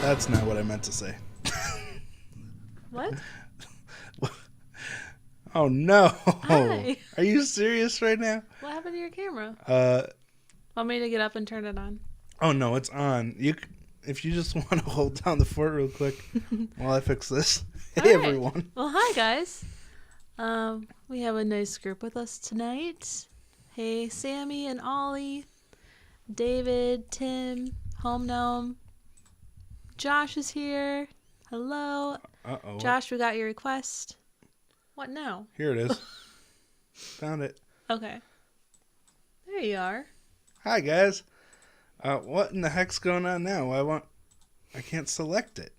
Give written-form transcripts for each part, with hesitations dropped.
That's not what I meant to say. What? Oh no! Hi. Are you serious right now? What happened to your camera? Want me to get up and turn it on? Oh no, it's on. If you just want to hold down the fort real quick while I fix this. Hey All right. everyone. Well, hi guys. We have a nice group with us tonight. Hey, Sammy and Ollie, David, Tim, Home Gnome. Josh is here. Hello. Uh-oh. Josh, we got your request. What now? Here it is. Found it. Okay. There you are. Hi guys. What in the heck's going on now? I can't select it.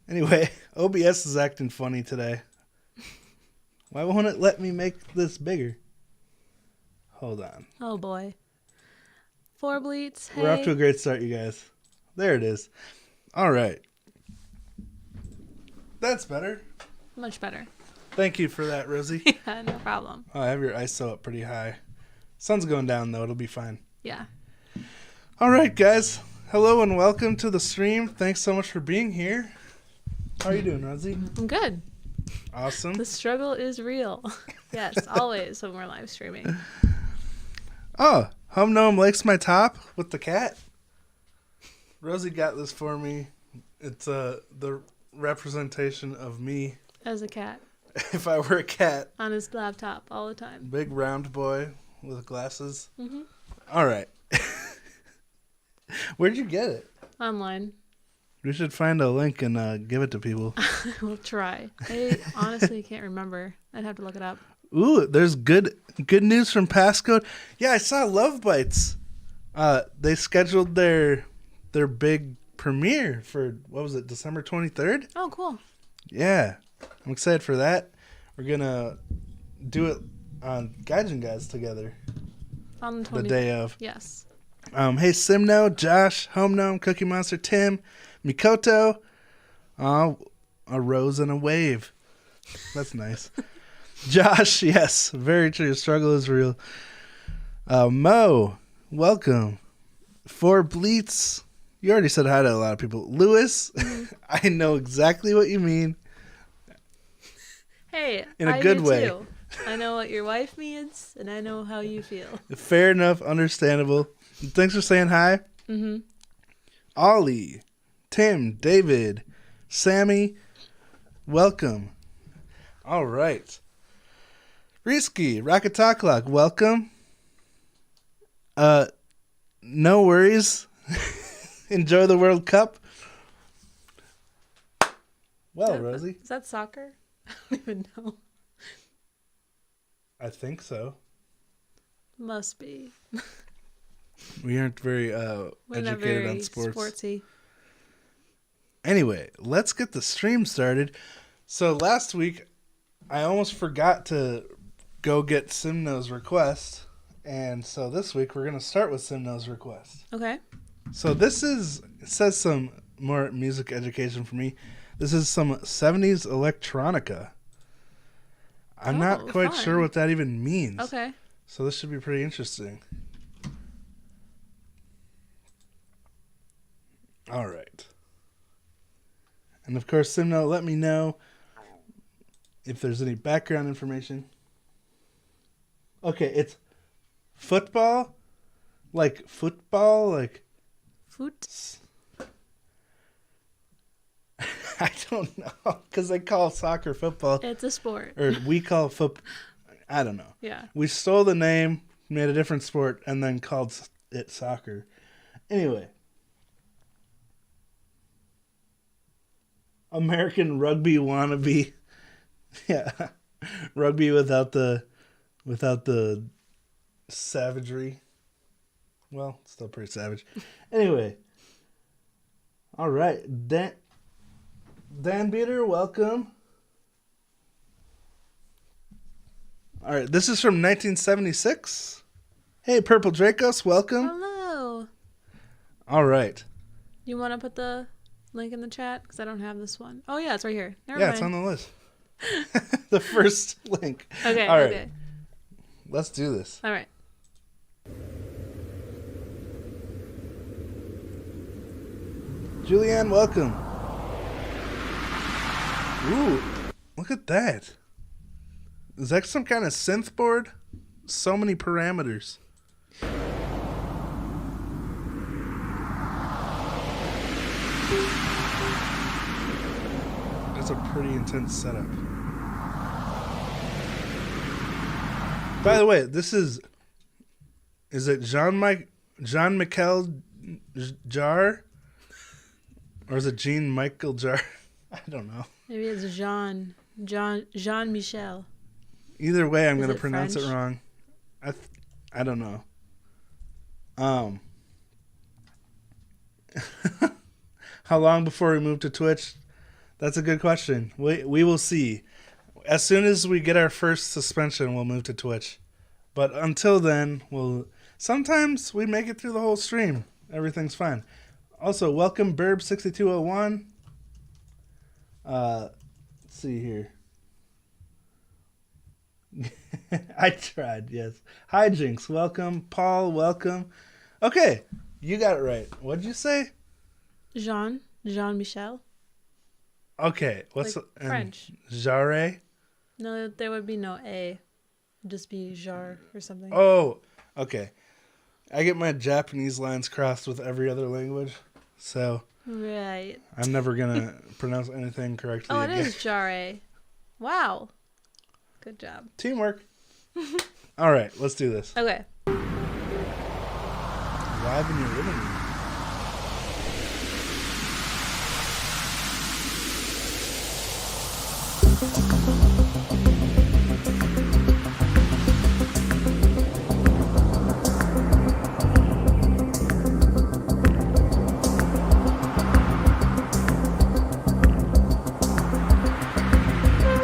Anyway, OBS is acting funny today. Why won't it let me make this bigger? Hold on. Oh boy. 4 Bleats. Hey. We're off to a great start, you guys. There it is. All right. That's better. Much better. Thank you for that, Rosie. Yeah, no problem. Oh, I have your ISO up pretty high. Sun's going down, though. It'll be fine. Yeah. All right, guys. Hello and welcome to the stream. Thanks so much for being here. How are you doing, Rosie? I'm good. Awesome. The struggle is real. Yes, always when we're live streaming. Oh, Home Gnome likes my top with the cat. Rosie got this for me. It's the representation of me As a cat. if I were a cat. On his laptop all the time. Big round boy with glasses. Mm-hmm. All right. Where'd you get it? Online. We should find a link and give it to people. We'll try. I honestly can't remember. I'd have to look it up. Ooh, there's good news from PASSCODE. Yeah, I saw Love Bites. They scheduled their big premiere for, what was it, December 23rd? Oh, cool. Yeah, I'm excited for that. We're going to do it on Gaijin Guys together. On the 23rd. The day of. Yes. Hey, Simno, Josh, Home Gnome, Cookie Monster, Tim, Mikoto. A rose and a wave. That's nice. Josh, yes, very true. Struggle is real. Mo, welcome. 4 Bleats. You already said hi to a lot of people. Lewis, I know exactly what you mean. Hey, in a good way. Too. I know what your wife means, and I know how you feel. Fair enough, understandable. Thanks for saying hi. Mm-hmm. Ollie, Tim, David, Sammy, welcome. All right. Risky, Rocket Talk Clock, welcome. No worries. Enjoy the World Cup. Well, Rosie. Is that soccer? I don't even know. I think so. Must be. We aren't very We're not educated very on sports. sportsy. Anyway, let's get the stream started. So last week, I almost forgot to go get Simno's request. And so this week, we're going to start with Simno's request. Okay. So it says some more music education for me. This is some 70s electronica. I'm not quite fun. sure what that even means. Okay. So this should be pretty interesting. All right. And of course, Simno, let me know if there's any background information. Okay, it's football, like Foot. I don't know, because they call soccer football. It's a sport. Or we call I don't know. Yeah. We stole the name, made a different sport, and then called it soccer. Anyway. American rugby wannabe. Yeah. Rugby without the savagery. Well, still pretty savage. Anyway. All right. Dan Beater, welcome. All right, this is from 1976. Hey, Purple Dracos, welcome. Hello. All right. You want to put the link in the chat? Because I don't have this one. Oh, yeah, it's right here. Never Yeah, mind. it's on the list. The first link. Okay, All right. okay. Let's do this. All right. Julianne, welcome. Ooh, look at that. Is that some kind of synth board? So many parameters. That's a pretty intense setup. By the way, this is it Jean-Michel Jarre? Or is it Jean-Michel Jarre? I don't know. Maybe it's Jean-Michel. Either way, I'm Is going to it pronounce French? it wrong. I don't know. How long before we move to Twitch? That's a good question. We will see. As soon as we get our first suspension, we'll move to Twitch. But until then, sometimes we make it through the whole stream. Everything's fine. Also, welcome Burb6201. Let's see here. I tried, yes. Hi, Jinx. Welcome. Paul, welcome. Okay, you got it right. What did you say? Jean-Michel. Okay, what's Like French? Jarre? No, there would be no A. It'd just be Jar or something. Oh, okay. I get my Japanese lines crossed with every other language, so Right. I'm never gonna pronounce anything correctly. Oh, it again. is Jarre. Wow. Good job. Teamwork. All right, let's do this. Okay. Live in your living room.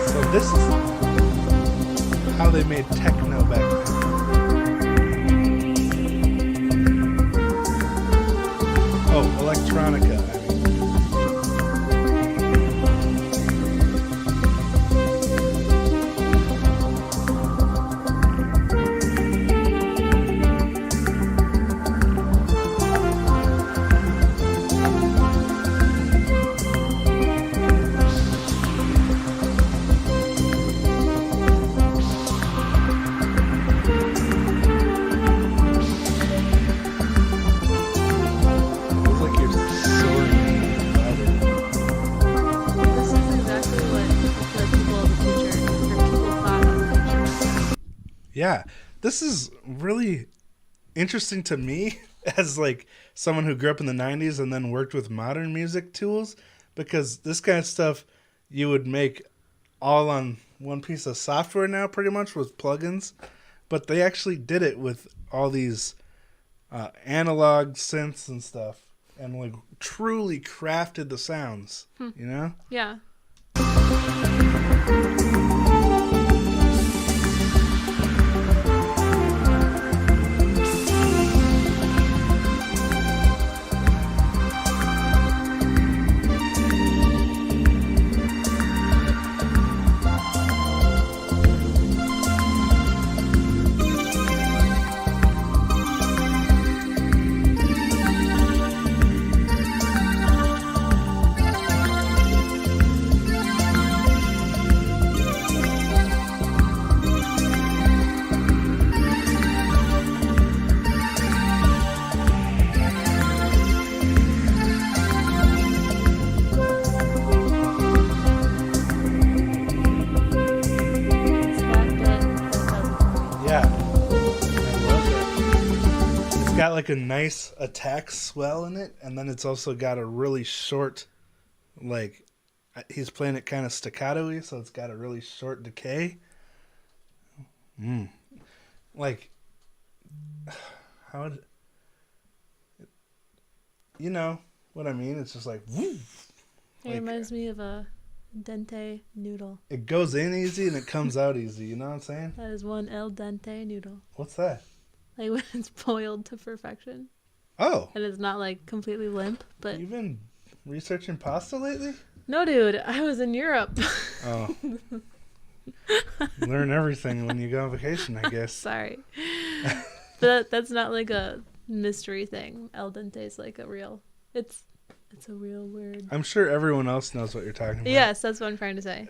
So this is how they made techno back then. Oh, electronica. Feels like you're soaring louder. This is exactly what the people of the future, or people thought of the future. Yeah, this is really interesting to me as like someone who grew up in the 90s and then worked with modern music tools, because this kind of stuff you would make all on one piece of software now, pretty much with plugins. But they actually did it with all these analog synths and stuff, and like truly crafted the sounds. You know? Yeah. Got like a nice attack swell in it, and then it's also got a really short, like, he's playing it kind of staccato-y, so it's got a really short decay. Like, how would, you know what I mean? It's just like, woo! It reminds me of a dente noodle. It goes in easy and it comes out easy, you know what I'm saying? That is one el dente noodle. What's that? Like when it's boiled to perfection. Oh. And it's not like completely limp, but... You've been researching pasta lately? No, dude. I was in Europe. Oh. Learn everything when you go on vacation, I guess. Sorry. But that's not like a mystery thing. El dente is like a real... It's a real word. I'm sure everyone else knows what you're talking about. Yes, that's what I'm trying to say.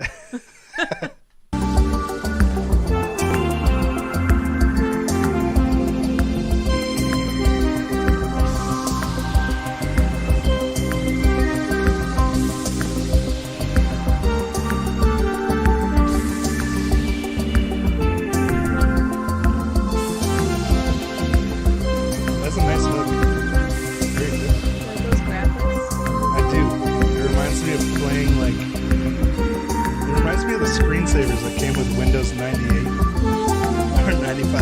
Screensavers that came with Windows 98 or 95.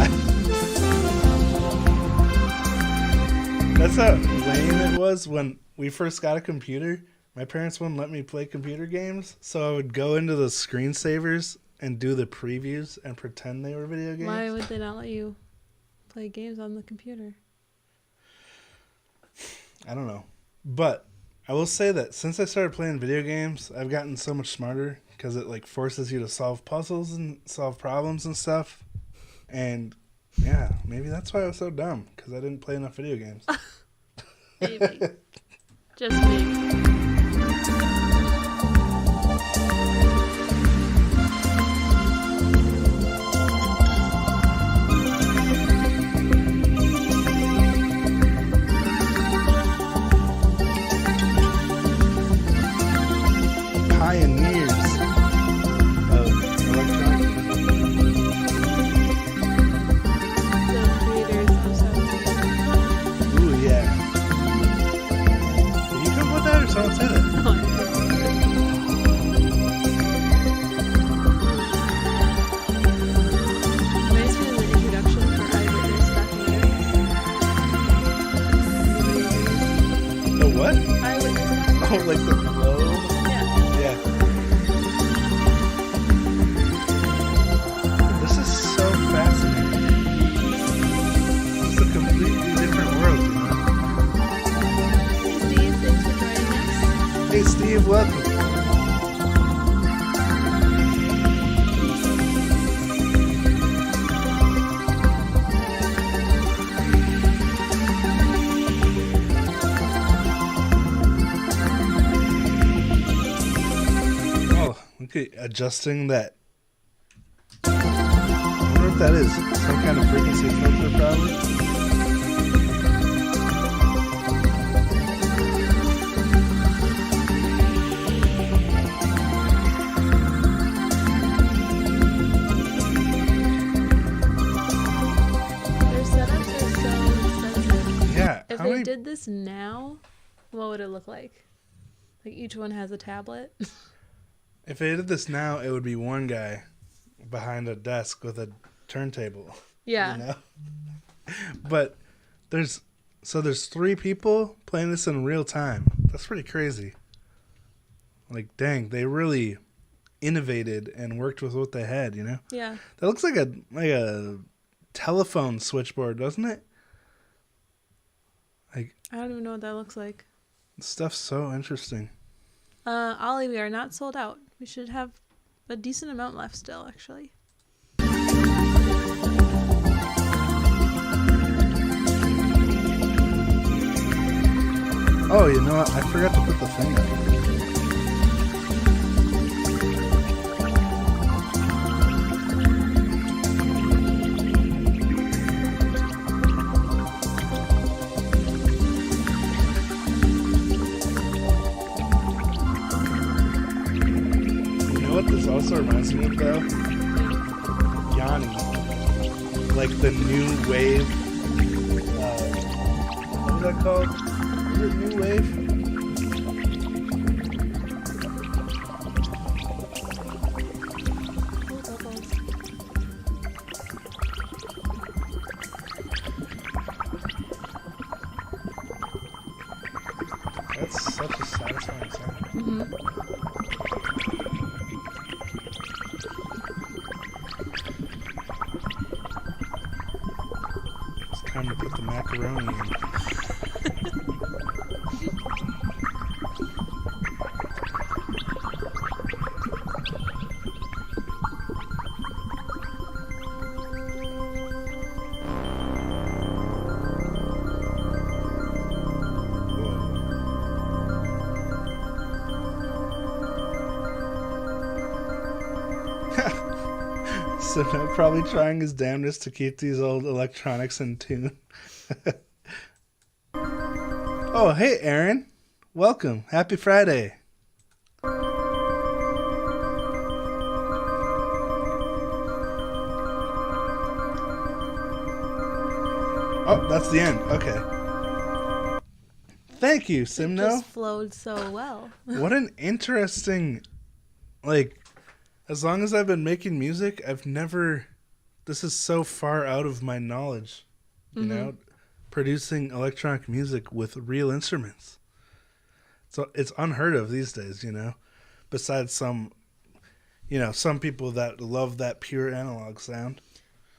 That's how lame it was when we first got a computer. My parents wouldn't let me play computer games, so I would go into the screensavers and do the previews and pretend they were video games. Why would they not let you play games on the computer? I don't know. But I will say that since I started playing video games, I've gotten so much smarter. Because it like forces you to solve puzzles and solve problems and stuff. And yeah, maybe that's why I was so dumb. Because I didn't play enough video games. Maybe. Just maybe. Pioneers. Don't say that. Reminds me of the introduction for Eyewitness documentary. The what? Eyewitness. Oh, like the flow? Yeah. This is so fascinating. It's a completely different world, you know? Hey Steve, welcome. Oh, okay, adjusting that. I wonder what that is. Some kind of frequency filter, probably. If they did this now, what would it look like? Like each one has a tablet? If they did this now, it would be one guy behind a desk with a turntable. Yeah. You know? But there's 3 people playing this in real time. That's pretty crazy. Like, dang, they really innovated and worked with what they had, you know? Yeah. That looks like a telephone switchboard, doesn't it? Like, I don't even know what that looks like. this stuff's so interesting. Ollie, we are not sold out. We should have a decent amount left still, actually. Oh, you know what? I forgot to put the thing up. You know what this also reminds me of, though? Yanni. Like the new wave. What is that called? Is it new wave? That's such a satisfying sound. Mm-hmm. It's time to put the macaroni in. So now probably trying his damnedest to keep these old electronics in tune. Oh, hey, Aaron. Welcome. Happy Friday. Oh, that's the end. Okay. Thank you, It Simno. just flowed so well. What an interesting, like, as long as I've been making music, I've never, this is so far out of my knowledge, you know, producing electronic music with real instruments. So it's unheard of these days, you know, besides some, you know, some people that love that pure analog sound.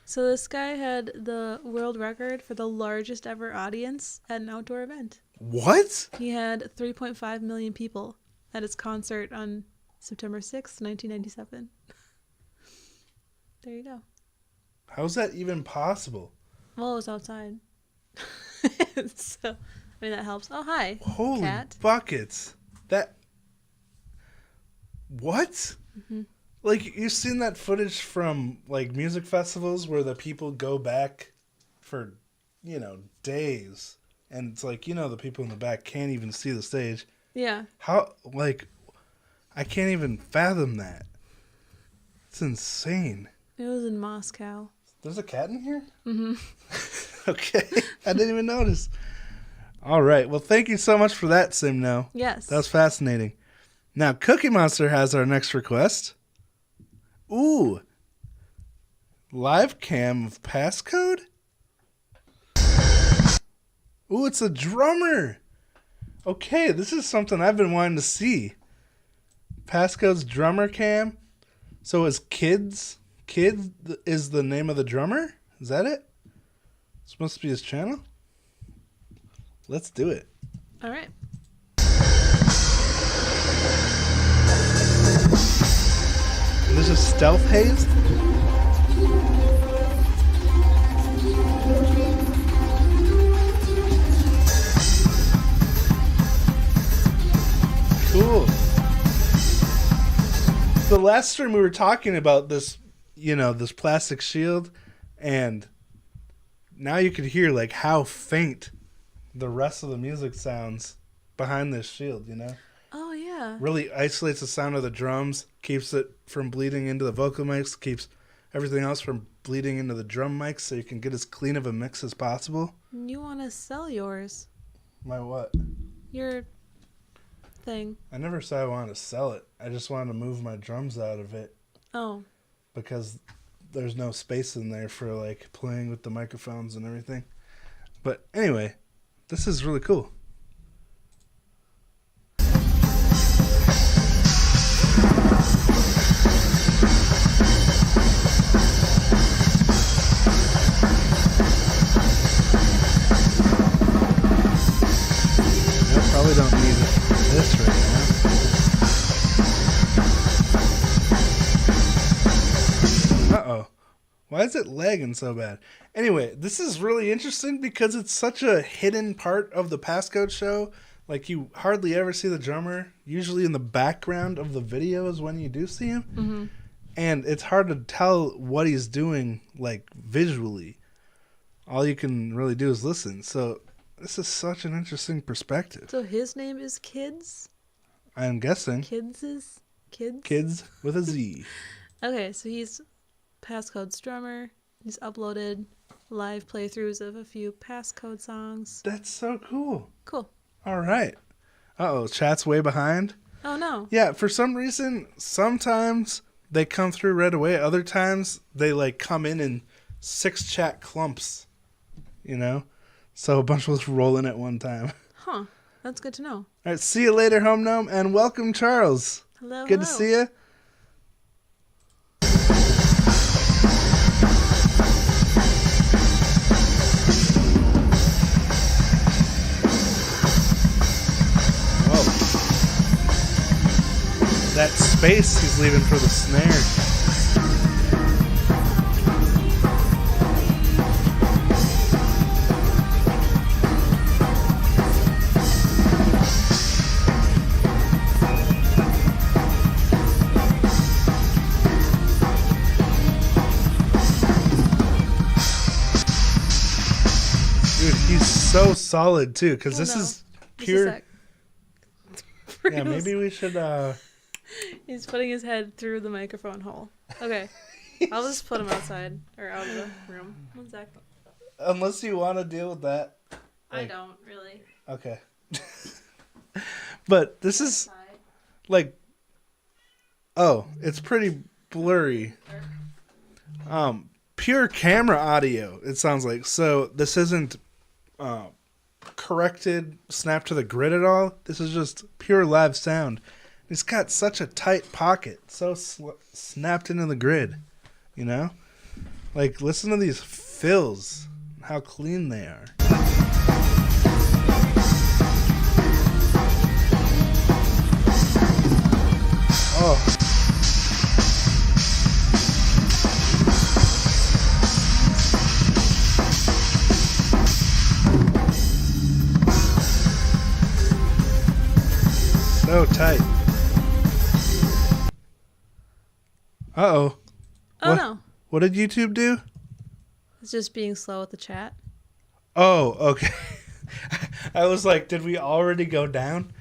So this guy had the world record for the largest ever audience at an outdoor event. What? He had 3.5 million people at his concert on September 6th, 1997. There you go. How's that even possible? Well, it was outside. So, I mean, that helps. Oh, hi, Holy cat. buckets. That, what? Like, you've seen that footage from, like, music festivals where the people go back for, you know, days. And it's like, you know, the people in the back can't even see the stage. Yeah. How, like, I can't even fathom that. It's insane. It was in Moscow. There's a cat in here? Mm-hmm. Okay. I didn't even notice. All right. Well, thank you so much for that, Simno. Yes. That was fascinating. Now, Cookie Monster has our next request. Ooh. Live cam of Passcode? Ooh, it's a drummer. Okay, this is something I've been wanting to see. Passcode's drummer cam. So is Kids is the name of the drummer? Is that it? This must be his channel. Let's do it. All right. This is Stealth Haze. Cool. The last stream we were talking about this, you know, this plastic shield, and now you could hear like how faint the rest of the music sounds behind this shield, you know? Oh, yeah. Really isolates the sound of the drums, keeps it from bleeding into the vocal mics, keeps everything else from bleeding into the drum mics so you can get as clean of a mix as possible. You want to sell yours. My what? Your thing. I never said I wanted to sell it. I just wanted to move my drums out of it. Oh. Because there's no space in there for like playing with the microphones and everything. But anyway, this is really cool. I probably don't need this right now. Uh-oh. Why is it lagging so bad? Anyway, this is really interesting because it's such a hidden part of the PASSCODE show. Like, you hardly ever see the drummer. Usually in the background of the videos when you do see him. Mm-hmm. And it's hard to tell what he's doing, like, visually. All you can really do is listen. So, this is such an interesting perspective. So his name is Kids? I'm guessing. Kids is... Kids? Kids with a Z. Okay, so he's PASSCODE's drummer. He's uploaded live playthroughs of a few PASSCODE songs. That's so cool. Cool. All right. Uh-oh, chat's way behind. Oh, no. Yeah, for some reason, sometimes they come through right away. Other times, they, like, come in 6 chat clumps, you know? So a bunch of us roll in at one time. Huh. That's good to know. All right, see you later, Home Gnome, and welcome, Charles. Hello, Good to see you. That space he's leaving for the snare. Dude, he's so solid too, because this is pure. Yeah, maybe we should. He's putting his head through the microphone hole. Okay. I'll just put him outside or out of the room. 1 sec. Unless you want to deal with that. I don't really. Okay. But this is like, oh, it's pretty blurry. Pure camera audio, it sounds like. So this isn't corrected, snapped to the grid at all. This is just pure live sound. It's got such a tight pocket, so snapped into the grid, you know? Like, listen to these fills, how clean they are. Oh. So tight. Uh-oh. Oh, no. What did YouTube do? It's just being slow with the chat. Oh, okay. I was like, did we already go down?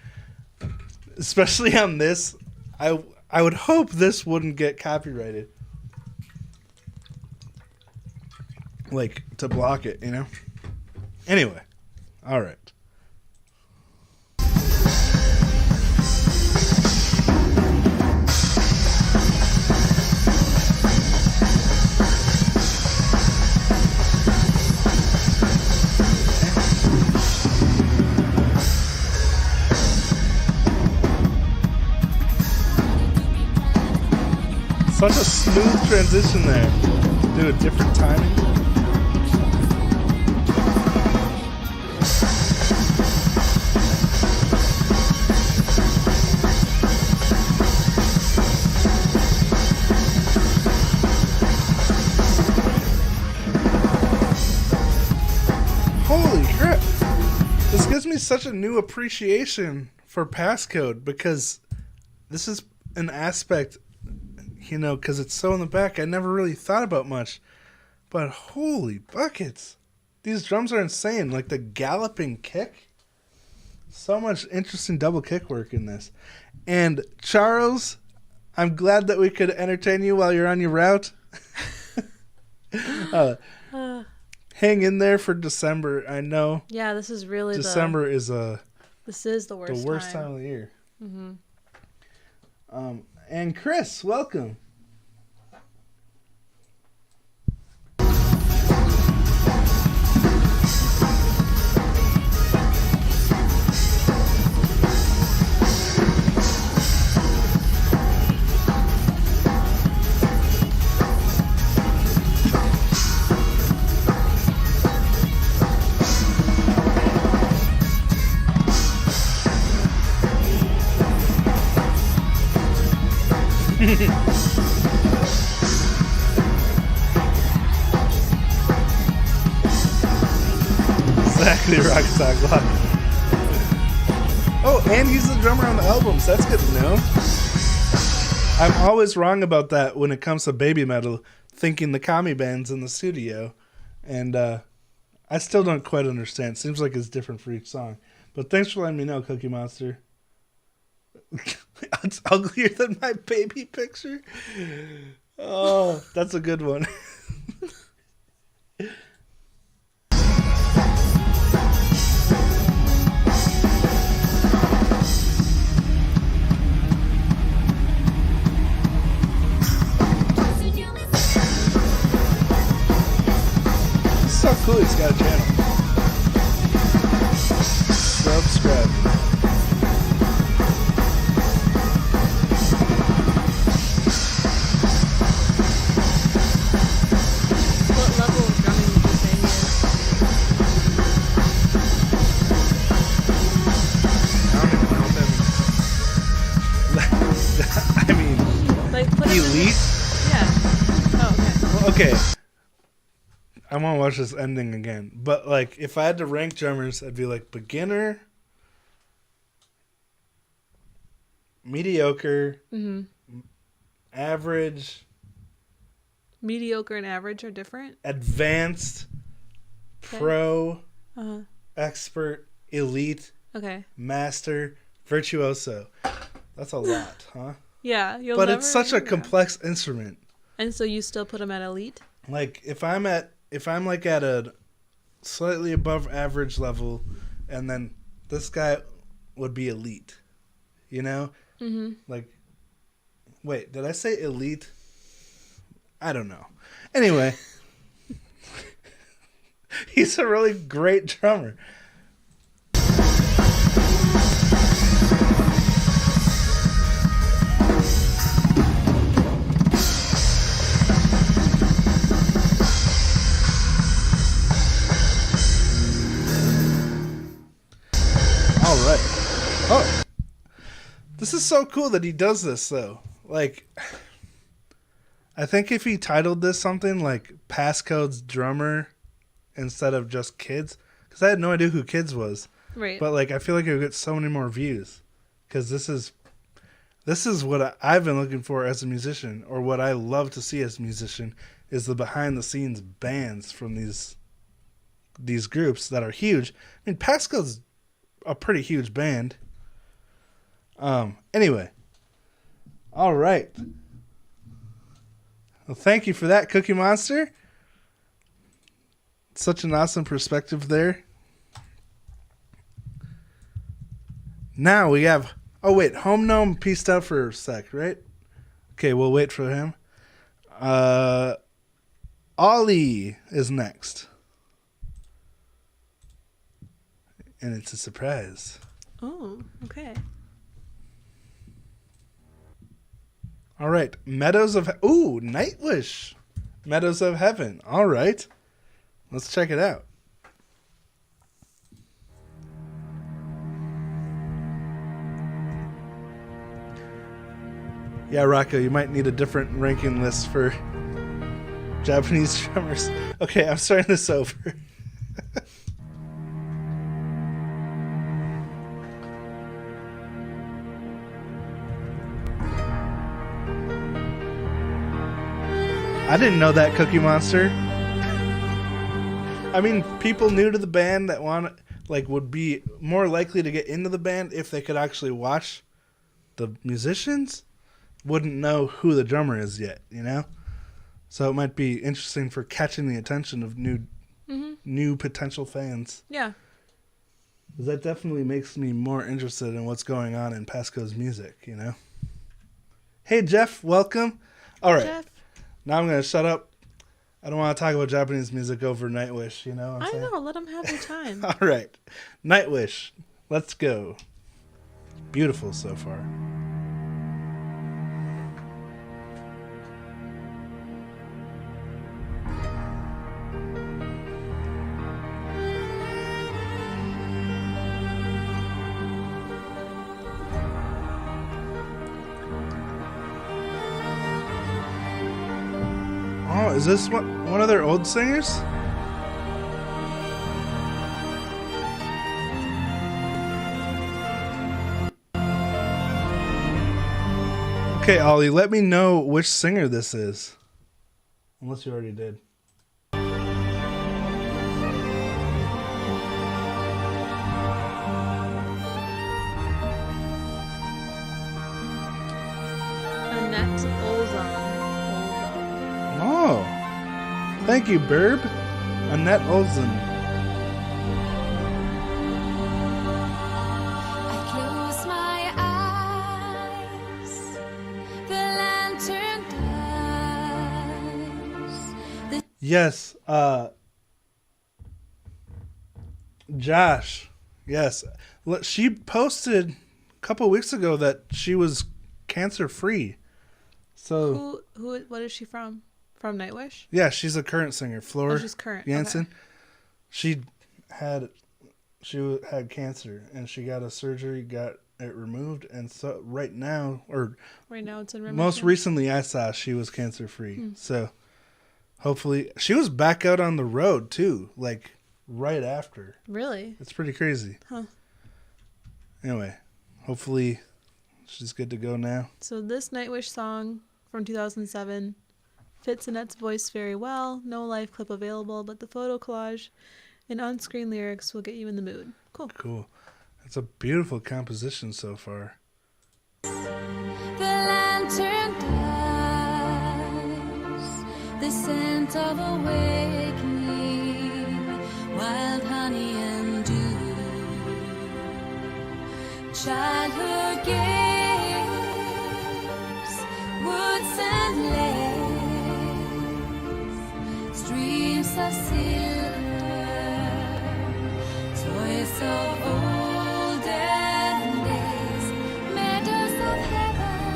Especially on this. I would hope this wouldn't get copyrighted. Like, to block it, you know? Anyway. All right. Such a smooth transition there. Do a different timing. Holy crap. This gives me such a new appreciation for PASSCODE because this is an aspect, you know, because it's so in the back, I never really thought about much. But holy buckets. These drums are insane. Like the galloping kick. So much interesting double kick work in this. And Charles, I'm glad that we could entertain you while you're on your route. Hang in there for December. I know. Yeah, this is really December is this is the worst time of the year. Mm-hmm. And Chris, welcome. Exactly, Rocket Talk. Oh, and he's the drummer on the albums. That's good to know. I'm always wrong about that when it comes to baby metal, thinking the commie band's in the studio. And I still don't quite understand. Seems like it's different for each song. But thanks for letting me know, Cookie Monster. It's uglier than my baby picture. Oh, that's a good one. It's so cool he's got a channel. Subscribe. What level of drumming would you say he is? I don't even know what that means. I mean, Like, put him in elite? yeah. Oh, okay. Well, okay. I want to watch this ending again. But, like, if I had to rank drummers, I'd be like beginner, mediocre, average, Mediocre and average are different? advanced, Okay. pro, Uh-huh. expert, elite, Okay. master, virtuoso. That's a lot, huh? Yeah. You'll But never, it's such a yeah. complex instrument. And so you still put him at elite? Like if I'm like at a slightly above average level, and then this guy would be elite, you know? Mm-hmm. Like, wait, did I say elite? I don't know. Anyway, he's a really great drummer. All right. Oh, this is so cool that he does this, though. Like, I think if he titled this something like Passcode's Drummer instead of just Kids, because I had no idea who Kids was. Right. But, like, I feel like it would get so many more views. Because this is what I've been looking for as a musician, or what I love to see as a musician, is the behind-the-scenes bands from these groups that are huge. I mean, Passcode's a pretty huge band. Anyway. All right. Well, thank you for that, Cookie Monster. Such an awesome perspective there. Now we have... Oh, wait. Home Gnome pieced out for a sec, right? Okay, we'll wait for him. Ollie is next. And it's a surprise. Oh, okay. All right. Meadows of... Ooh, Nightwish. Meadows of Heaven. All right. Let's check it out. Yeah, Rocco, you might need a different ranking list for Japanese drummers. Okay, I'm starting this over. I didn't know that, Cookie Monster. I mean, people new to the band that would be more likely to get into the band if they could actually watch the musicians, wouldn't know who the drummer is yet, you know? So it might be interesting for catching the attention of new potential fans. Yeah. That definitely makes me more interested in what's going on in PASSCODE's music, you know? Hey, Jeff, welcome. All right. Jeff. Now I'm going to shut up. I don't want to talk about Japanese music over Nightwish, you know what I'm saying? I know, let them have their time. All right. Nightwish. Let's go. Beautiful so far. Oh, is this one of their old singers? Okay, Ollie, let me know which singer this is. Unless you already did. Annette Olzon. Oh, thank you, Burb. Annette Olsen. I close my eyes, the lantern dies. Yes, Josh. Yes, she posted a couple weeks ago that she was cancer free. So What is she from? From Nightwish? yeah, she's a current singer. Flora She's current. Jansen. Okay. She had cancer and she got a surgery, got it removed, and so right now It's in remission. most recently I saw she was cancer free. So hopefully she was back out on the road too, like right after. Really? It's pretty crazy. Huh. Anyway, hopefully she's good to go now. So this Nightwish song from 2007 fits Annette's voice very well. No live clip available, but the photo collage and on-screen lyrics will get you in the mood. Cool. It's a beautiful composition so far. The lantern dies, the scent of awakening, wild honey and dew, childhood games, woods and lakes, streams of silver, toys of olden days, meadows of heaven,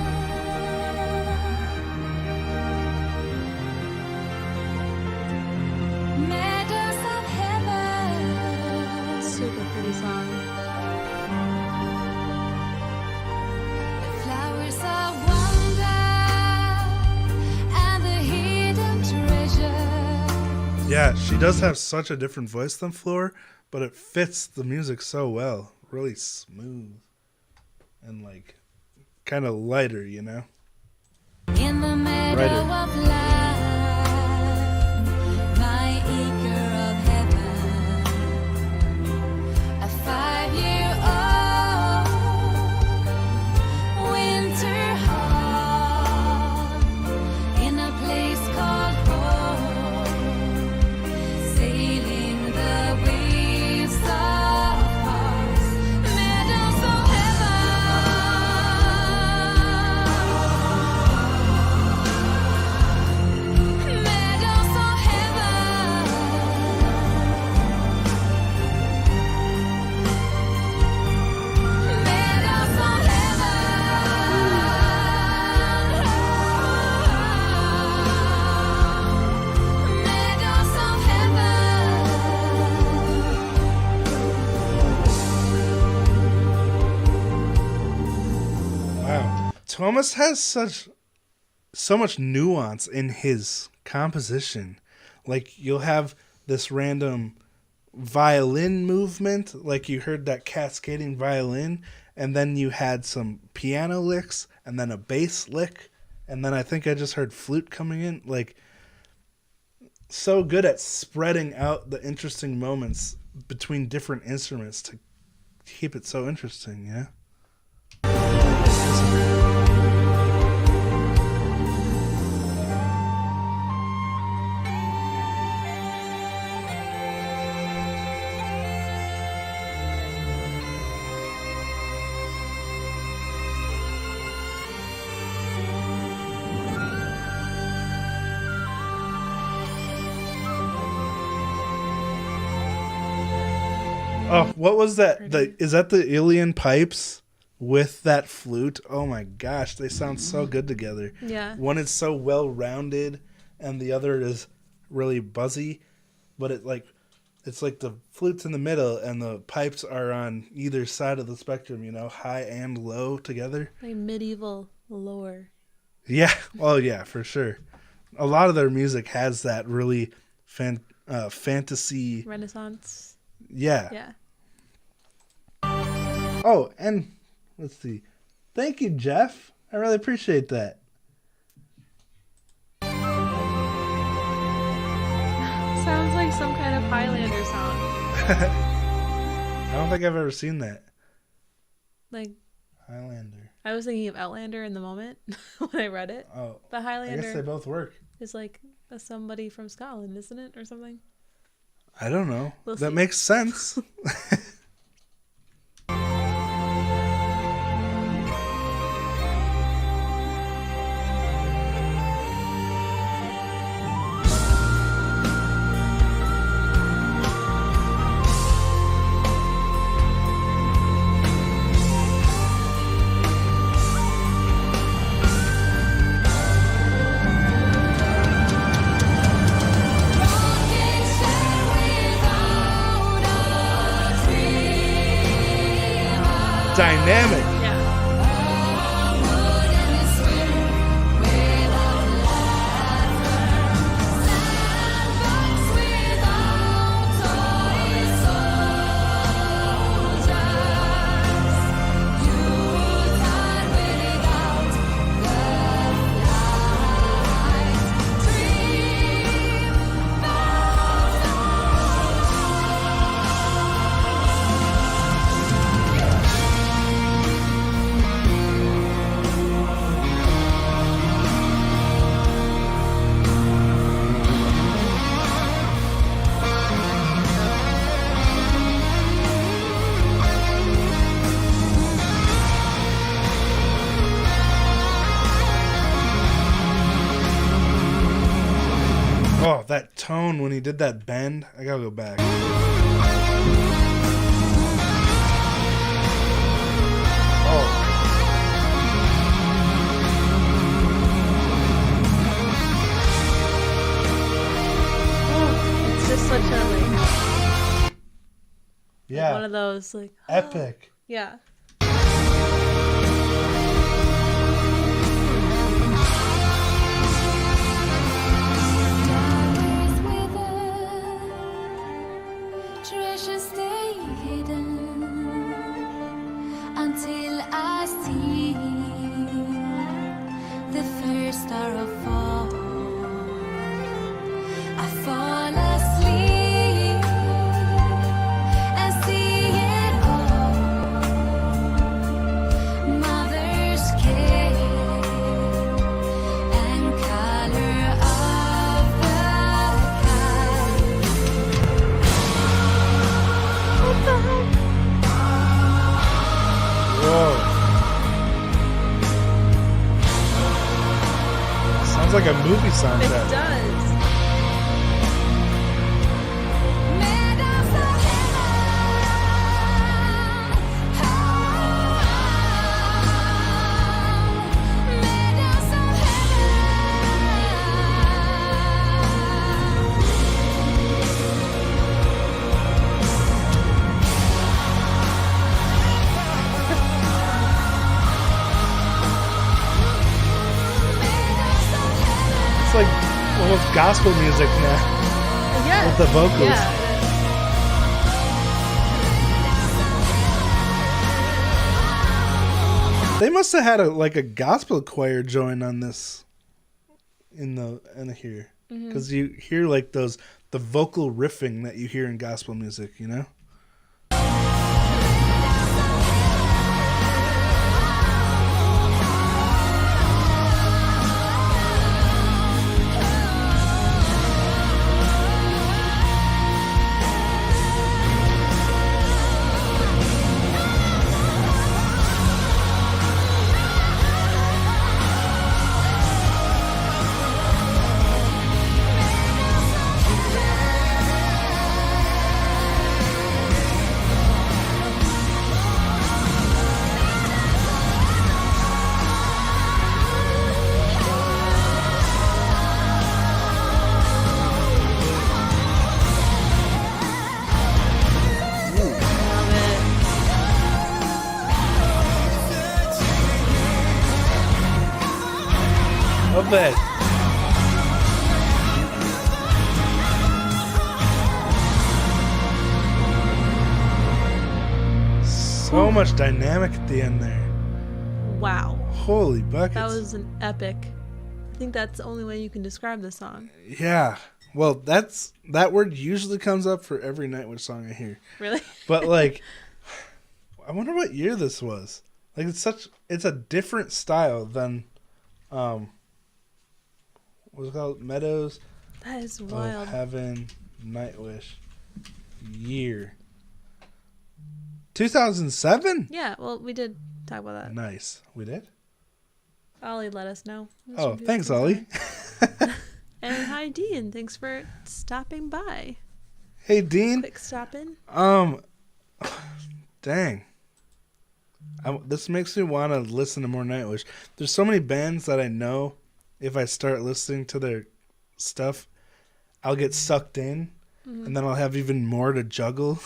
meadows of heaven. Super pretty song. Flowers of wonder and the hidden treasure. Yeah, she does have such a different voice than Floor, but it fits the music so well. Really smooth and like kind of lighter, you know? In the meadow Writer. of life, my acre of heaven, a 5-year-old winter home in a place called home, sailing the waves of Mars, meadows of heaven, meadows of heaven, meadows of heaven, meadows of heaven. Wow. Thomas has so much nuance in his composition. Like you'll have this random violin movement, like you heard that cascading violin, and then you had some piano licks and then a bass lick, and then I think I just heard flute coming in. Like so good at spreading out the interesting moments between different instruments to keep it so interesting, yeah? Oh, what was that? Pretty. Is that the alien pipes with that flute? Oh my gosh, they sound so good together. Yeah. One is so well rounded, and the other is really buzzy, but it's like the flute's in the middle, and the pipes are on either side of the spectrum. High and low together. Like medieval lore. Yeah. Oh yeah, for sure. A lot of their music has that really fantasy. Renaissance. Yeah. Yeah. Oh, and let's see. Thank you, Jeff. I really appreciate that. Sounds like some kind of Highlander song. I don't think I've ever seen that. Like, Highlander. I was thinking of Outlander in the moment when I read it. Oh, But I Highlander guess they both work. is like somebody from Scotland, isn't it? Or something? I don't know. We'll That see. makes sense. Rocking chair without a dream. Dynamic. Yeah. Wooden swing without laughter. Sandbox without toy soldiers. Yuletide without the flight. Dream Oh, that tone when he did that bend. I gotta go back. Oh, It's just such a like yeah. one of those like Epic. yeah. flowers wither, treasures stay hidden until I see the first star of fall. I fall asleep and see it all. Mother's care and color of the kite. Whoa. Sounds like a movie It soundtrack. does. Meadows of heaven, meadows of It's like almost gospel music now Yeah. with the vocals. Yeah. They must have had a gospel choir join on this in here, because you hear like the vocal riffing that you hear in gospel music, you know. love it. So much dynamic at the end there. Wow. Holy buckets. That was an epic. I think that's the only way you can describe the song. Yeah. Well, that word usually comes up for every Nightwish song I hear. Really? But like, I wonder what year this was. Like, it's a different style than, what's it called? Meadows That is of wild. Heaven, Nightwish, year. 2007? Yeah, well, we did talk about that. Nice. We did? Ollie let us know. Oh, thanks, Ollie. And hi, Dean. Thanks for stopping by. Hey, Dean. Quick stop in. Dang. This makes me want to listen to more Nightwish. There's so many bands that I know if I start listening to their stuff, I'll get sucked in, and then I'll have even more to juggle.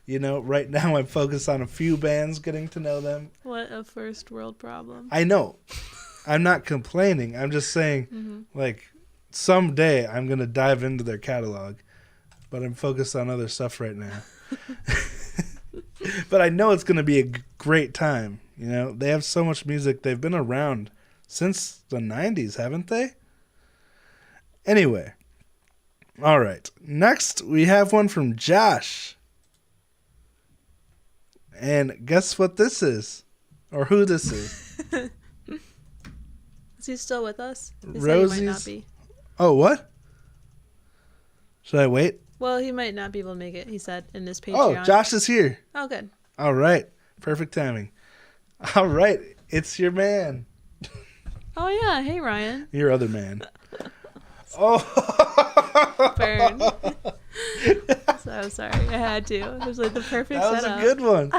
You know, right now I'm focused on a few bands, getting to know them. What a first world problem. I know. I'm not complaining. I'm just saying, like, someday I'm going to dive into their catalog, but I'm focused on other stuff right now. But I know it's going to be a great time. You know, they have so much music. They've been around since the 90s, haven't they? Anyway. All right. Next, we have one from Josh. And guess what this is? Or who this is? Is he still with us? He said he Rosie's. might not be. Oh, what? Should I wait? Well, he might not be able to make it, he said, in this Patreon. Oh, Josh is here. Oh, good. All right. Perfect timing. All right. It's your man. Oh, yeah. Hey, Ryan. Your other man. Oh. Burn. So sorry. I had to. It was like the perfect That was setup. a good one.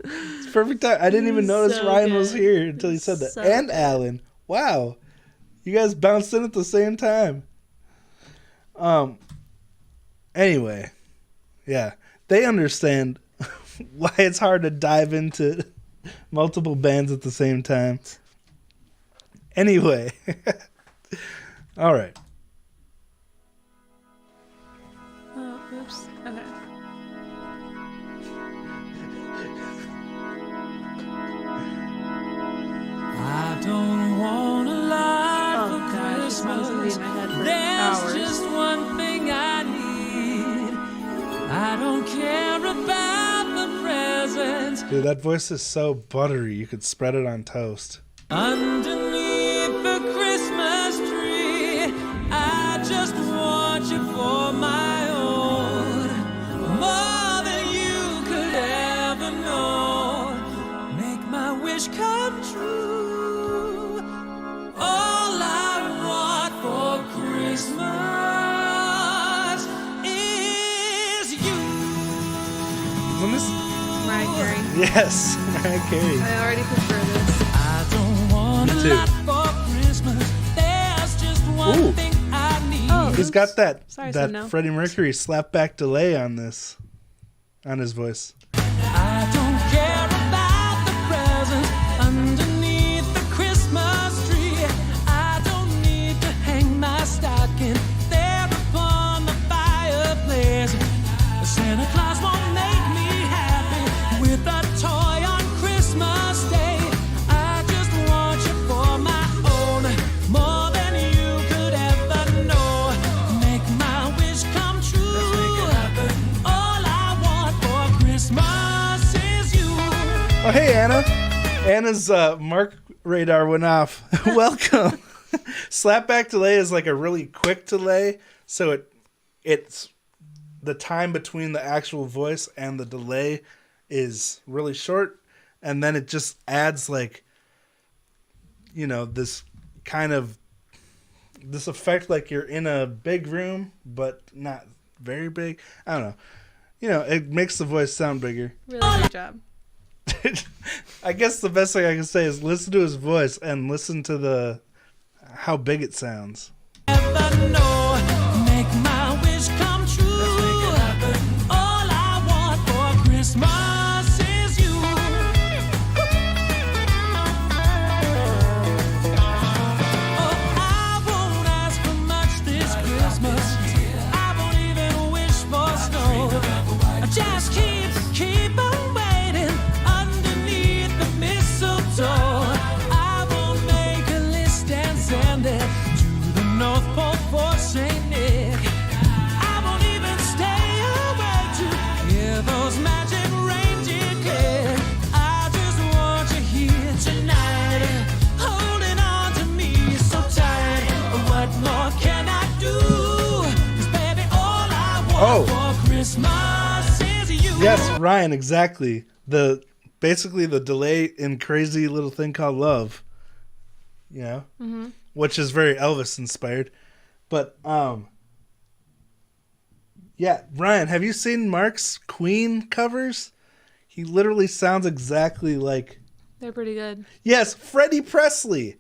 It's perfect time. I didn't even notice So Ryan was good. here until he said that. So And good. Alan. Wow. You guys bounced in at the same time. Anyway. Yeah. They understand why it's hard to dive into multiple bands at the same time. Anyway. All right. Oh, oops. Okay. I don't want a lot Oh, for God. This song's gonna be in my head for There's hours. just one thing I need. I don't care about the presents Dude, that voice is so buttery. You could spread it on toast. underneath the Christmas tree. I just want you for my own, more than you could ever know. Make my wish come true. All I want for Christmas is you. Isn't this? Mariah Carey. Yes. Mariah Carey. I already prefer this. I don't want Me a too. lot for Christmas. There's just one Ooh. thing I need. Oh, He's got that Sorry, that said no. Freddie Mercury slapback delay on this, on his voice. I don't care about the presents underneath the Christmas tree. I don't need to hang my stocking there upon the fireplace. Santa Claus won't make me happy with a toy on Christmas Day. I just want you for my own, more than you could ever know. Make my wish come true. All I want for Christmas is you. Oh, hey, Anna. Anna's mark radar went off. Welcome. Slapback delay is like a really quick delay, so it's the time between the actual voice and the delay is really short, and then it just adds like, you know, this kind of this effect like you're in a big room but not very big. I don't know. You know, it makes the voice sound bigger. Really great job. I guess the best thing I can say is listen to his voice and listen to the how big it sounds. Ever know, make my wish come true. All I want for Christmas is you. Oh. for Christmas is you. Yes, Ryan, exactly. Basically the delay in Crazy Little Thing Called Love. You know? Mm-hmm. Which is very Elvis inspired. But, yeah, Ryan, have you seen Mark's Queen covers? He literally sounds exactly like... They're pretty good. Yes, Freddie Presley.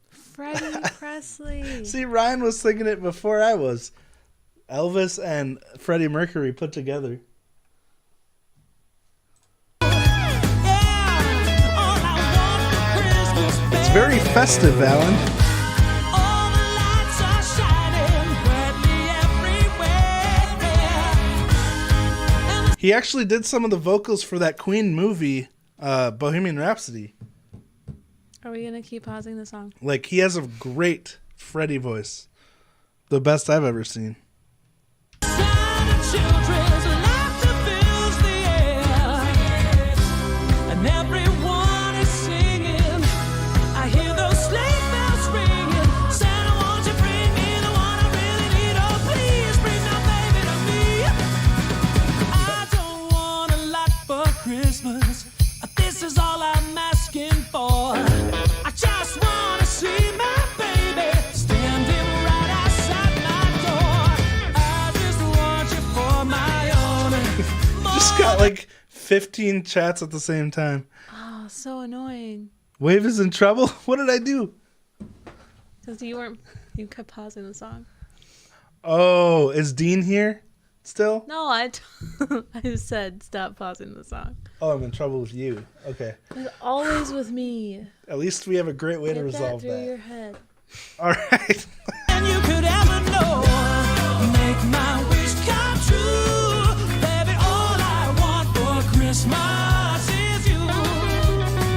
Freddie Presley. See, Ryan was thinking it before I was. Elvis and Freddie Mercury put together. Yeah, all I want for Christmas, It's very festive, Alan. all the lights are shining brightly everywhere. He actually did some of the vocals for that Queen movie, Bohemian Rhapsody. Are we going to keep pausing the song? Like, he has a great Freddie voice. The best I've ever seen. Sound of children's laughter fills the air, and everyone is singing. I hear those sleigh bells ringing. Santa, won't you bring me the one I really need? Oh, please bring my baby to me. I don't want a lot for Christmas. This is all I'm asking for. I just want to see my baby standing right outside my door. I just want you for my own. Just got like 15 chats at the same time. Oh, so annoying. Wave is in trouble? What did I do? Because you kept pausing the song. Oh, is Dean here still? No, I said stop pausing the song. Oh, I'm in trouble with you. Okay. It's always with me. At least we have a great way to Get resolve that through that. your head. All right. And you could ever know, make my wish come true. Baby, all I want for Christmas is you.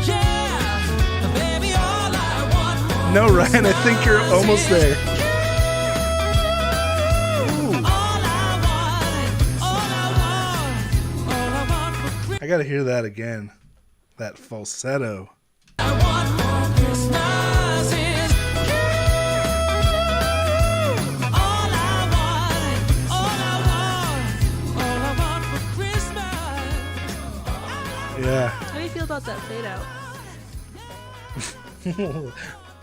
Yeah, baby, all I want for No, Ryan, I think you're almost there. I gotta hear that again. That falsetto. Yeah. How do you feel about that fade out?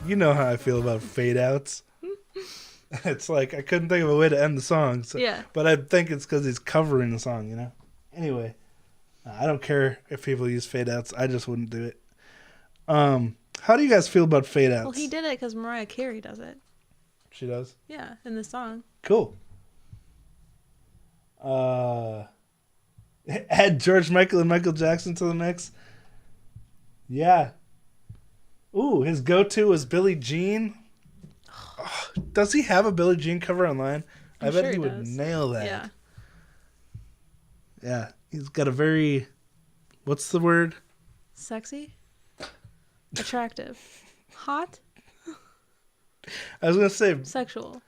You know how I feel about fade outs. It's like I couldn't think of a way to end the song. So, Yeah. But I think it's because he's covering the song, you know? Anyway, I don't care if people use fade outs. I just wouldn't do it. How do you guys feel about fade outs? Well, he did it because Mariah Carey does it. She does? Yeah, in the song. Cool. Add George Michael and Michael Jackson to the mix. Yeah. Ooh, his go-to was Billie Jean. Oh, does he have a Billie Jean cover online? I I'm bet sure he he would does. nail that. Yeah. Yeah. He's got a very, what's the word? Sexy? Attractive? Hot? I was going to say, Sexual?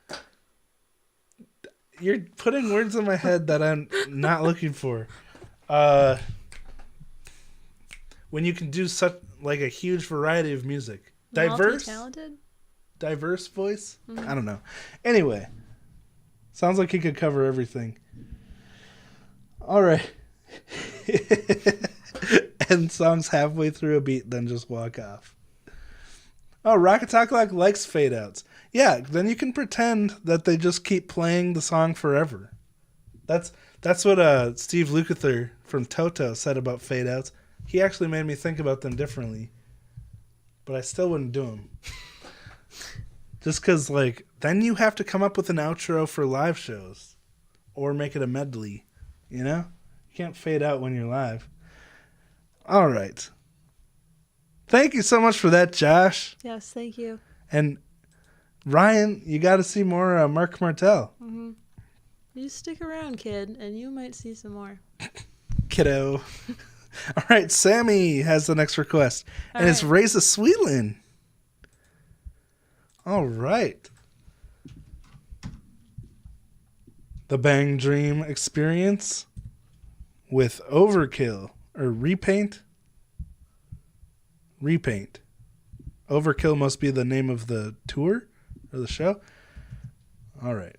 you're putting words in my head that I'm not looking for. When you can do such, like, a huge variety of music. Diverse? Talented? Diverse voice? I don't know. Anyway, sounds like he could cover everything. All right. End songs halfway through a beat, then just walk off. Oh, Rocket Talk likes fade outs. Yeah, then you can pretend that they just keep playing the song forever. That's what Steve Lukather from Toto said about fade outs. He actually made me think about them differently. But I still wouldn't do them. Just because, like, then you have to come up with an outro for live shows. Or make it a medley. You know? You can't fade out when you're live. All right. Thank you so much for that, Josh. Yes, thank you. And Ryan, you got to see more Mark Martel. You stick around, kid, and you might see some more. Kiddo. All right, Sammy has the next request. All and it's right. Raise a Suilen. All right. The Bang Dream Experience with Overkill or Repaint. Repaint. Overkill must be the name of the tour or the show. All right.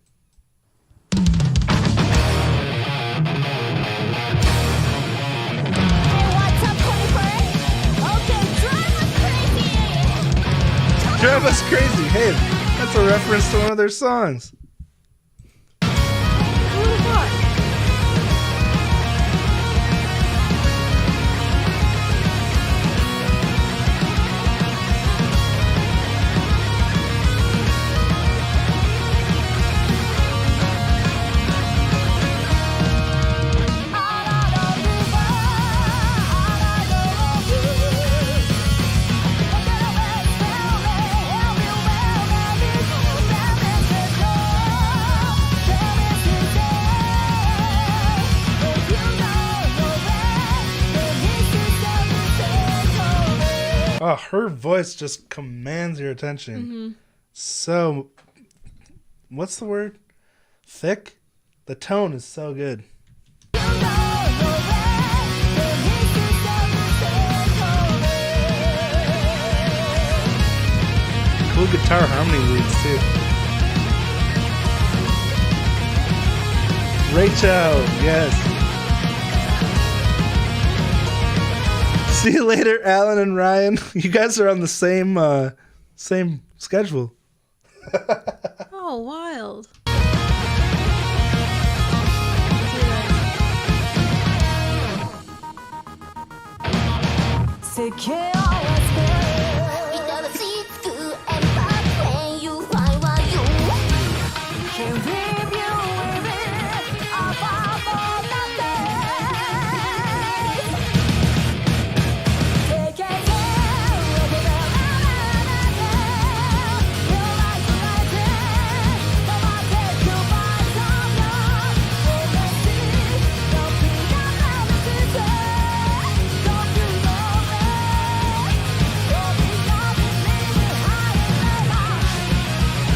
Drive Us Crazy. Hey, that's a reference to one of their songs. Who would have thought? Oh, her voice just commands your attention. So, what's the word? Thick? The tone is so good. Cool guitar harmony leads too. Rachel, yes. See you later, Alan and Ryan. You guys are on the same schedule. Oh, wild.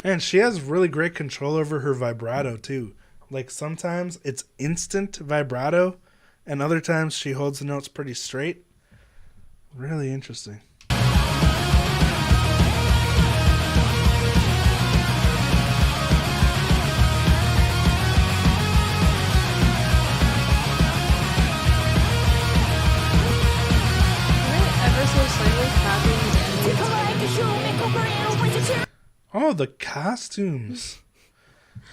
And she has really great control over her vibrato too. Like sometimes it's instant vibrato, and other times she holds the notes pretty straight. Really interesting. Ever so slightly copying Oh, the costumes.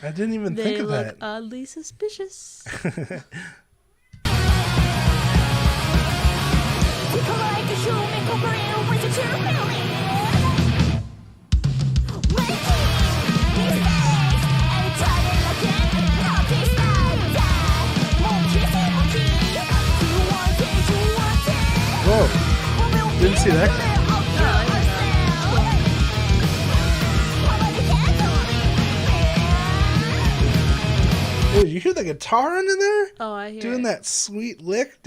I didn't even They think of look that. oddly suspicious. Whoa. Didn't see that. Dude, you hear the guitar under there? Oh, I hear Doing it. that sweet lick.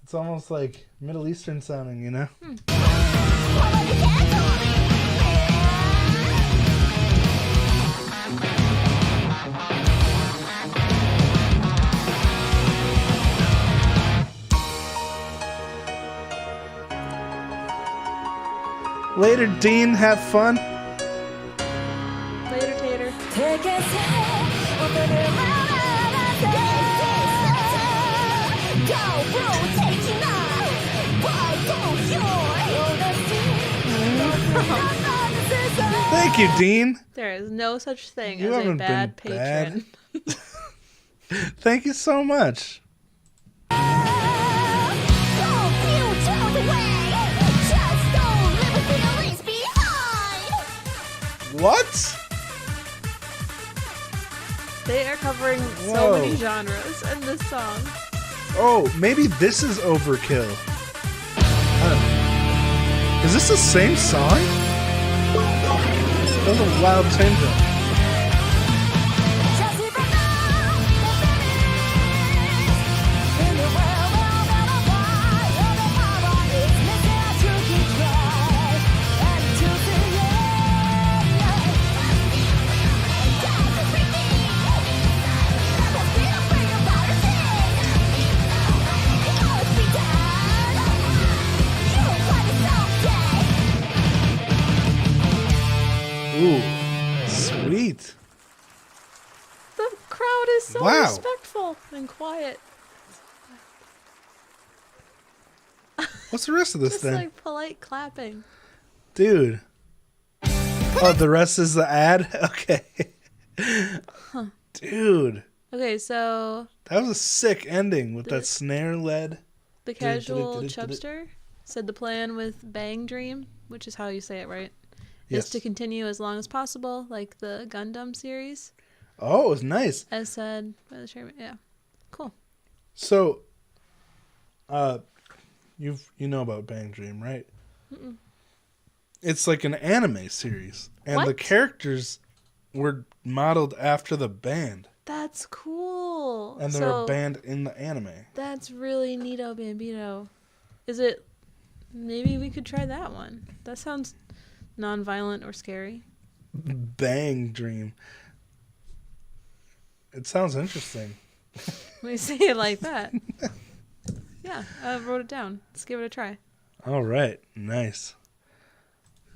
It's almost like Middle Eastern sounding, you know? Later, Dean. Have fun. Later, Tater. Thank you, Dean. There is no such thing You as a haven't bad been patron. Thank you so much. What? They are covering so Whoa. many genres in this song. Oh, maybe this is Overkill. Is this the same song? That was a wild change up. Ooh, sweet. The crowd is so respectful and quiet. What's the rest of this Just thing? like polite clapping. Dude. Oh, the rest is the ad? Okay. Dude. Okay, so That was a sick ending with that snare led. the casual chubster said the plan with Bang Dream, which is how you say it, right? Yes. Is to continue as long as possible, like the Gundam series, Oh, it was nice. as said by the chairman. Yeah, cool. So, you know about Bang Dream, right? Mm-mm. It's like an anime series, and the What? characters were modeled after the band, That's cool. and they were a band in the anime. That's really neato bambino. Is it? Maybe we could try that one. That sounds non-violent or scary. Bang Dream. It sounds interesting. When you say it like that. Yeah, I wrote it down. Let's give it a try. All right, nice.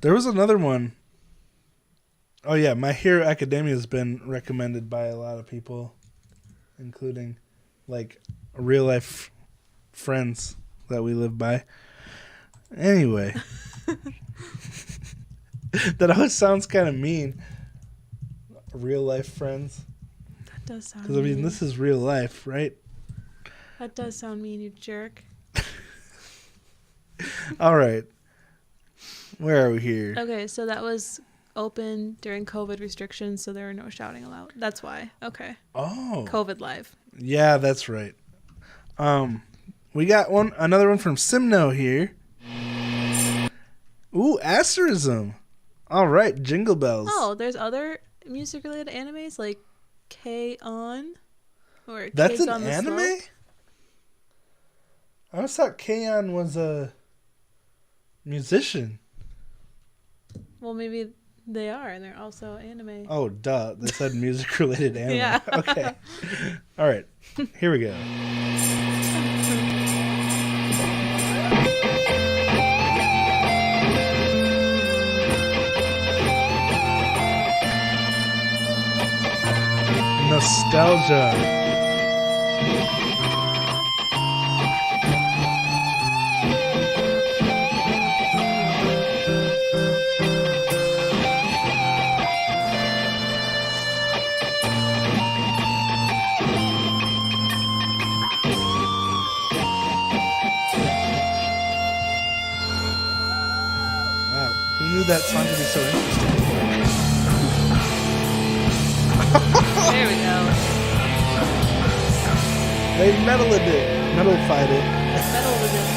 There was another one. Oh yeah, My Hero Academia has been recommended by a lot of people, including like real life friends that we live by. Anyway, that always sounds kind of mean. Real life friends, That does sound because I mean mean. this is real life, right? That does sound mean, you jerk. All right, where are we here? Okay, so that was open during COVID restrictions, so there were no shouting allowed. That's why. Okay. Oh, COVID live. yeah, that's right. We got another one from Simno here. Ooh, Asterism. All right, Jingle Bells. Oh, there's other music-related animes like K-On! Or That's Kids an on the anime? Slope. I always thought K-On! Was a musician. Well, maybe they are, and they're also anime. Oh, duh. They said music-related anime. Yeah. Okay. All right. Here we go. Nostalgia. Wow. Who knew that song would be so interesting? There we go. They metalified it. Metal with it.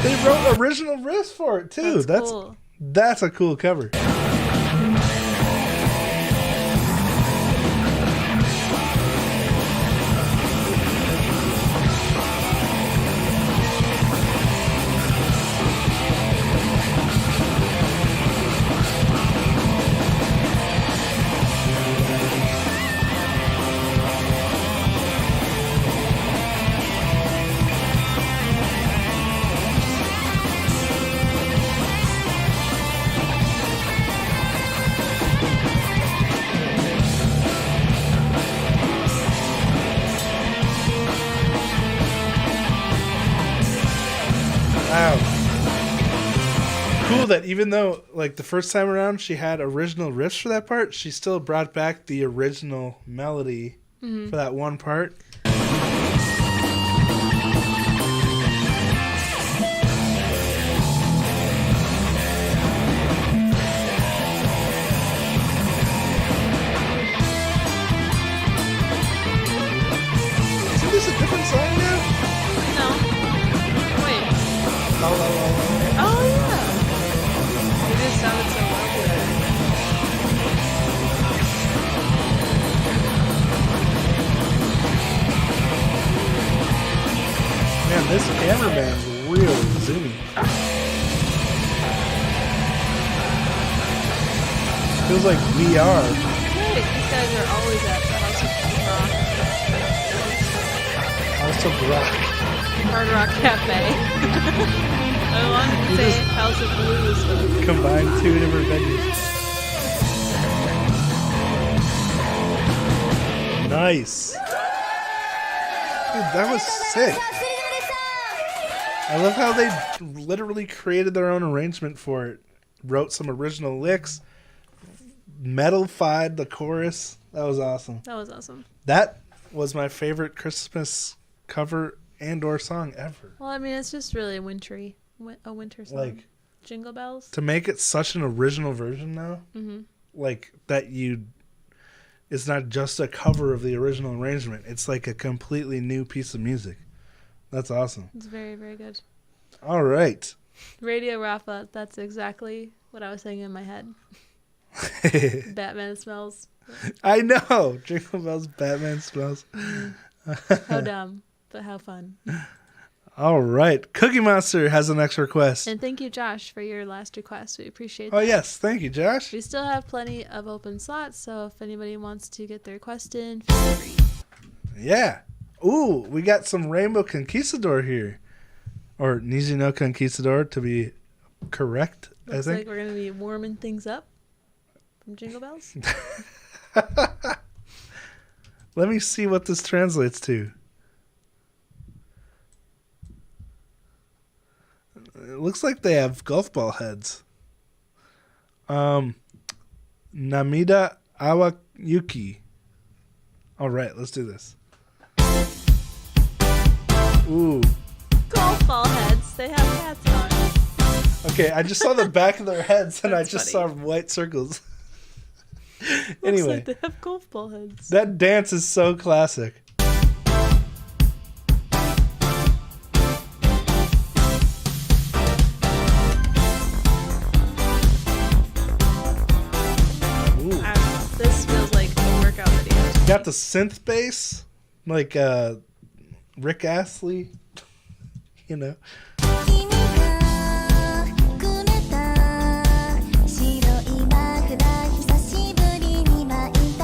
They wrote original riffs for it too. That's cool. That's a cool cover. Wow. Cool that even though, like, the first time around she had original riffs for that part, she still brought back the original melody for that one part. Isn't this a different song now? No. Wait. La, la, la, la. Oh, yeah. It just sounded so well together. Man, this cameraman's real zoomy. Feels like VR. Right, these guys are always at the House of Rock. Also rock. Hard Rock Cafe. I wanted to say House of Blues, but Combined two different venues. Nice. Dude, that was sick. I love how they literally created their own arrangement for it. Wrote some original licks. Metal-fied the chorus. That was awesome. That was awesome. That was my favorite Christmas cover and or song ever. Well, I mean, it's just really wintry. A winter song. Like, Jingle Bells. to make it such an original version now, like that it's not just a cover of the original arrangement. It's like a completely new piece of music. That's awesome. It's very, very good. All right. Radio Rafa, that's exactly what I was saying in my head. Batman smells. I know. Jingle Bells, Batman smells. How dumb, but how fun. All right. Cookie Monster has the next request. And thank you, Josh, for your last request. We appreciate Oh, that. yes. Thank you, Josh. We still have plenty of open slots, so if anybody wants to get their request in, feel free. Yeah. Ooh, we got some Rainbow Conquistador here. Or Niji no Conquistador, to be correct, Looks I think. like we're going to be warming things up from Jingle Bells. Let me see what this translates to. It looks like they have golf ball heads. Namida Awayuki. All right, let's do this. Ooh. Golf ball heads. They have hats on. Okay, I just saw the back of their heads and I That's just funny. saw white circles. Looks Anyway, like they have golf ball heads. that dance is so classic. Ooh. This feels like a workout video. Got the synth bass, like Rick Astley, you know. 君がくれた白いマフラー久しぶりに巻いた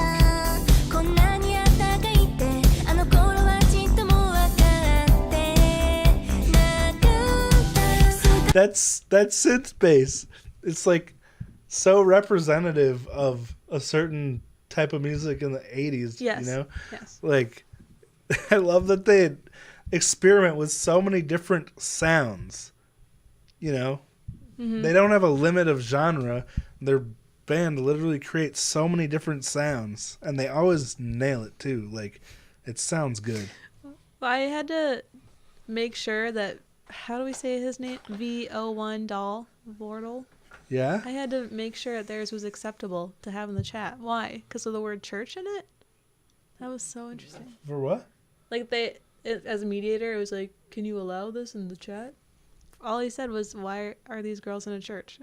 こんなにあったかいってあの頃はちっともわかってなかった That synth bass. It's like so representative of a certain type of music in the 80s, Yes. you know? Yes. Like, I love that they experiment with so many different sounds, you know? They don't have a limit of genre. Their band literally creates so many different sounds, and they always nail it, too. Like, it sounds good. Well, I had to make sure that, how do we say his name? VO1 Doll Vordal. Yeah? I had to make sure that theirs was acceptable to have in the chat. Why? Because of the word church in it? That was so interesting. For what? Like, as a mediator, it was like, can you allow this in the chat? All he said was, why are these girls in a church?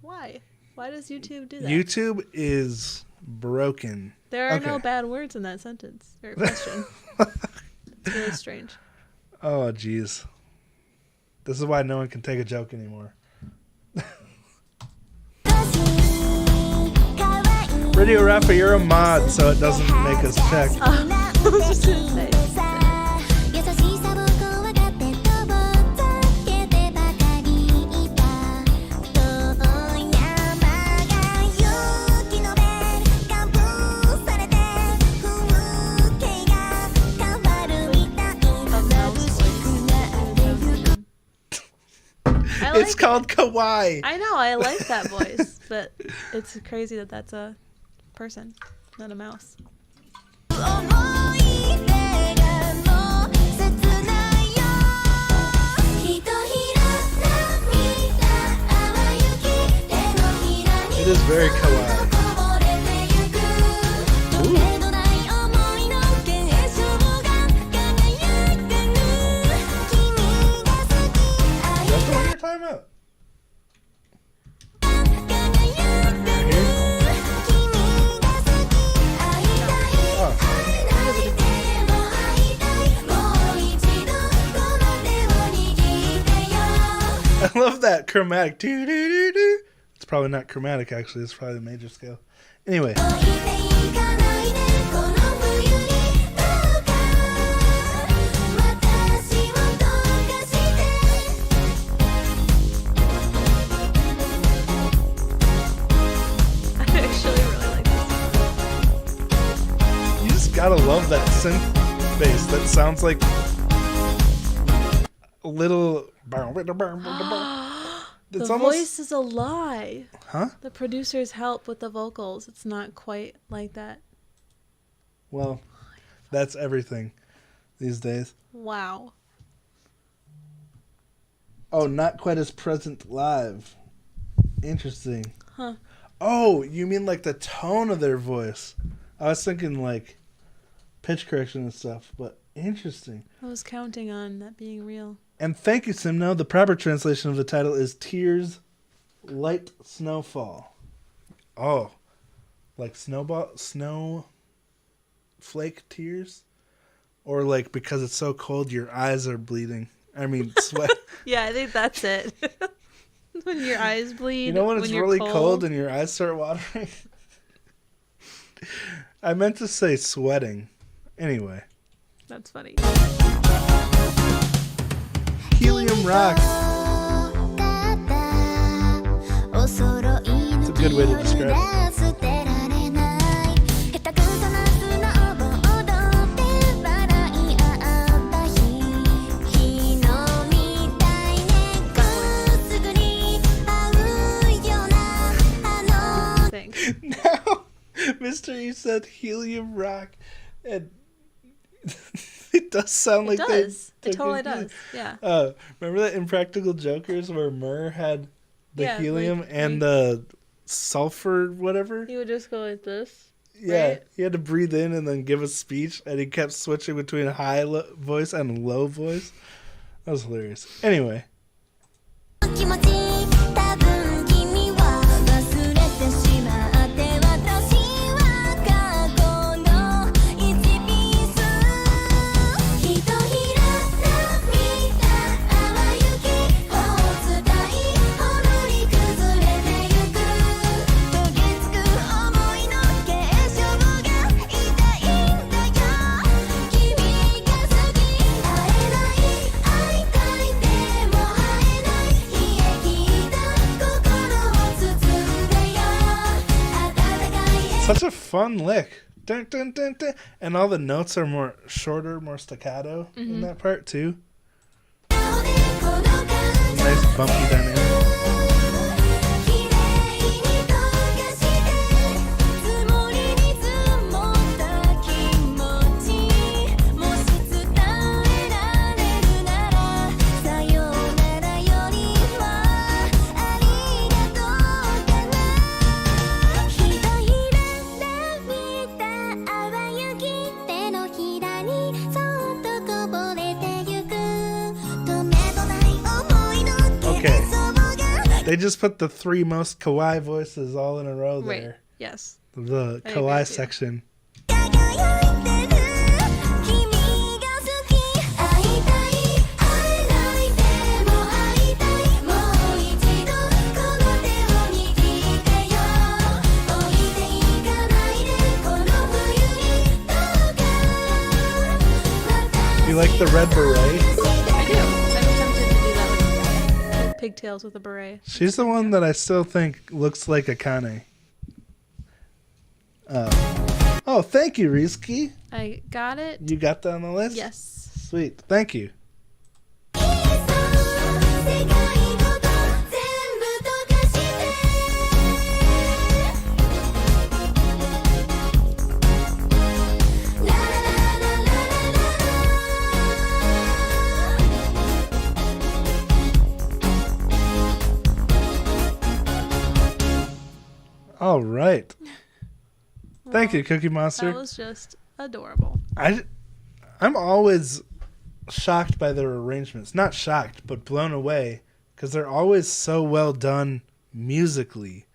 Why? Why does YouTube do that? YouTube is broken. There are no Okay. bad words in that sentence or question. It's really strange. Oh, jeez. This is why no one can take a joke anymore. Radio Rafa, you're a mod, so it doesn't make us check. I was just gonna say. 優しさを怖がってとぼっけてばかりいた遠山が雪の上かぶされて風景が変わるみたい眩しくなってゆく I like It's called Kawaii. I know, I like that voice, but it's crazy that that's a person, not a mouse. 思い出がもう切ないよひとひら涙淡雪手のひらに It is very kawaii. こぼれてゆくとめどない想いの結晶が輝く君が好き That's the one you're talking about. 輝く君が好き会いたい Oh. 泣いても会いたいもう一度この手を握ってよ I love that chromatic. Doo-doo-doo-doo. It's probably not chromatic, actually. It's probably the major scale. Anyway. 置いていかないでこの冬にどうか私をどうかして I actually really like this. You gotta love that synth bass that sounds like a little. The It's almost. voice is a lie. Huh? The producers help with the vocals. It's not quite like that. Well, that's everything these days. Wow. Oh, not quite as present live. Interesting. Huh. Oh, you mean like the tone of their voice? I was thinking like pitch correction and stuff, but interesting. I was counting on that being real. And thank you, Simno. The proper translation of the title is Tears, Light Snowfall. Oh, like snowflake tears? Or like because it's so cold your eyes are bleeding. I mean, sweat. Yeah, I think that's it. When your eyes bleed. You know when it's you're really cold and your eyes start watering? I meant to say sweating. Anyway. That's funny. Helium Rock. It's a good way to describe it. Thanks. Now, Mr. You said Helium Rock, and it does sound like It does. It totally does. Yeah. Remember that Impractical Jokers where Murr had the Yeah, helium like, and the sulfur, whatever? He would just go like this. Yeah, right? he had to breathe in and then give a speech, and he kept switching between high voice and low voice. That was hilarious. Anyway. 気持ち多分君は忘れてしまって私は過去の1ピースひとひら涙淡雪を伝いほり崩れてゆく焦げつく想いの結晶が痛いんだよ君が好き会えない会いたいでも会えない冷え切った心を包んでよ温かい Such a fun lick. Dun, dun, dun, dun. And all the notes are more shorter, more staccato in that part too. 笑顔でこの感情 Nice bumpy dynamic. きれいに溶かして積もりに積もった気持ちもし伝えられるならさようならよりはありがとうかなひとひら涙淡雪手のひらにそっとこぼれてゆく止めどない思いの Okay. 結晶が They just put the three most kawaii voices all in a row Right. there. Yes. The I agree kawaii with you. section. 輝いてる君が好き会いたい会えないでも会いたいもう一度この手を握ってよ置いていかないでこの冬にどうか You like the red beret? I do. I'm tempted to do that with pigtails with a beret. She's the one that I still think looks like Akane. Oh, thank you, Rizky. I got it. You got that on the list? Yes. Sweet. Thank you. 世界ごと全部溶かしてララララララ All right. Thank you, Cookie Monster. That was just adorable. I'm always shocked by their arrangements. Not shocked, but blown away, because they're always so well done musically.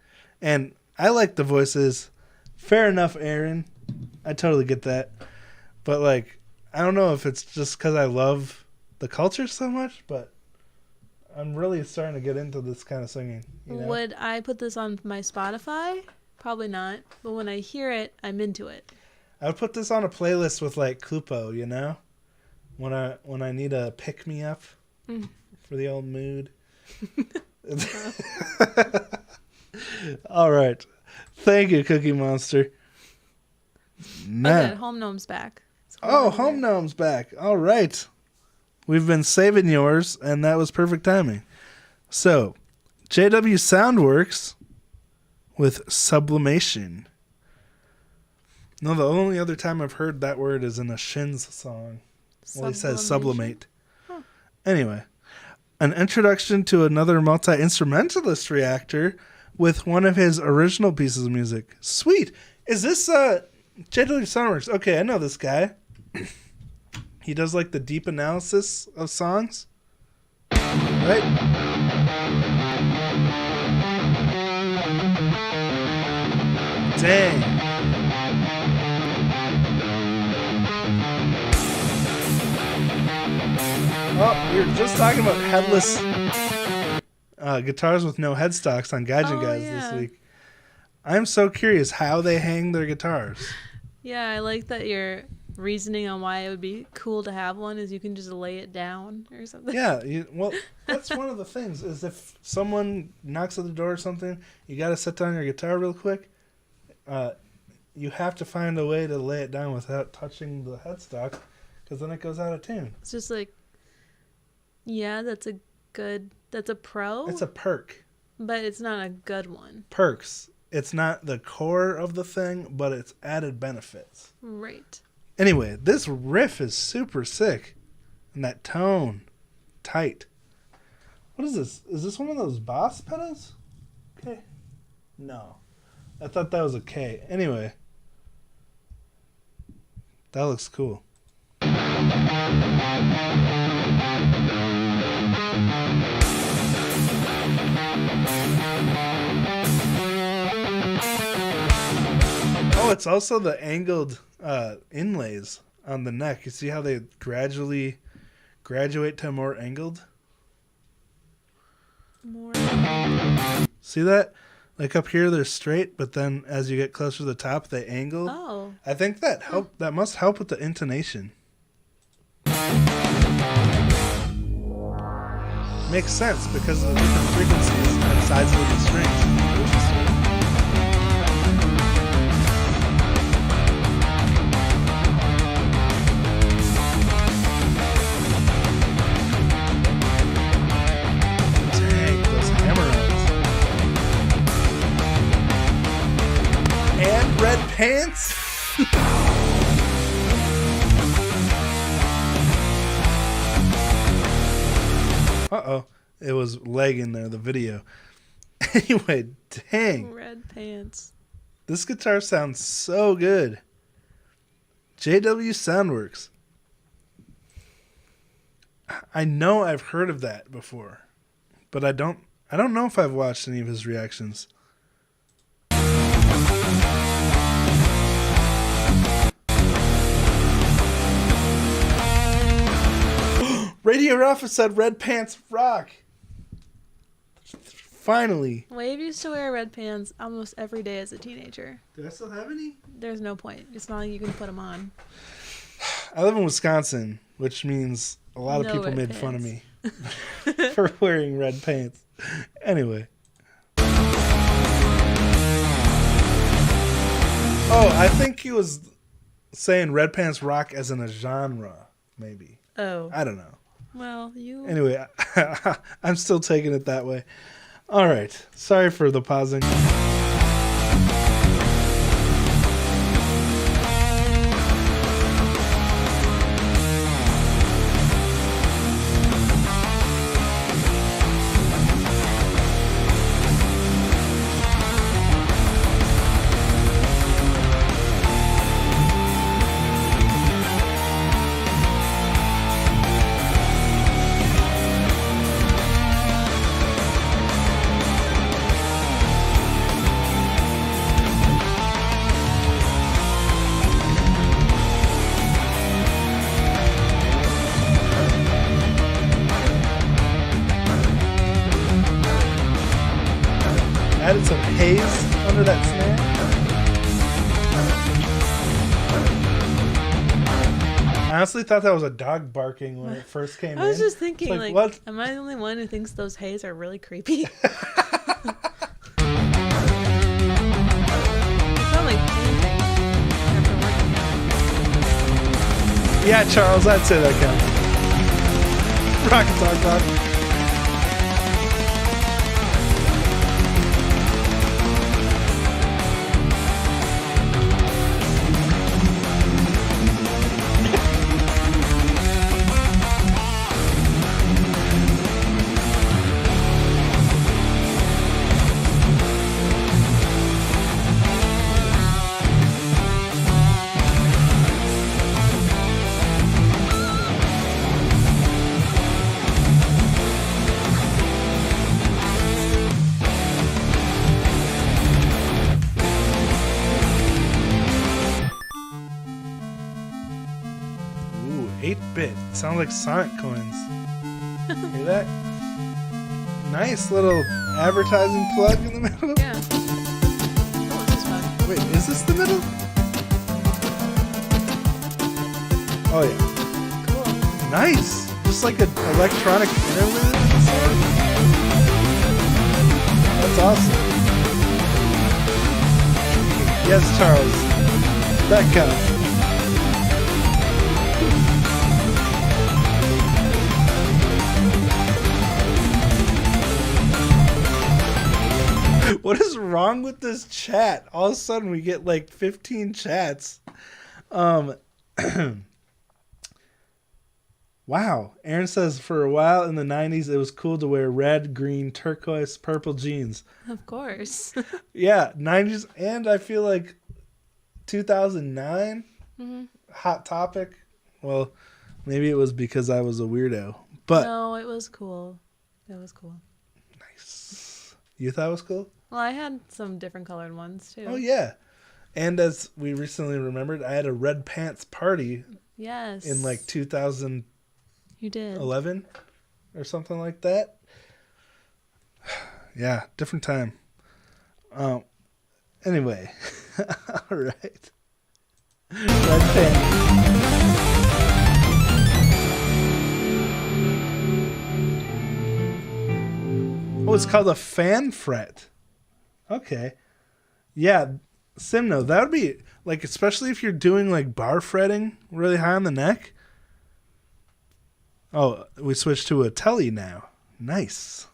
And I like the voices. Fair enough, Aaron. I totally get that. But, like, I don't know if it's just because I love the culture so much, but I'm really starting to get into this kind of singing. You know? Would I put this on my Spotify? Probably not. But when I hear it, I'm into it. I would put this on a playlist with, like, Kupo, you know? When I need a pick-me-up for the old mood. All right. Thank you, Cookie Monster. Nah. Good. Home Gnome's back. It's Oh, over Home there. Gnome's back. All right. We've been saving yours, and that was perfect timing. So, JW Soundworks with Sublimation. No, the only other time I've heard that word is in a Shins song. Well, he says sublimate. Huh. Anyway, an introduction to another multi-instrumentalist reactor with one of his original pieces of music. Sweet. Is this JW Soundworks? Okay, I know this guy. He does like the deep analysis of songs. Right? Dang. Oh, we were just talking about headless guitars with no headstocks on Gaijin Guys this yeah. week. I'm so curious how they hang their guitars. Yeah, I like that your reasoning on why it would be cool to have one is you can just lay it down or something. Yeah, well, that's one of the things is if someone knocks at the door or something, you got to set down your guitar real quick. You have to find a way to lay it down without touching the headstock because then it goes out of tune. It's just like, yeah, that's a pro. It's a perk. But it's not a good one. Perks. It's not the core of the thing, but it's added benefits. Right. Anyway, this riff is super sick. And that tone. Tight. What is this? Is this one of those Boss pedals? Okay. No. I thought that was a K. Anyway. That looks cool. Oh, it's also the angled inlays on the neck. You see how they gradually graduate to more angled? More. See that? Like up here they're straight, but then as you get closer to the top they angle. Oh. I think that that must help with the intonation. Makes sense because of the different frequencies and sizes of the strings. Dang, those hammer-ons. And red pants? Uh-oh. It was lag in there, the video. Anyway, dang. Red pants. This guitar sounds so good. JW Soundworks. I know I've heard of that before, but I don't know if I've watched any of his reactions. Radio Rafa said red pants rock. Finally. Wave used to wear red pants almost every day as a teenager. Do I still have any? There's no point. It's not like you can put them on. I live in Wisconsin, which means a lot of No people red made fun of pants. me for wearing red pants. Anyway. Oh, I think he was saying red pants rock as in a genre, maybe. Oh. I don't know. Well, you... Anyway, I'm still taking it that way. All right. Sorry for the pausing. Added some haze under that snare. I honestly thought that was a dog barking when it first came in. I was just thinking, It's like, what? am I the only one who thinks those hays are really creepy? It's not like anything after working Yeah, Charles, I'd say that counts. Rocket Talk Rock. Ooh, 8-bit. Sounds like Sonic coins. Hear that? Nice little advertising plug in the middle. Yeah. Oh, this is fun. Wait, is this the middle? Oh yeah. Cool. Nice. Just like an electronic interlude. That's awesome. Yes, Charles. That counts. What is wrong with this chat? All of a sudden we get like 15 chats. Wow. Aaron says for a while in the 90s it was cool to wear red, green, turquoise, purple jeans. Of course. Yeah, 90s, and I feel like 2009 hot topic. Well, maybe it was because I was a weirdo. But No, it was cool. It was cool. nice. You thought it was cool? Well, I had some different colored ones too. Oh yeah. And as we recently remembered, I had a red pants party Yes. in like 2011 You did. or something like that. Yeah, different time. Anyway. All right. Red pants. Oh, it's called a fan fret. Okay. Yeah, Simno, that would be like, especially if you're doing like bar fretting really high on the neck. Oh, we switched to a telly now. Nice.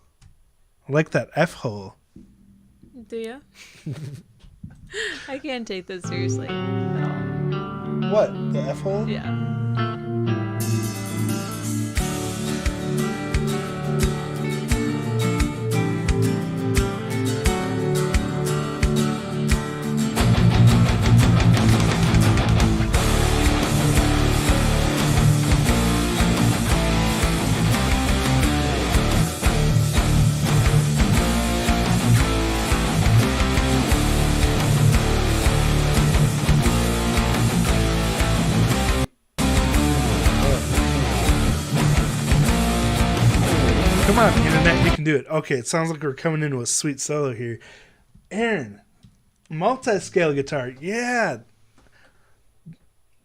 I like that F hole. Do you? I can't take this seriously at all. What? The F hole? Yeah. Come on, internet, you can do it. Okay, it sounds like we're coming into a sweet solo here. Aaron, multi-scale guitar. Yeah.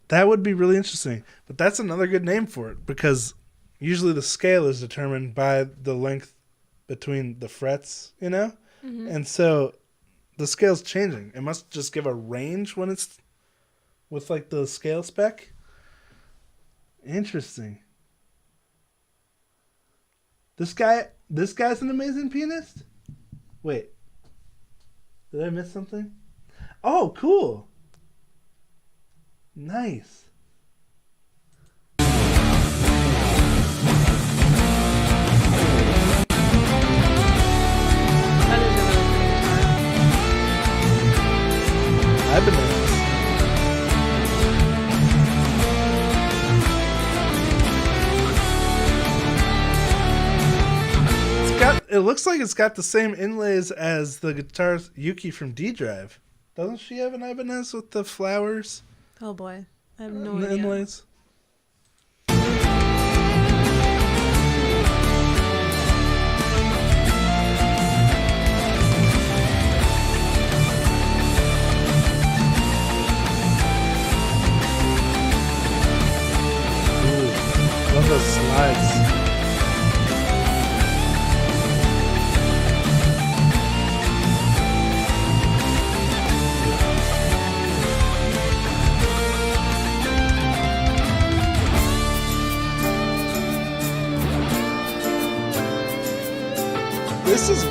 That would be really interesting. But that's another good name for it because usually the scale is determined by the length between the frets, you know? Mm-hmm. And so the scale's changing. It must just give a range when it's with like the scale spec. Interesting. This guy's an amazing pianist? Wait. Did I miss something? Oh, cool. Nice. That is a really pretty guitar. I've been there. It looks like it's got the same inlays as the guitar Yuki from D Drive. Doesn't she have an Ibanez with the flowers Oh boy. I have no and the idea. inlays? Ooh, love those slides.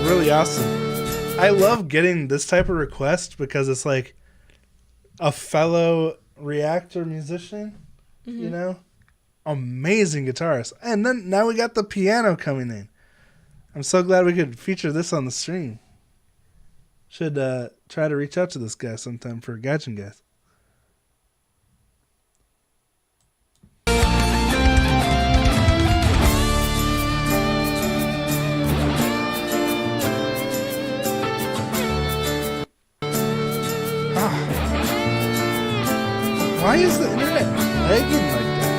really awesome. I love getting this type of request because it's like a fellow reactor musician, you know? Amazing guitarist. And then now we got the piano coming in. I'm so glad we could feature this on the stream. Should try to reach out to this guy sometime for Gadget Guys. Why is the internet lagging like that?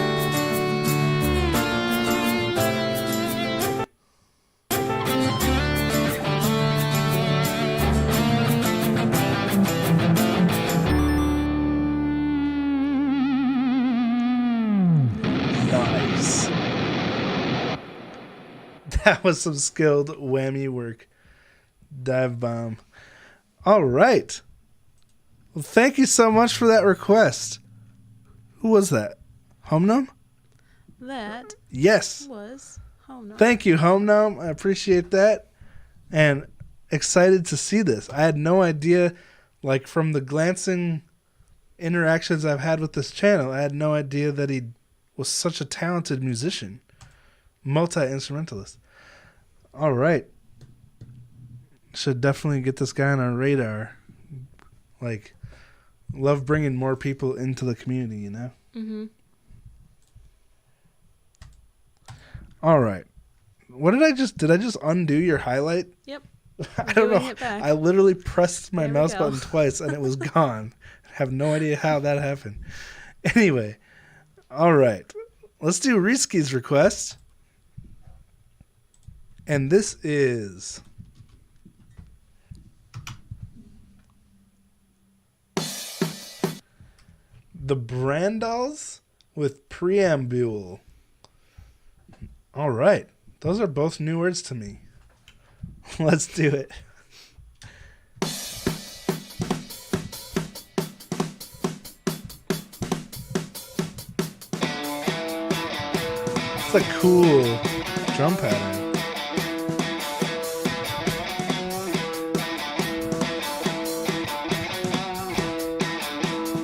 Nice. That was some skilled whammy work. Dive bomb. All right. Well, thank you so much for that request. Who was that? Home Gnome? That Yes. was Home Gnome. Thank you, Home Gnome. I appreciate that. And excited to see this. I had no idea, like from the glancing interactions I've had with this channel, I had no idea that he was such a talented musician. Multi-instrumentalist. All right. Should definitely get this guy on our radar. Like, love bringing more people into the community, you know? Mm-hmm. All right. What did I just undo your highlight? Yep. I don't Doing know. it back. I literally pressed my There we mouse go. button twice and it was gone. I have no idea how that happened. Anyway. All right. Let's do Risky's request. And this is the Brandals with Preambule. All right. Those are both new words to me. Let's do it. It's a cool drum pattern.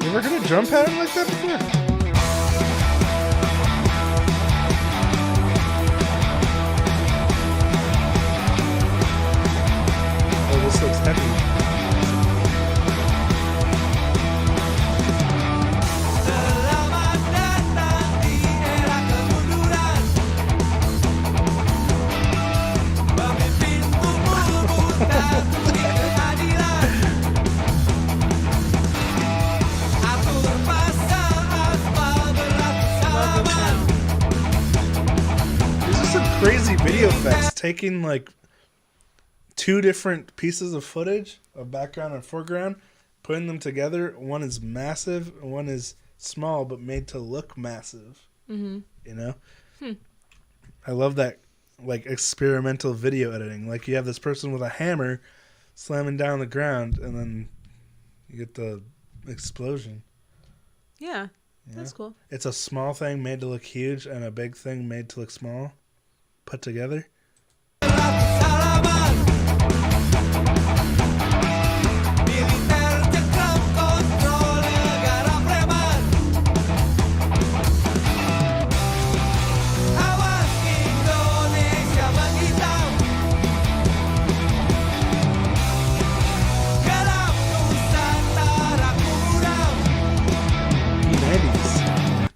You ever heard a drum pattern like that before? Oh, this looks heavy. Crazy video effects, taking like two different pieces of footage, a background and foreground, putting them together. One is massive, and one is small, but made to look massive. Mm-hmm. You know? I love that, like, experimental video editing. Like, you have this person with a hammer slamming down the ground, and then you get the explosion. Yeah, Yeah. that's cool. It's a small thing made to look huge, and a big thing made to look small. Put together.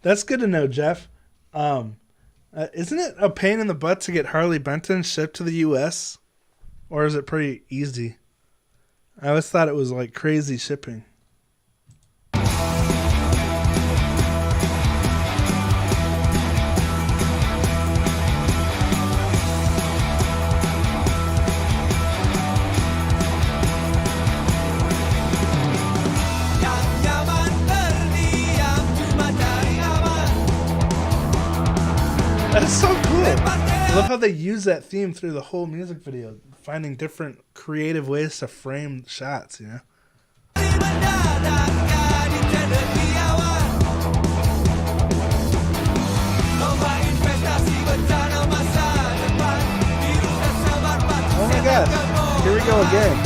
That's good to know, Jeff. Isn't it a pain in the butt to get Harley Benton shipped to the U.S.? Or is it pretty easy? I always thought it was like crazy shipping. That's so cool. I love how they use that theme through the whole music video, finding different creative ways to frame shots, you know? Oh my gosh. Here we go again.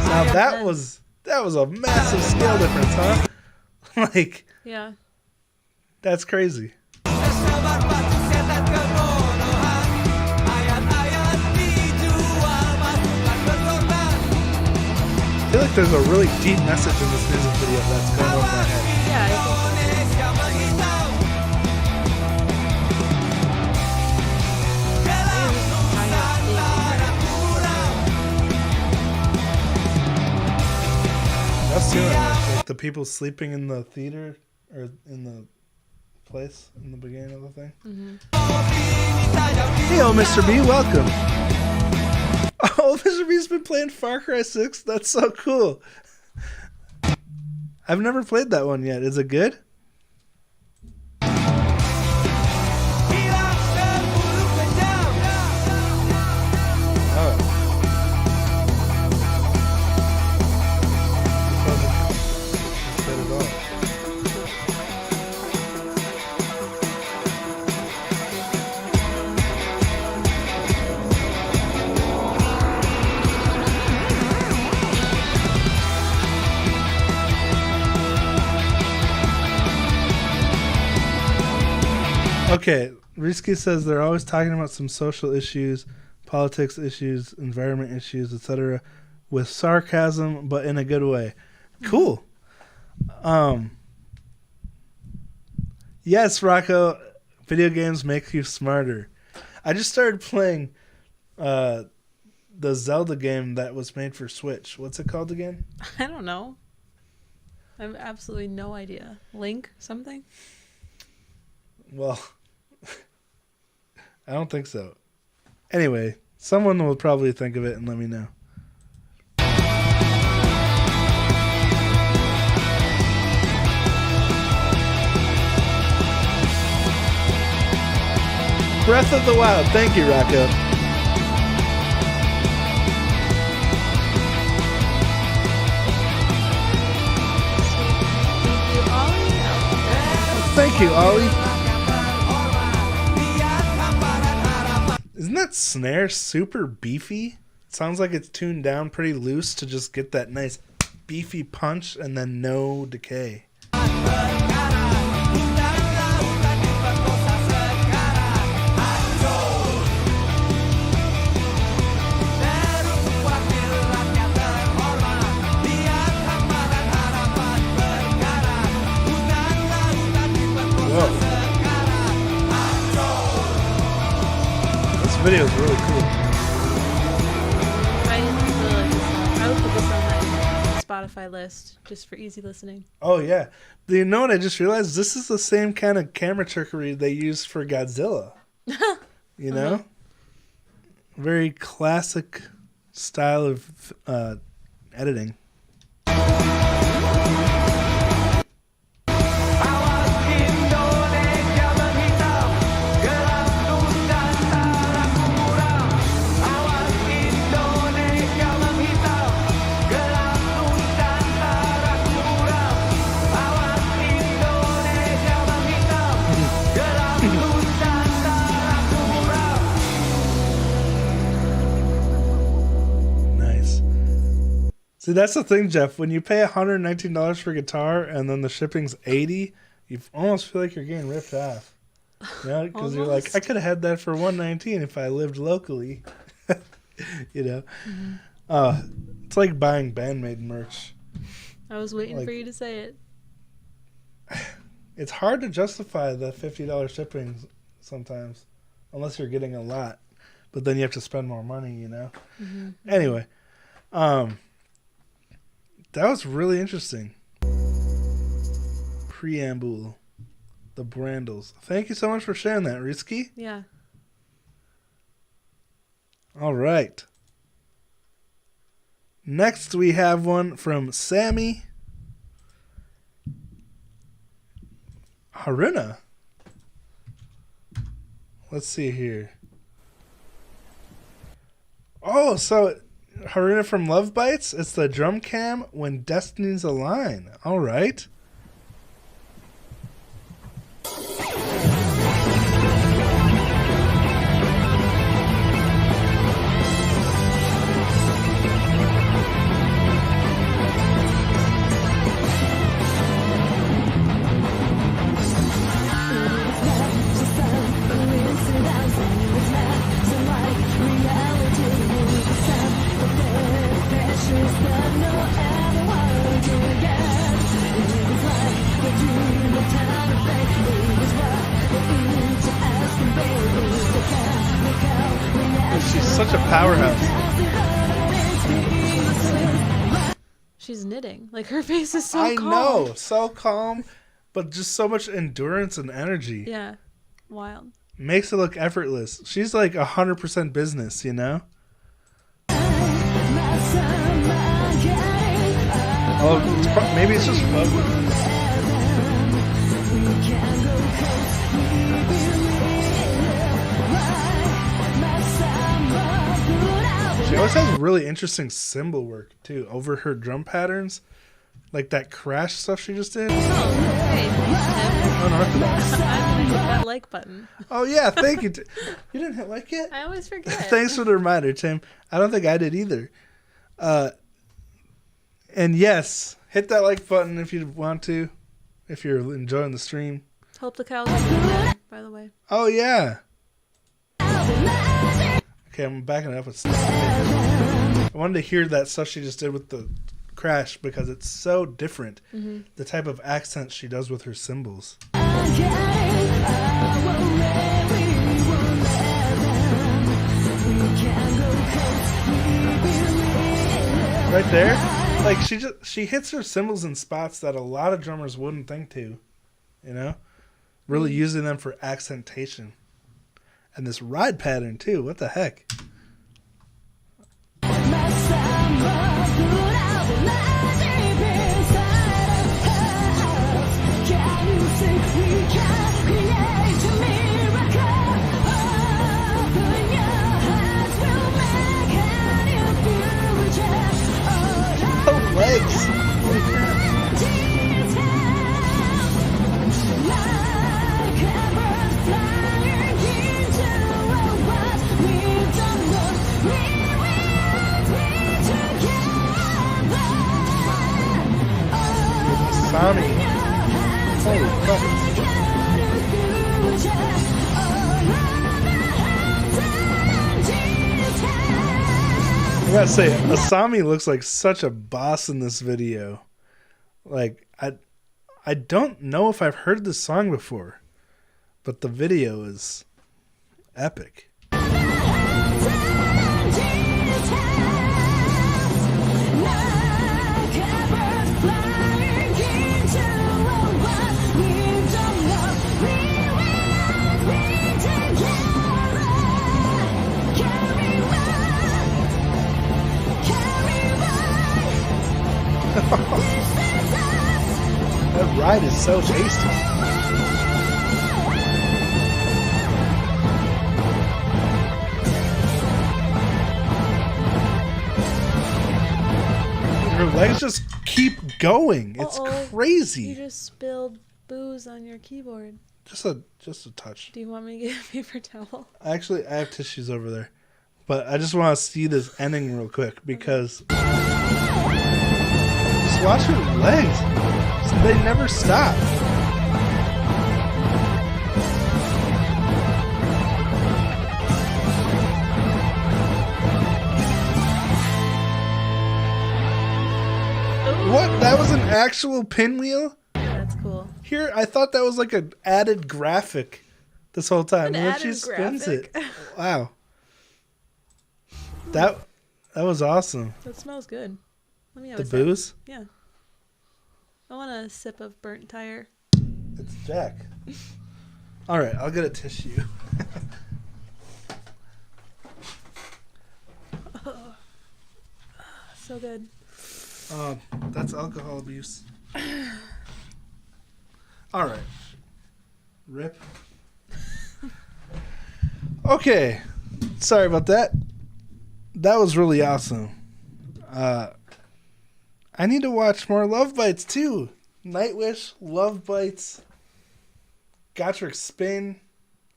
Now that man. was a massive scale difference, huh? Like, Yeah. that's crazy. I feel like there's a really deep message in this music video that's going over my head. Yeah, I That's too like the people sleeping in the theater or in the place in the beginning of the thing. Hey, oh, Mr. B, welcome. Oh, Mr. B's been playing Far Cry 6. That's so cool. I've never played that one yet. Is it good? Okay, Risky says they're always talking about some social issues, politics issues, environment issues, etc., with sarcasm, but in a good way. Cool. Yes, Rocco, video games make you smarter. I just started playing the Zelda game that was made for Switch. What's it called again? I don't know. I have absolutely no idea. Link something? Well, I don't think so. Anyway, someone will probably think of it and let me know. Breath of the Wild. Thank you, Rocco. Thank you, Ollie. Isn't that snare super beefy? It sounds like it's tuned down pretty loose to just get that nice beefy punch and then no decay. Video is really cool. I really like this song. I would put this on my Spotify list just for easy listening. Oh yeah, you know what I just realized? This is the same kind of camera trickery they used for Godzilla. You know, very classic style of editing. See, that's the thing, Jeff. When you pay $119 for a guitar and then the shipping's $80, you almost feel like you're getting ripped off. You know, because you're like, I could have had that for $119 if I lived locally. You know, it's like buying Bandmade merch. I was waiting for you to say it. It's hard to justify the $50 shipping sometimes, unless you're getting a lot. But then you have to spend more money. You know. Mm-hmm. Anyway, that was really interesting. Preamble. The Brandles. Thank you so much for sharing that, Risky. Yeah. All right. Next, we have one from Sammy Haruna. Let's see here. Oh, so Haruna from Love Bites. It's the drum cam when destinies align. All right. such a powerhouse. She's knitting. Like, her face is so I calm. know, so calm, but just so much endurance and energy. Yeah. Wild. Makes it look effortless. She's like 100% business, you know? Oh, maybe it's just fun. She always has really interesting cymbal work too over her drum patterns, like that crash stuff she just did. Oh, hey, thanks, Unorthodox. Tim. I'm gonna hit that like button. Oh yeah, thank you. You didn't hit like yet? I always forget. Thanks for the reminder, Tim. I don't think I did either. And yes, hit that like button if you want to, if you're enjoying the stream. Hope the cows are good, by the way. Oh yeah. Okay, I'm backing it up with stuff. I wanted to hear that stuff she just did with the crash because it's so different. Mm-hmm. The type of accent she does with her cymbals. Right there, like she hits her cymbals in spots that a lot of drummers wouldn't think to, you know, really using them for accentation. And this ride pattern too. What the heck? Oh, legs. Holy crap. Tommy. Holy fuck. I gotta say, Asami looks like such a boss in this video. Like, I don't know if I've heard this song before, but the video is epic. That ride is so tasty. Her legs just keep going. It's crazy. You just spilled booze on your keyboard. Just a touch. Do you want me to get a paper towel? Actually, I have tissues over there. But I just want to see this ending real quick because just watch her legs. They never stop. What? That was an actual pinwheel? That's cool. Here, I thought that was like an added graphic this whole time. An And then she added spins graphic. it. Wow. That was awesome. That smells good. Let me have The a sip. booze? Yeah. I want a sip of burnt tire. It's Jack. All right, I'll get a tissue. So good. That's alcohol abuse. All right. Rip. Okay. Sorry about that. That was really awesome. I need to watch more Love Bites too. Nightwish, Love Bites, Gotrek Spin.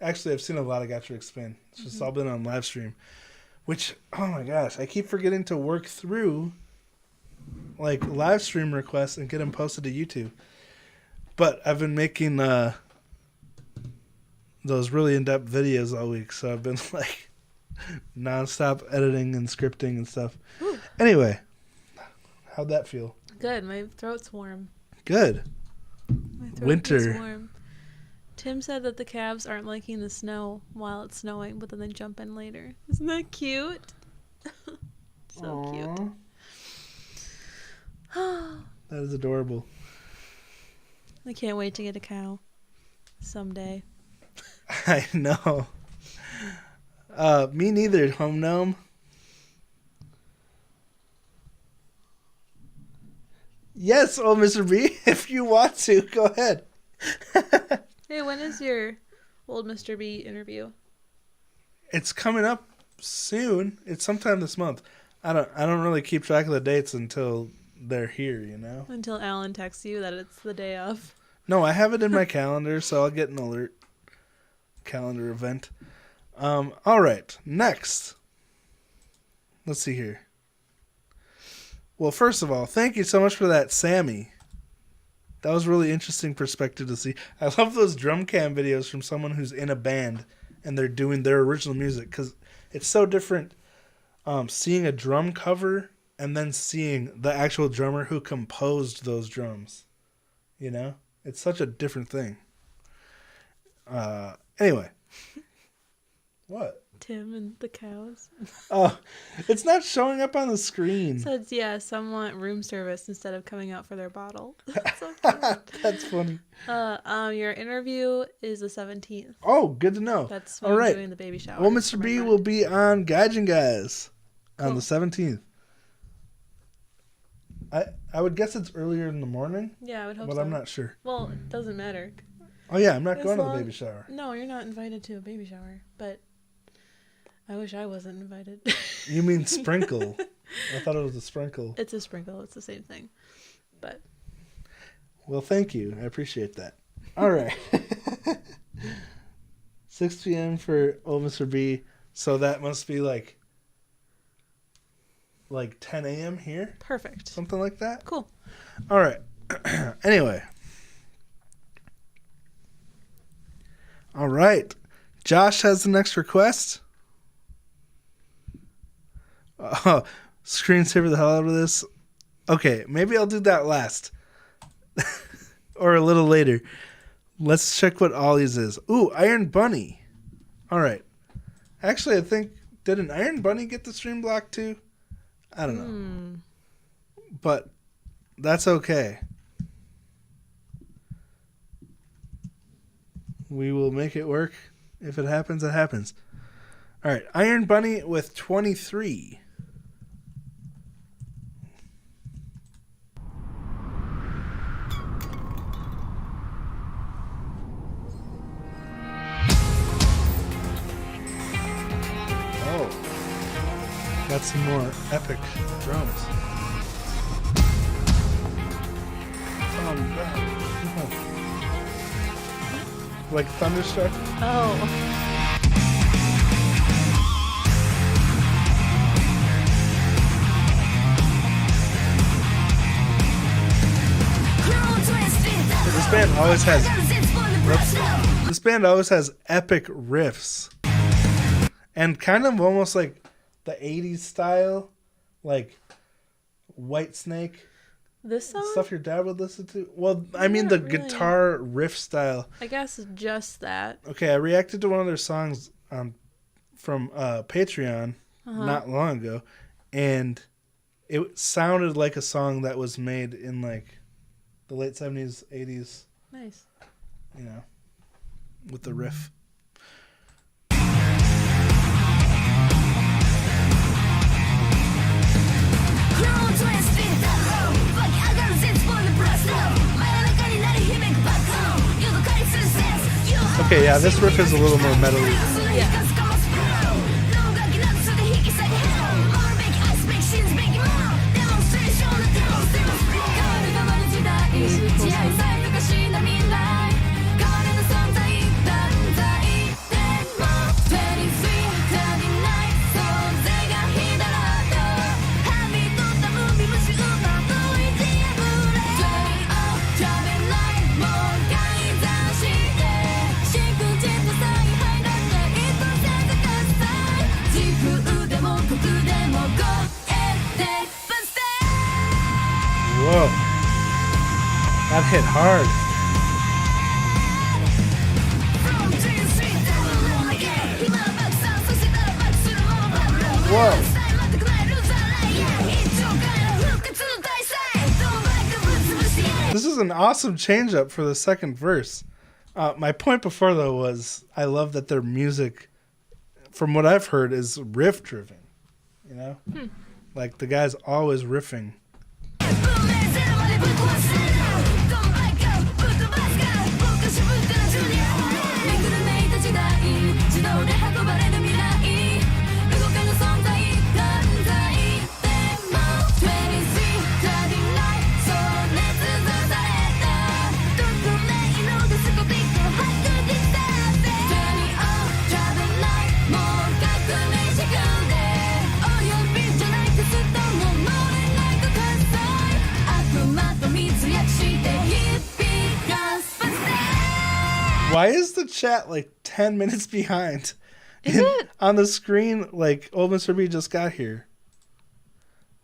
Actually, I've seen a lot of Gotrek Spin. It's just all been on Livestream. Which, oh my gosh, I keep forgetting to work through like Livestream requests and get them posted to YouTube. But I've been making those really in-depth videos all week, so I've been like nonstop editing and scripting and stuff. Ooh. Anyway, how'd that feel? Good. My throat's warm. Good. My throat Winter. is warm. Tim said that the calves aren't liking the snow while it's snowing, but then they jump in later. Isn't that cute? So cute. That is adorable. I can't wait to get a cow someday. I know. Me neither, home gnome. Yes, old Mr. B, if you want to, go ahead. Hey, when is your old Mr. B interview? It's coming up soon. It's sometime this month. I don't really keep track of the dates until they're here, you know? Until Alan texts you that it's the day of. No, I have it in my calendar, so I'll get an alert calendar event. All right, next. Let's see here. Well, first of all, thank you so much for that, Sammy. That was a really interesting perspective to see. I love those drum cam videos from someone who's in a band and they're doing their original music because it's so different seeing a drum cover and then seeing the actual drummer who composed those drums. You know? It's such a different thing. Anyway. What? Tim and the cows. Oh, it's not showing up on the screen. So it's, yeah, some want room service instead of coming out for their bottle. That's so cute. That's funny. Your interview is the 17th. Oh, good to know. That's when all I'm right. doing the baby shower. Well, Mr. B will be on Gaijin Guys on the 17th. I would guess it's earlier in the morning. Yeah, I would hope but so. I'm not sure. Well, it doesn't matter. Oh, yeah, I'm not As going to the long- baby shower. No, you're not invited to a baby shower, but I wish I wasn't invited. You mean sprinkle. I thought it was a sprinkle. It's a sprinkle. It's the same thing. But Well, thank you. I appreciate that. All right. 6 p.m. for old Mr. B. So that must be like 10 a.m. here? perfect. Something like that? Cool. All right. Anyway. All right. Josh has the next request. Oh, screensaver the hell out of this. Okay, maybe I'll do that last. Or a little later. Let's check what Ollie's is. Ooh, Iron Bunny. All right. Actually, I think, did an Iron Bunny get the stream block too? I don't know. But that's okay. We will make it work. If it happens, it happens. All right. Iron Bunny with 23. Oh. Got some more epic drums. Calm down. Like Thunderstruck? Oh. This band always has This band always has epic riffs. And kind of almost like the 80s style, like White Snake. This song? Stuff your dad would listen to? Well, I mean the Not really. guitar riff style. I guess just that. Okay, I reacted to one of their songs from Patreon not long ago, and it sounded like a song that was made in like the late 70s, 80s, Nice. you know, with the riff. Okay, yeah, this riff is a little more metally. Yeah. Whoa. That hit hard. Whoa. This is an awesome change up for the second verse. My point before, though, was I love that their music, from what I've heard, is riff driven. You know? Like the guy's always riffing. Why is the chat like 10 minutes behind? Is it? On the screen, like, old Mr. B just got here.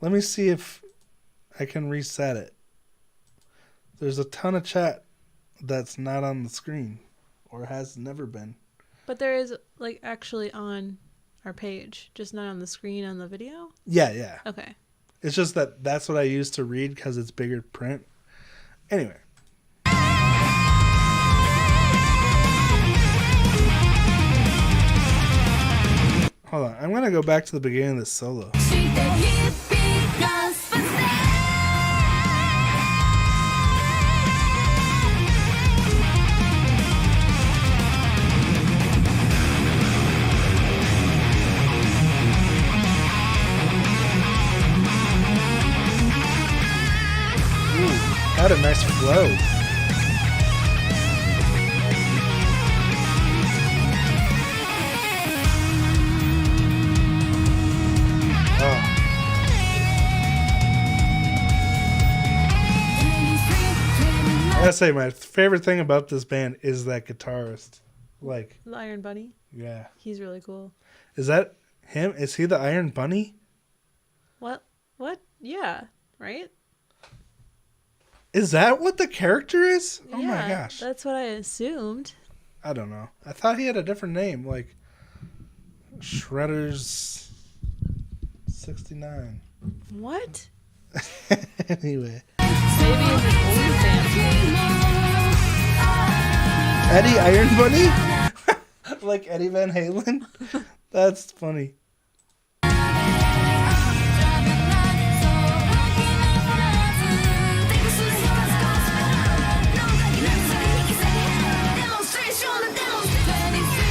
Let me see if I can reset it. There's a ton of chat that's not on the screen or has never been. But there is, like, actually on our page, just not on the screen on the video? Yeah. Okay. It's just that that's what I use to read because it's bigger print. Anyway. Hold on. I'm going to go back to the beginning of this solo. Ooh, had a nice flow. I gotta say, my favorite thing about this band is that guitarist. Like, The Iron Bunny. yeah. He's really cool. Is that him? Is he the Iron Bunny? What? Yeah. Right? Is that what the character is? Oh yeah, my gosh. That's what I assumed. I don't know. I thought he had a different name, like Shredder's 69. What? Anyway. Maybe it's his OnlyFans. Eddie Iron Bunny? Like Eddie Van Halen? That's funny.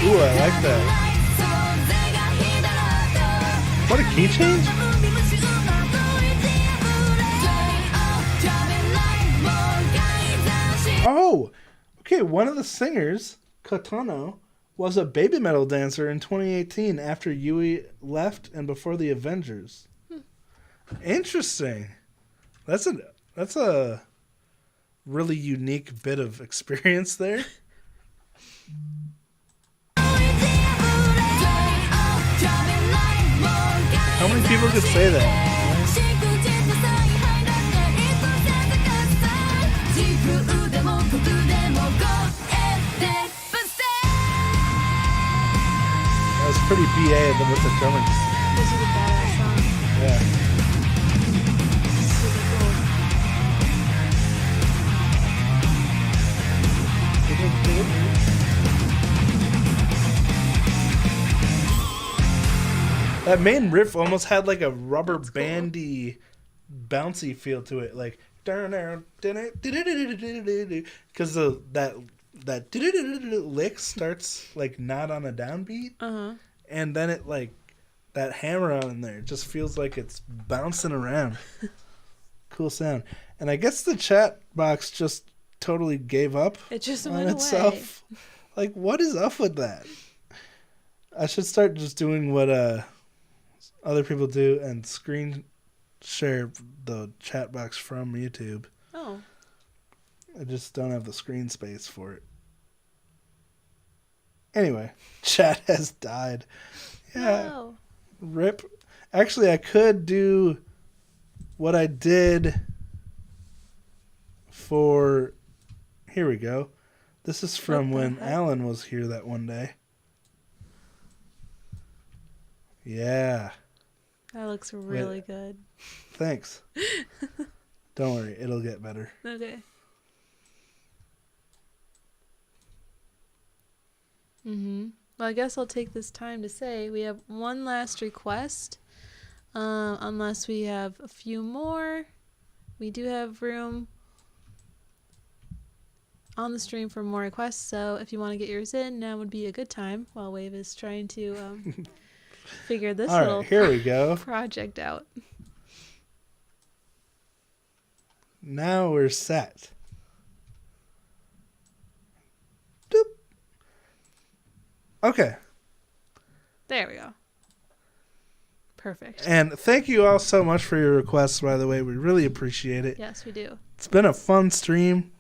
Ooh, I like that. What a key change? Oh, okay. One of the singers, Katano, was a baby metal dancer in 2018 after Yui left and before the Avengers. Interesting. That's a really unique bit of experience there. How many people could say that? That was pretty BA with the drumming. This is a badass song. Yeah. Super That main riff almost had like a rubber bandy, bouncy feel to it, like because that lick starts like not on a downbeat, and then it like that hammer on there just feels like it's bouncing around. Cool sound. And I guess the chat box just totally gave up. It just on went itself. away. Like, what is up with that? I should start just doing what other people do and screen share the chat box from YouTube. Oh. I just don't have the screen space for it. Anyway, chat has died. Yeah. No. Rip. Actually, I could do what I did for... Here we go. This is from What the when heck? Alan was here that one day. Yeah. That looks really good. Thanks. Don't worry, it'll get better. Okay. Well, I guess I'll take this time to say we have one last request. Unless we have a few more. We do have room on the stream for more requests, so if you want to get yours in, now would be a good time while Wave is trying to figure this All little right, here we go. project out. Now we're set. Doop. Okay. There we go. Perfect. And thank you all so much for your requests, by the way. We really appreciate it. Yes, we do. It's been a fun stream.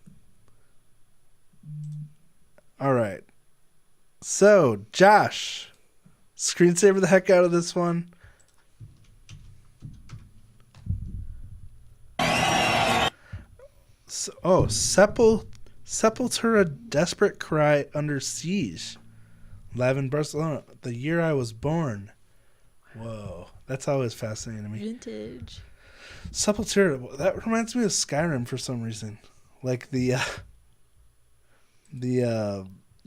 All right. So, Josh, screensaver the heck out of this one. Sepultura Desperate Cry Under Siege. Live in Barcelona, the year I was born. Whoa, that's always fascinating to me. Vintage. Sepultura, that reminds me of Skyrim for some reason. Like the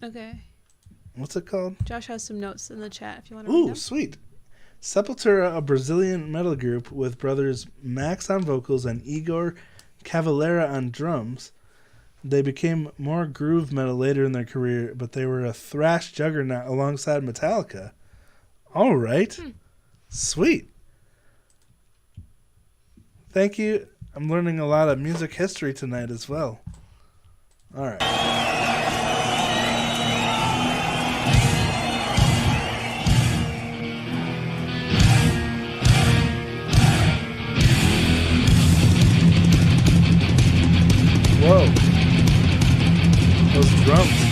Okay. what's it called? Josh has some notes in the chat if you want to read Ooh, them. sweet. Sepultura, a Brazilian metal group with brothers Max on vocals and Igor Cavalera on drums. They became more groove metal later in their career, but they were a thrash juggernaut alongside Metallica. All right. Sweet. Thank you. I'm learning a lot of music history tonight as well. All right. Whoa. Those drums.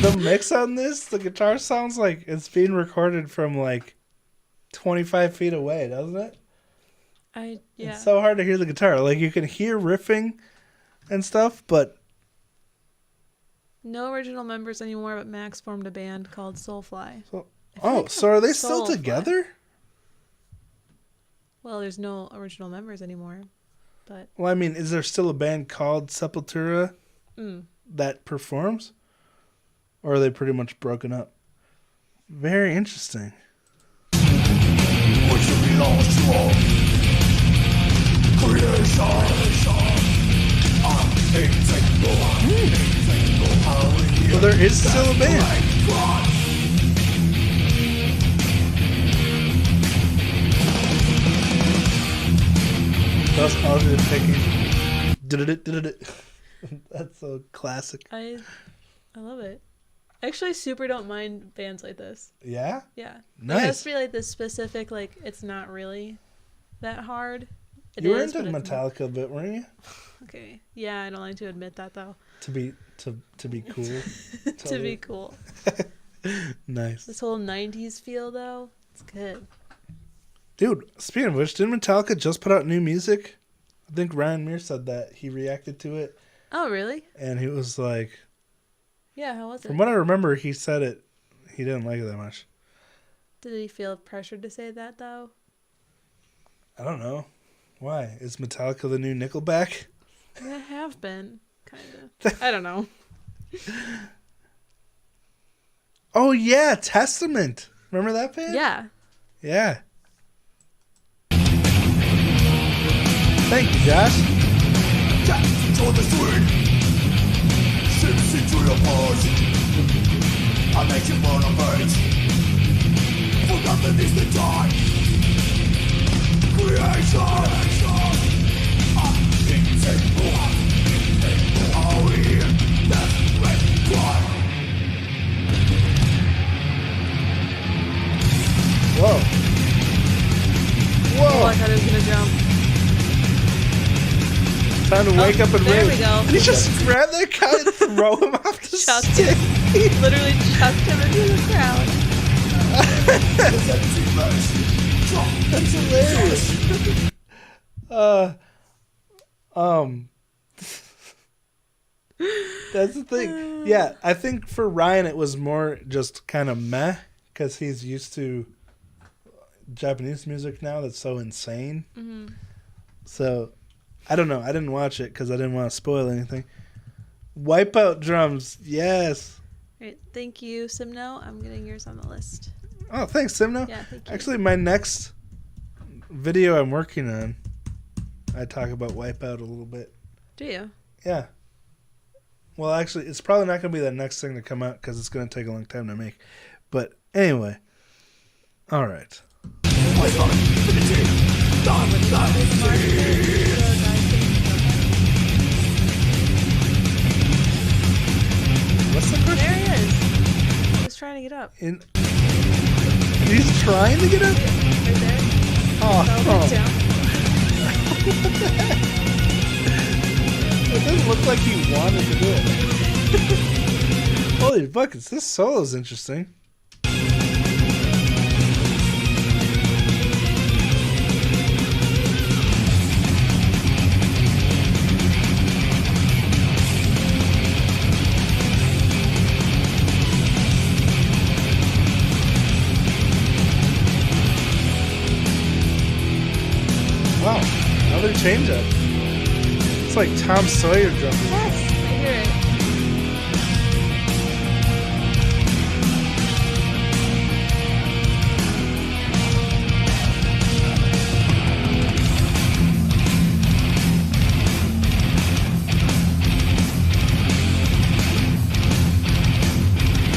The mix on this, the guitar sounds like it's being recorded from like 25 feet away, doesn't it? Yeah. It's so hard to hear the guitar. Like you can hear riffing and stuff, but No original members anymore, but Max formed a band called Soulfly. so are they still Soulfly. together? Well, there's no original members anymore, but Well, I mean, is there still a band called Sepultura that performs? Or are they pretty much broken up? Very interesting. Well, there is still a band. That's positive thinking. Did-it. That's so classic. I love it. I actually super don't mind bands like this. Yeah? Yeah. Nice. It has to be like this specific, like, it's not really that hard. It You were is, into but it's not. Metallica a bit, weren't you? Okay. Yeah, I don't like to admit that, though. To be cool. To be cool. Nice. This whole 90s feel, though, it's good. Dude, speaking of which, didn't Metallica just put out new music? I think Ryan Mears said that. He reacted to it. Oh, really? And he was like, Yeah, how was it? from what I remember, he said it. He didn't like it that much. Did he feel pressured to say that, though? I don't know. Why? Is Metallica the new Nickelback? They have been, kind of. I don't know. Oh, yeah. Testament. Remember that band? Yeah. Yeah. Thank you, Josh. I make you burn a page. For nothing is the time. Creation. Whoa. Oh, I Whoa. thought he was gonna jump. Time to wake up and there rage. we go. And he just grabbed that guy and throw him off the Chucked stick. him. Literally chucked him into the crowd. That's hilarious. That's the thing. Yeah, I think for Ryan it was more just kind of meh because he's used to Japanese music now that's so insane. Mm-hmm. So I don't know. I didn't watch it because I didn't want to spoil anything. Wipeout drums, yes. Great. Thank you, Simno. I'm getting yours on the list. Oh, thanks, Simno. Yeah, thank you. Actually, my next video I'm working on, I talk about Wipeout a little bit. Do you? Yeah. Well, actually, it's probably not going to be the next thing to come out because it's going to take a long time to make. But anyway. All right. What's the question? There he is. He's trying to get up. He's trying to get up? Right there. Oh, Fell back down. It doesn't look like he wanted to do it. Holy buckets, this solo's interesting. Wow, another change up. It's like Tom Sawyer drumming. Yes, I hear it.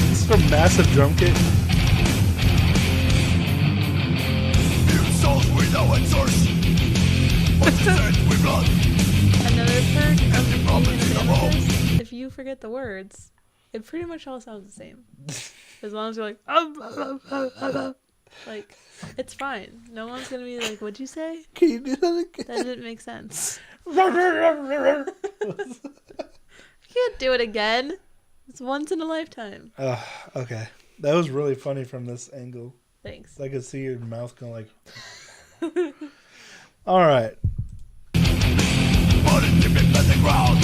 This is from Massive Drum Kit. Souls with no source. What's said with blood? Another perk of Robin being in a the fan of room. this, if you forget the words, it pretty much all sounds the same. As long as you're like, like, it's fine. No one's gonna be like, what'd you say? Can you do that again? That didn't make sense. I can't do it again. It's once in a lifetime. Okay. That was really funny from this angle. Thanks. I could see your mouth going like... All right. Body dipping at the ground.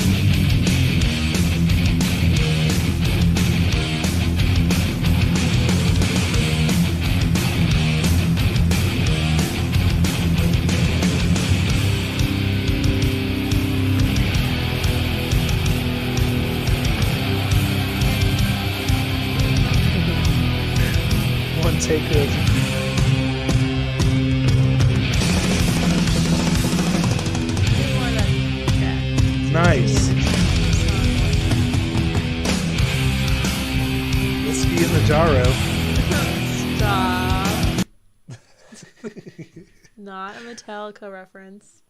One taker. Nice. Whiskey in the Jarro. Stop. Not a Metallica reference.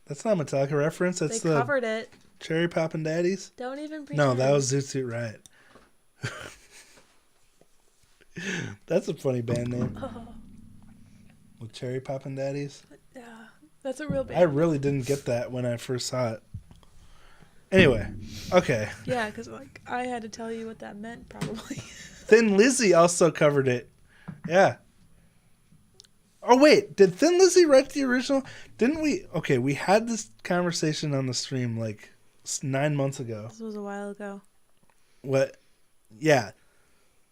That's not a Metallica reference. That's They the covered it. Cherry Poppin' Daddies. Don't even pretend. No, that was Zoot Suit Riot. That's a funny band name. With Cherry Poppin' Daddies. Yeah, that's a real band. I really didn't get that when I first saw it. Anyway, okay. Yeah, because like I had to tell you what that meant, probably. Thin Lizzy also covered it. Yeah. Oh, wait. Did Thin Lizzy write the original? Didn't we? Okay, we had this conversation on the stream like 9 months ago. This was a while ago. What? Yeah.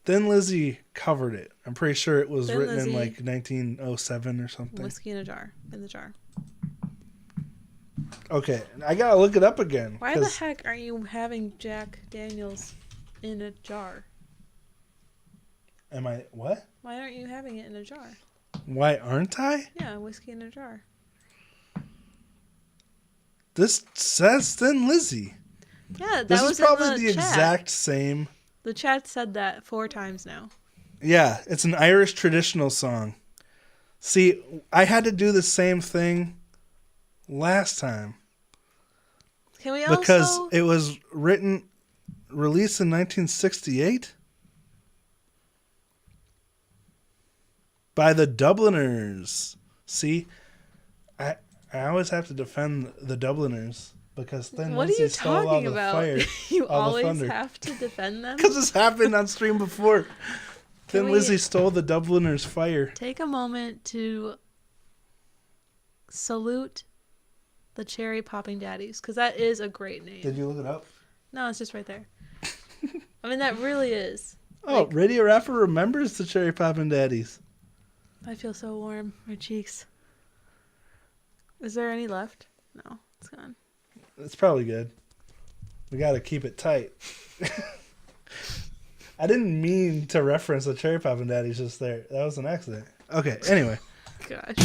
Thin Lizzy covered it. I'm pretty sure it was Thin written Lizzy. in like 1907 or something. Whiskey in a jar. In the jar. Okay, I gotta look it up again. Why the 'cause- heck are you having Jack Daniels in a jar? Am I what? Why aren't you having it in a jar? Why aren't I? Yeah, whiskey in a jar. This says Thin Lizzy. Yeah, that This was is probably in the the chat. exact same. The chat said that 4 times now. Yeah, it's an Irish traditional song. See, I had to do the same thing last time. Can we because also... it was released in 1968 by the Dubliners. See, I always have to defend the Dubliners because Thin What are Lizzy you stole all talking the about? fire, You all the always thunder. have to defend them? Because it's happened on stream before. Thin we- Lizzy stole the Dubliners' fire. Take a moment to salute the Cherry Popping Daddies, because that is a great name. Did you look it up? No, it's just right there. I mean, that really is. Oh, Like- Radio Rapper remembers the Cherry Poppin' Daddies. I feel so warm. My cheeks. Is there any left? No, it's gone. It's probably good. We got to keep it tight. I didn't mean to reference the Cherry Poppin' Daddies just there. That was an accident. Okay, anyway. Gosh.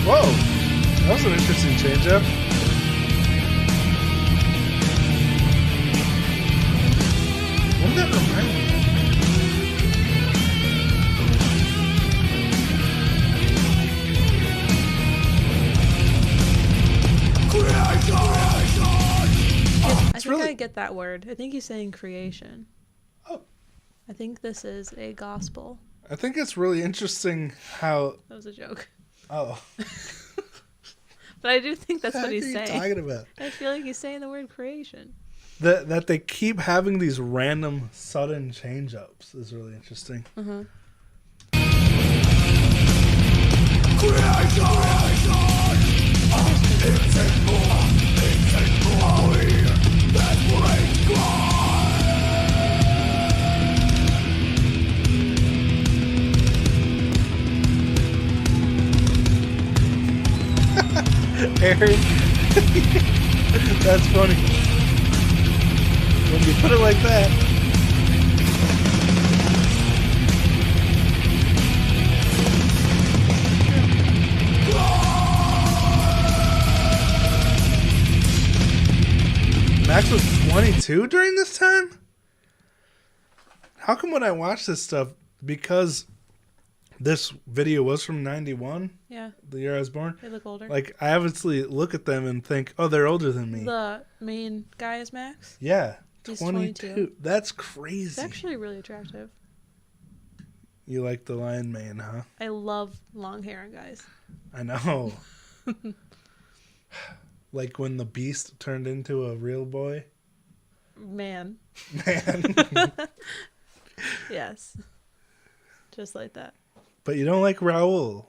Whoa, that was an interesting change-up. What did that remind me of? I think really- I get that word. I think he's saying creation. Oh. I think this is a gospel. I think it's really interesting how... That was a joke. Oh. But I do think that's What what are he's you saying. talking about? I feel like he's saying the word creation. That they keep having these random, sudden change-ups is really interesting. Uh-huh. Aaron. That's funny. When you put it like that. Max was 22 during this time? How come when I watch this stuff, because this video was from 91, Yeah, the year I was born, they look older. like I obviously look at them and think, oh, they're older than me. The main guy is Max. Yeah, He's 22. 22. That's He's crazy. actually really attractive. You like the Lion Man, huh? I love long hair guys. I know. Like when the Beast turned into a real boy. Man. Man. Yes. Just like that. But you don't like Raoul.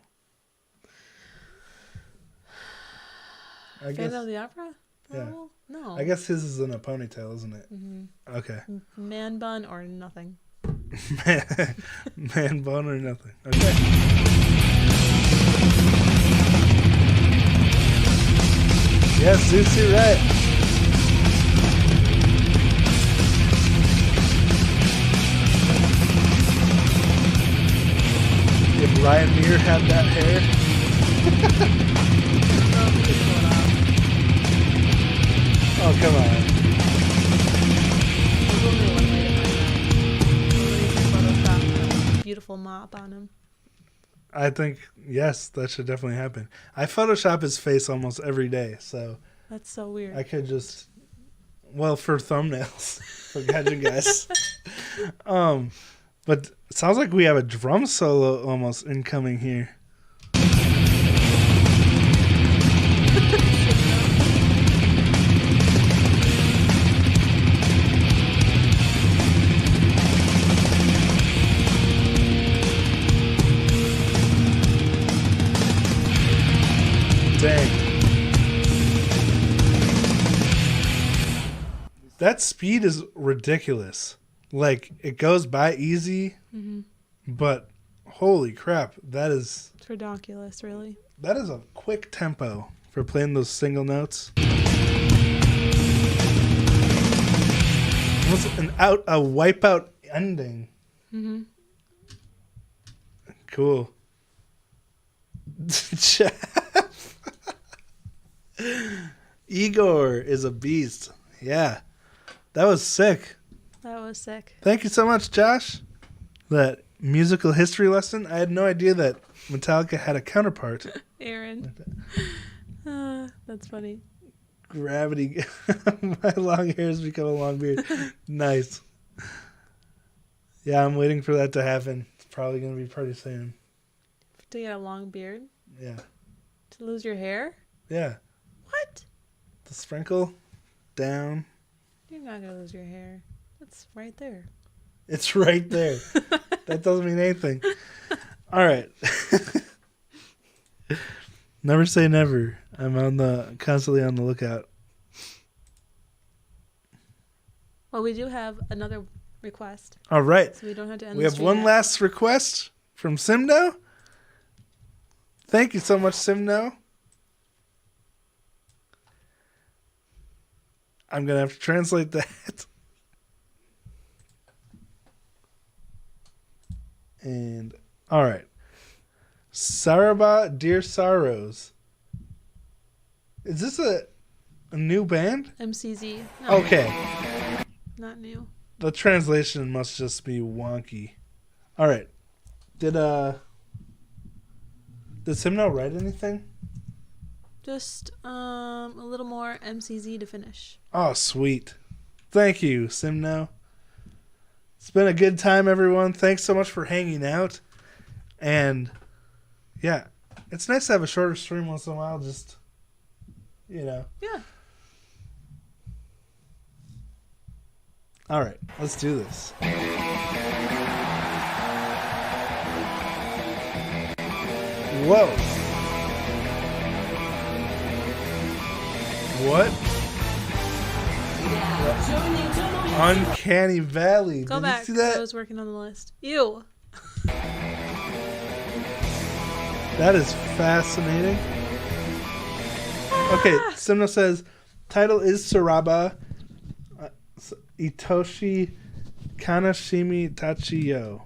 I guess, Phantom of the Opera? Yeah. Raoul? No. I guess his is in a ponytail, isn't it? Mm-hmm. Okay. Man bun or nothing. Man bun or nothing. Okay. Yes, Zeus, you're right. If Ryan Muir had that hair. Oh, come on. There's only one way to find out. Somebody can Photoshop a beautiful mop on him. I think, yes, that should definitely happen. I Photoshop his face almost every day, so That's so weird. I could just, well, for thumbnails, for Gadget Guys. But it sounds like we have a drum solo almost incoming here. Dang. That speed is ridiculous. Like, it goes by easy, but holy crap, that is It's ridiculous, really. a quick tempo for playing those single notes. Almost a wipeout ending. Mm-hmm. Cool. Jeff. Igor is a beast. Yeah. That was sick. That was sick. Thank you so much, Josh. That musical history lesson. I had no idea that Metallica had a counterpart. Aaron. That's funny. Gravity. My long hair has become a long beard. Nice. Yeah, I'm waiting for that to happen. It's probably going to be pretty soon. To get a long beard? Yeah. To lose your hair? Yeah. What? The sprinkle down. You're not going to lose your hair. It's right there. It's right there. That doesn't mean anything. All right. Never say never. I'm constantly on the lookout. Well, we do have another request. All right. So we don't have to end We the have stream one yet. last request from Simno. Thank you so much, Simno. I'm going to have to translate that. And, all right. Saraba Dear Sorrows. Is this a new band? MCZ. No, Okay. not new. The translation must just be wonky. All right. Did Simno write anything? Just a little more MCZ to finish. Oh, sweet. Thank you, Simno. It's been a good time, everyone. Thanks so much for hanging out. And, yeah, it's nice to have a shorter stream once in a while. Just, Yeah. All right, let's do this. Whoa. What? Uncanny Valley. Go Did back. you see that? I was working on the list. Ew. That is fascinating. Okay, Simno says, title is Saraba Itoshi Kanashimi Tachiyo.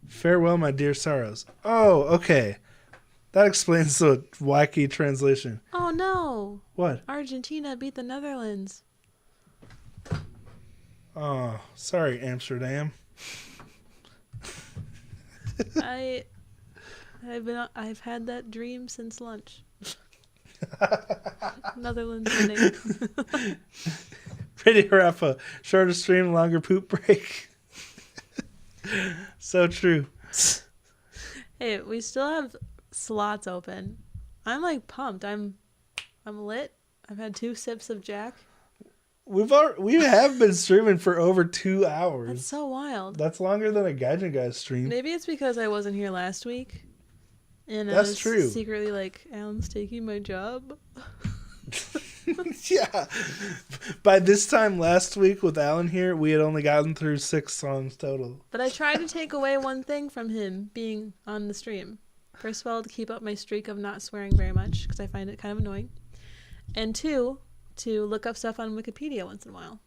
Farewell, my dear sorrows. Oh, okay. That explains the wacky translation. Oh, no. What? Argentina beat the Netherlands. Oh, sorry, Amsterdam. I've had that dream since lunch. Netherlands winning. Ready to wrap a shorter stream, longer poop break. So true. Hey, we still have slots open. I'm like pumped. I'm lit. I've had 2 sips of Jack. We have been streaming for over 2 hours. That's so wild. That's longer than a Gaijin Guys stream. Maybe it's because I wasn't here last week. And I That's was true. secretly like, Alan's taking my job. Yeah. By this time last week with Alan here, we had only gotten through 6 songs total. But I tried to take away one thing from him being on the stream. First of all, to keep up my streak of not swearing very much, because I find it kind of annoying. And 2, to look up stuff on Wikipedia once in a while,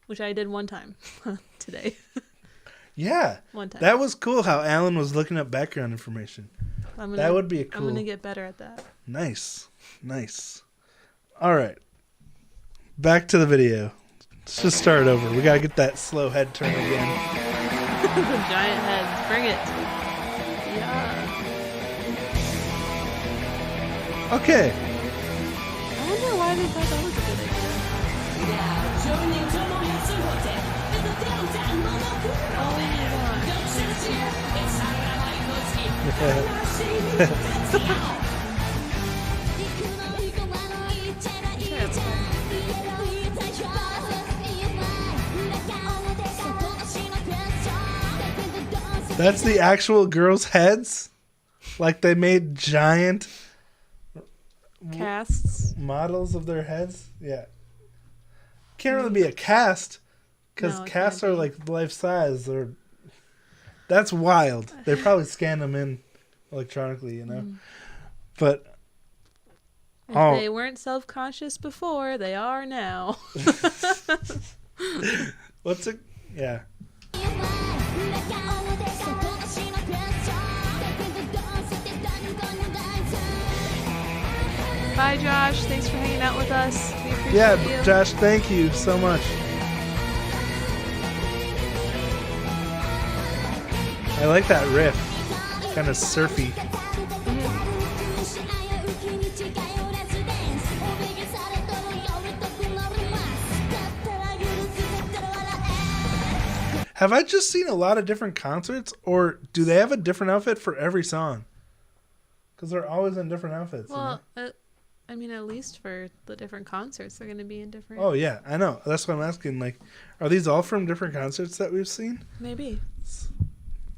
which I did one time today. Yeah. One time. That was cool how Alan was looking up background information. That would be a cool. I'm going to get better at that. Nice. Nice. All right. Back to the video. Let's just start over. We got to get that slow head turn again. The giant heads. Bring it. Yeah. Okay. I wonder why they thought that was a good idea. Oh my god. That's the actual girls' heads? Like they made giant Casts. models of their heads? Yeah. Can't really be a cast because No, it casts can't are be. like life size. That's wild. They probably scan them in electronically, you know? But If Oh. they weren't self-conscious before, they are now. What's it? Yeah. Bye, Josh. Thanks for hanging out with us. We appreciate Yeah, you. Josh, thank you so much. I like that riff. Kind of surfy. Have I just seen a lot of different concerts, or do they have a different outfit for every song? Because they're always in different outfits. you know? Well, I mean, at least for the different concerts, they're going to be in different. Oh, yeah, I know. That's what I'm asking. Like, are these all from different concerts that we've seen? Maybe.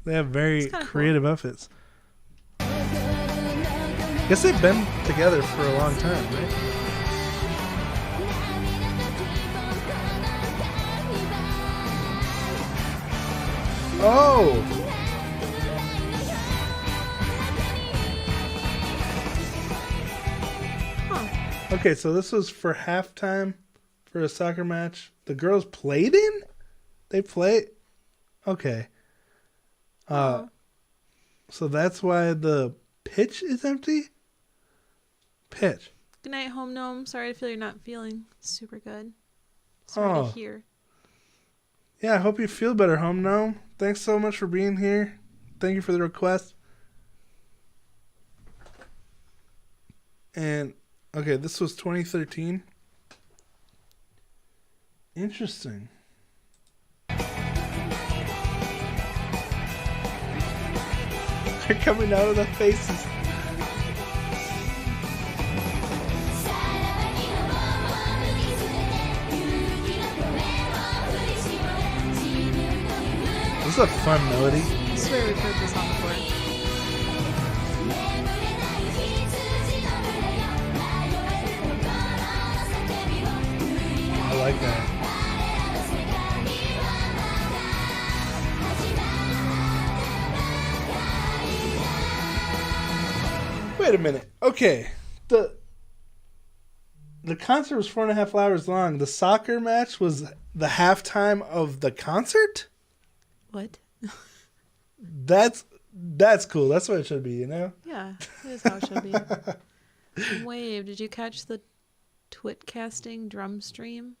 They have very It's kinda creative outfits. Guess they've been together for a long time, right? Oh! Huh. Okay, so this was for halftime for a soccer match. The girls played in? They played? Okay. Oh. So that's why the pitch is empty? Pitch. Good night, home gnome. Sorry to feel you're not feeling super good. Sorry Oh. to hear. Yeah, I hope you feel better, home gnome. Thanks so much for being here. Thank you for the request. And, okay, this was 2013. Interesting. They're coming out of the faces. This is a fun melody. I swear we've heard this song before. I like that. Wait a minute. Okay. The concert was 4.5 hours long. The soccer match was the halftime of the concert? What? That's cool. That's what it should be, you know? Yeah, that is how it should be. Wave, did you catch the twitcasting drum stream?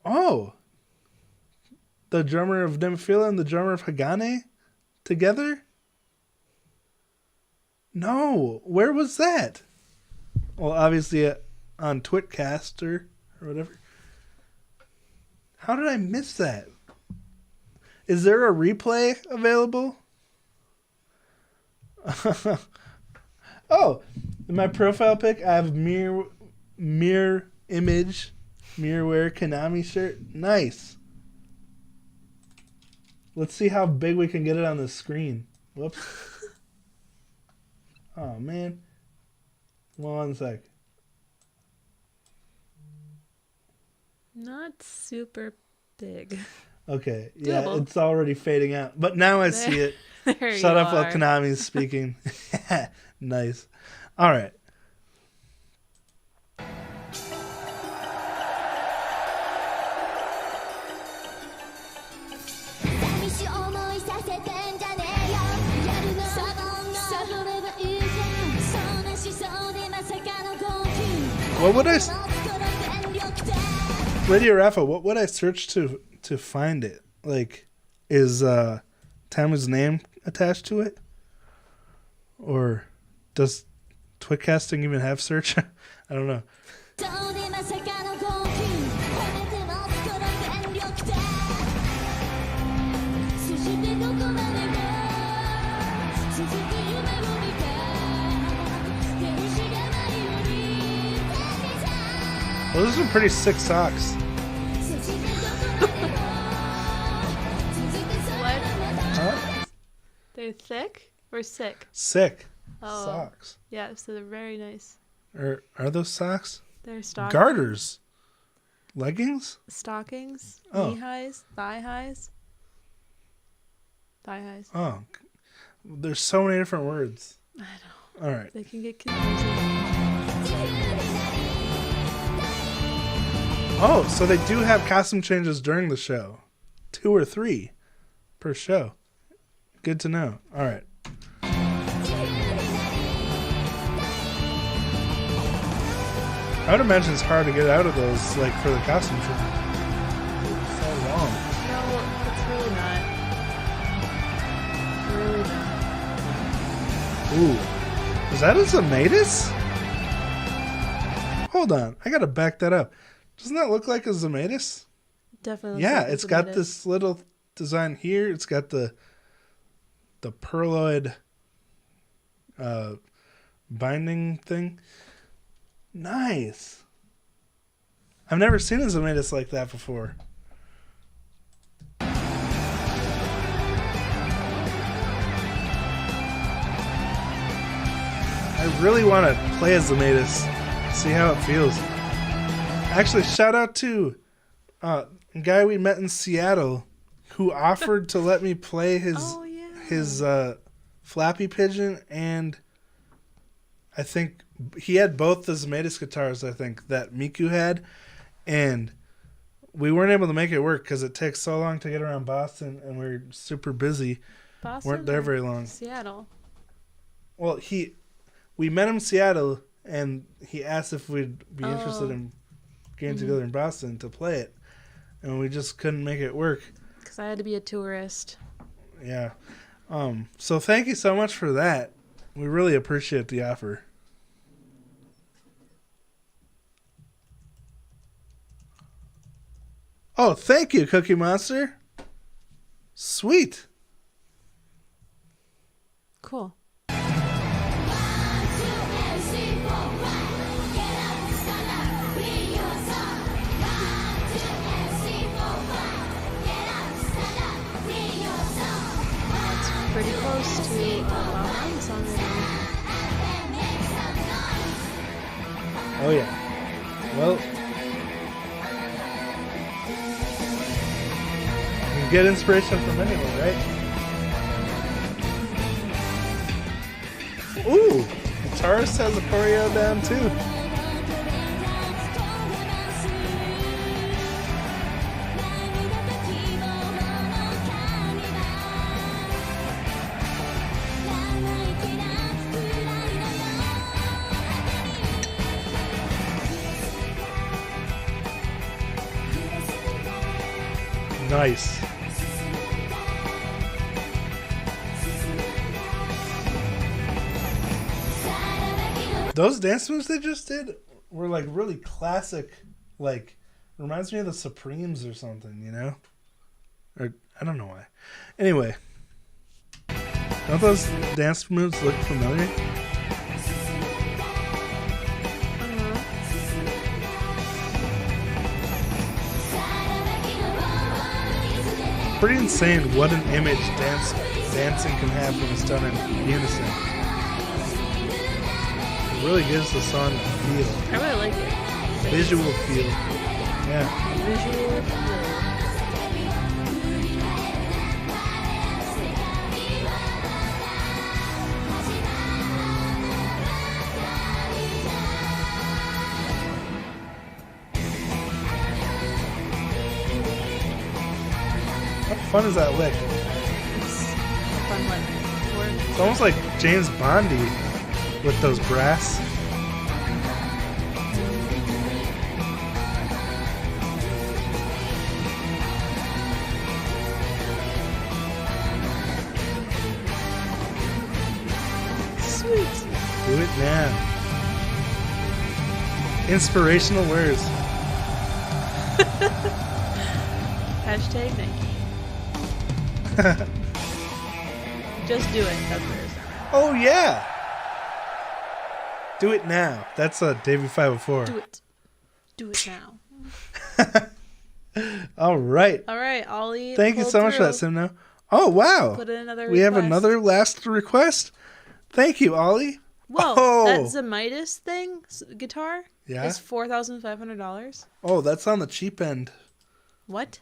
Oh. The drummer of Nemophila and the drummer of Hagane together? No. Where was that? Well, obviously on Twitcaster or whatever. How did I miss that? Is there a replay available? Oh, in my profile pic, I have mirror image, mirrorware Konami shirt. Nice. Let's see how big we can get it on the screen. Whoops. Oh, man. 1 sec. Not super big. Okay. Yeah, Doable. it's already fading out. But now I see it. There Shut you up while are. Konami's speaking. Nice. All right. What would I... Radio Rafa, what would I search to find it? Like, is Tamu's name attached to it? Or does Twitcasting even have search? I don't know. Well, those are some pretty sick socks. What? Huh? They're thick or sick? Sick Oh. socks. Yeah, so they're very nice. Are those socks? They're stockings. Garters. Leggings? Stockings. Oh. Knee highs. Thigh highs. Thigh highs. Oh. There's so many different words. I know. All right. They can get confusing. Oh, so they do have costume changes during the show. 2 or 3 per show. Good to know. All right. I would imagine it's hard to get out of those, like, for the costume change. It's so long. No, it's really not. Really not. Ooh. Is that a Zemetis? Hold on. I gotta back that up. Doesn't that look like a Zemetis? Definitely. Yeah, looks like it's got Zemetis. this little design here. It's got the perloid binding thing. Nice. I've never seen a Zemetis like that before. I really want to play as Zemetis, see how it feels. Actually, shout out to a guy we met in Seattle who offered to let me play his Flappy Pigeon, and I think he had both the Zemetis guitars, I think, that Miku had, and we weren't able to make it work because it takes so long to get around Boston, and we're super busy. Boston Weren't there or very long. Seattle. Well, we met him in Seattle, and he asked if we'd be interested in getting together in Boston to play it, and we just couldn't make it work. Because I had to be a tourist. Yeah. So thank you so much for that. We really appreciate the offer. Oh, thank you, Cookie Monster. Sweet. Cool. Pretty close to my song right Oh, yeah. Well, you can get inspiration from anyone, right? Ooh, guitarist has a choreo down too. Nice. Those dance moves they just did were like really classic, like reminds me of the Supremes or something, you know? Or I don't know why. Anyway, don't those dance moves look familiar? Pretty insane what an image dancing can have when it's done in unison. It really gives the song a feel. I really like it. Visual feel. Yeah. Visual feel. How fun is that lick? It's a fun one. It's almost like James Bondy with those brass. Sweet. Do it now. Inspirational words. Hashtag Nike. Just do it. That's what it is. Oh yeah. Do it now. That's a Davey 504. Do it. Do it now. All right. All right, Ollie. Thank you pulled so much for that, through. Simno. Oh wow. Put in another We have request. another last request. Thank you, Ollie. Whoa, Oh. that Zemetis thing, guitar, Yeah? is $4,500. Oh, that's on the cheap end. What?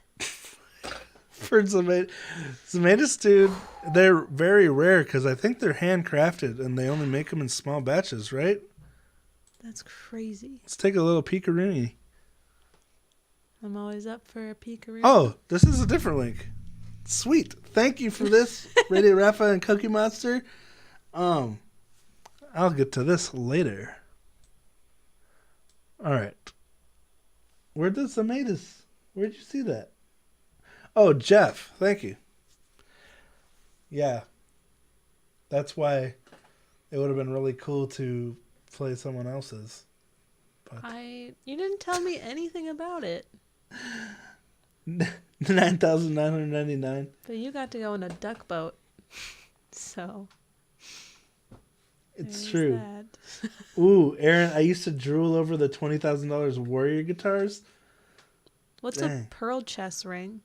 For Zemetis, dude, they're very rare because I think they're handcrafted and they only make them in small batches, right? That's crazy. Let's take a little peekaroonie. I'm always up for a peek around. Oh, this is a different link. Sweet. Thank you for this, Radio Rafa and Cookie Monster. I'll get to this later. All right. Where does the Matus? Where'd you see that? Oh, Jeff. Thank you. Yeah. That's why it would have been really cool to play someone else's. But You didn't tell me anything about it. 9,999. But you got to go in a duck boat. So. It's there's true. that. Ooh, Aaron, I used to drool over the $20,000 Warrior guitars. What's Dang. a pearl chest ring?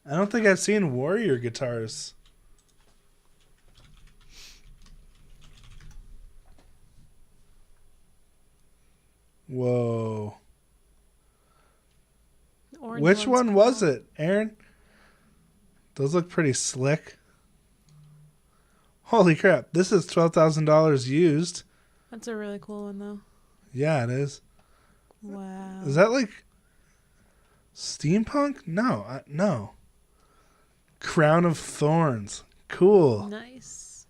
I don't think I've seen Warrior guitars. Whoa. The orange Which one's one was cool. it, Aaron? Those look pretty slick. Holy crap. This is $12,000 used. That's a really cool one, though. Yeah, it is. Wow. Is that like steampunk? No, no. Crown of Thorns. Cool. Nice.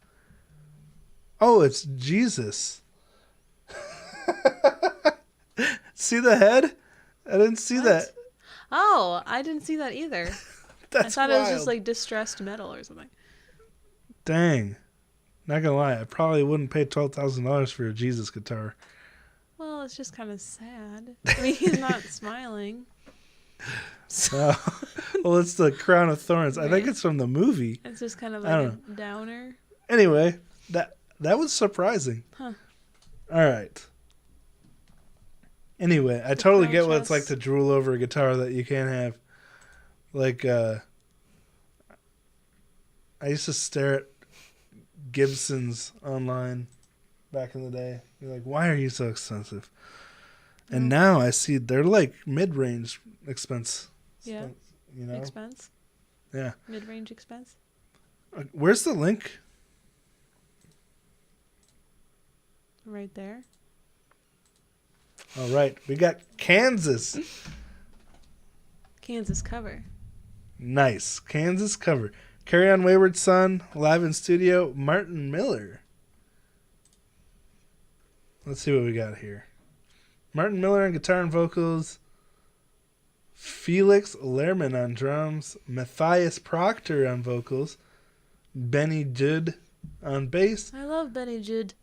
Oh, it's Jesus. See the head? I didn't see What? that. Oh, I didn't see that either. That's I thought it was just wild. like distressed metal or something. Dang. Not gonna lie, I probably wouldn't pay $12,000 for a Jesus guitar. Well, it's just kind of sad. I mean, he's not smiling. Well, it's the Crown of Thorns. I think Right. it's from the movie. It's just kind of I like don't a downer. Anyway, that was surprising. Huh. All right. Anyway, I totally pearl get what it's like chest. to drool over a guitar that you can't have. Like, I used to stare at Gibsons online back in the day. You're like, why are you so expensive? And now I see they're like mid-range expense. Yeah. You know? Expense. Yeah. Mid-range expense. Where's the link? Right there. All right. We got Kansas. Kansas cover. Nice. Kansas cover. Carry On Wayward Son, live in studio, Martin Miller. Let's see what we got here. Martin Miller on guitar and vocals. Felix Lehrman on drums. Matthias Proctor on vocals. Benny Judd on bass. I love Benny Judd.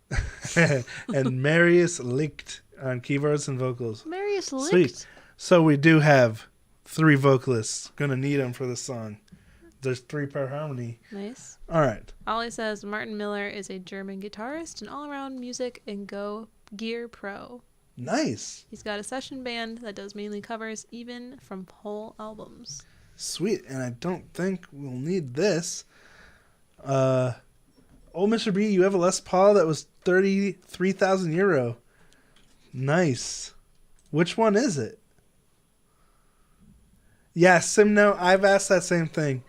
And Marius Licht on keyboards and vocals. Marius Licht. Sweet. So we do have 3 vocalists. Gonna need them for this song. There's 3-part harmony. Nice. All right. Ollie says Martin Miller is a German guitarist and all-around music and gear pro. Nice. He's got a session band that does mainly covers, even from whole albums. Sweet. And I don't think we'll need this. Old Mr. B, you have a Les Paul that was 33,000 euro. Nice. Which one is it? Yeah, Simno, I've asked that same thing.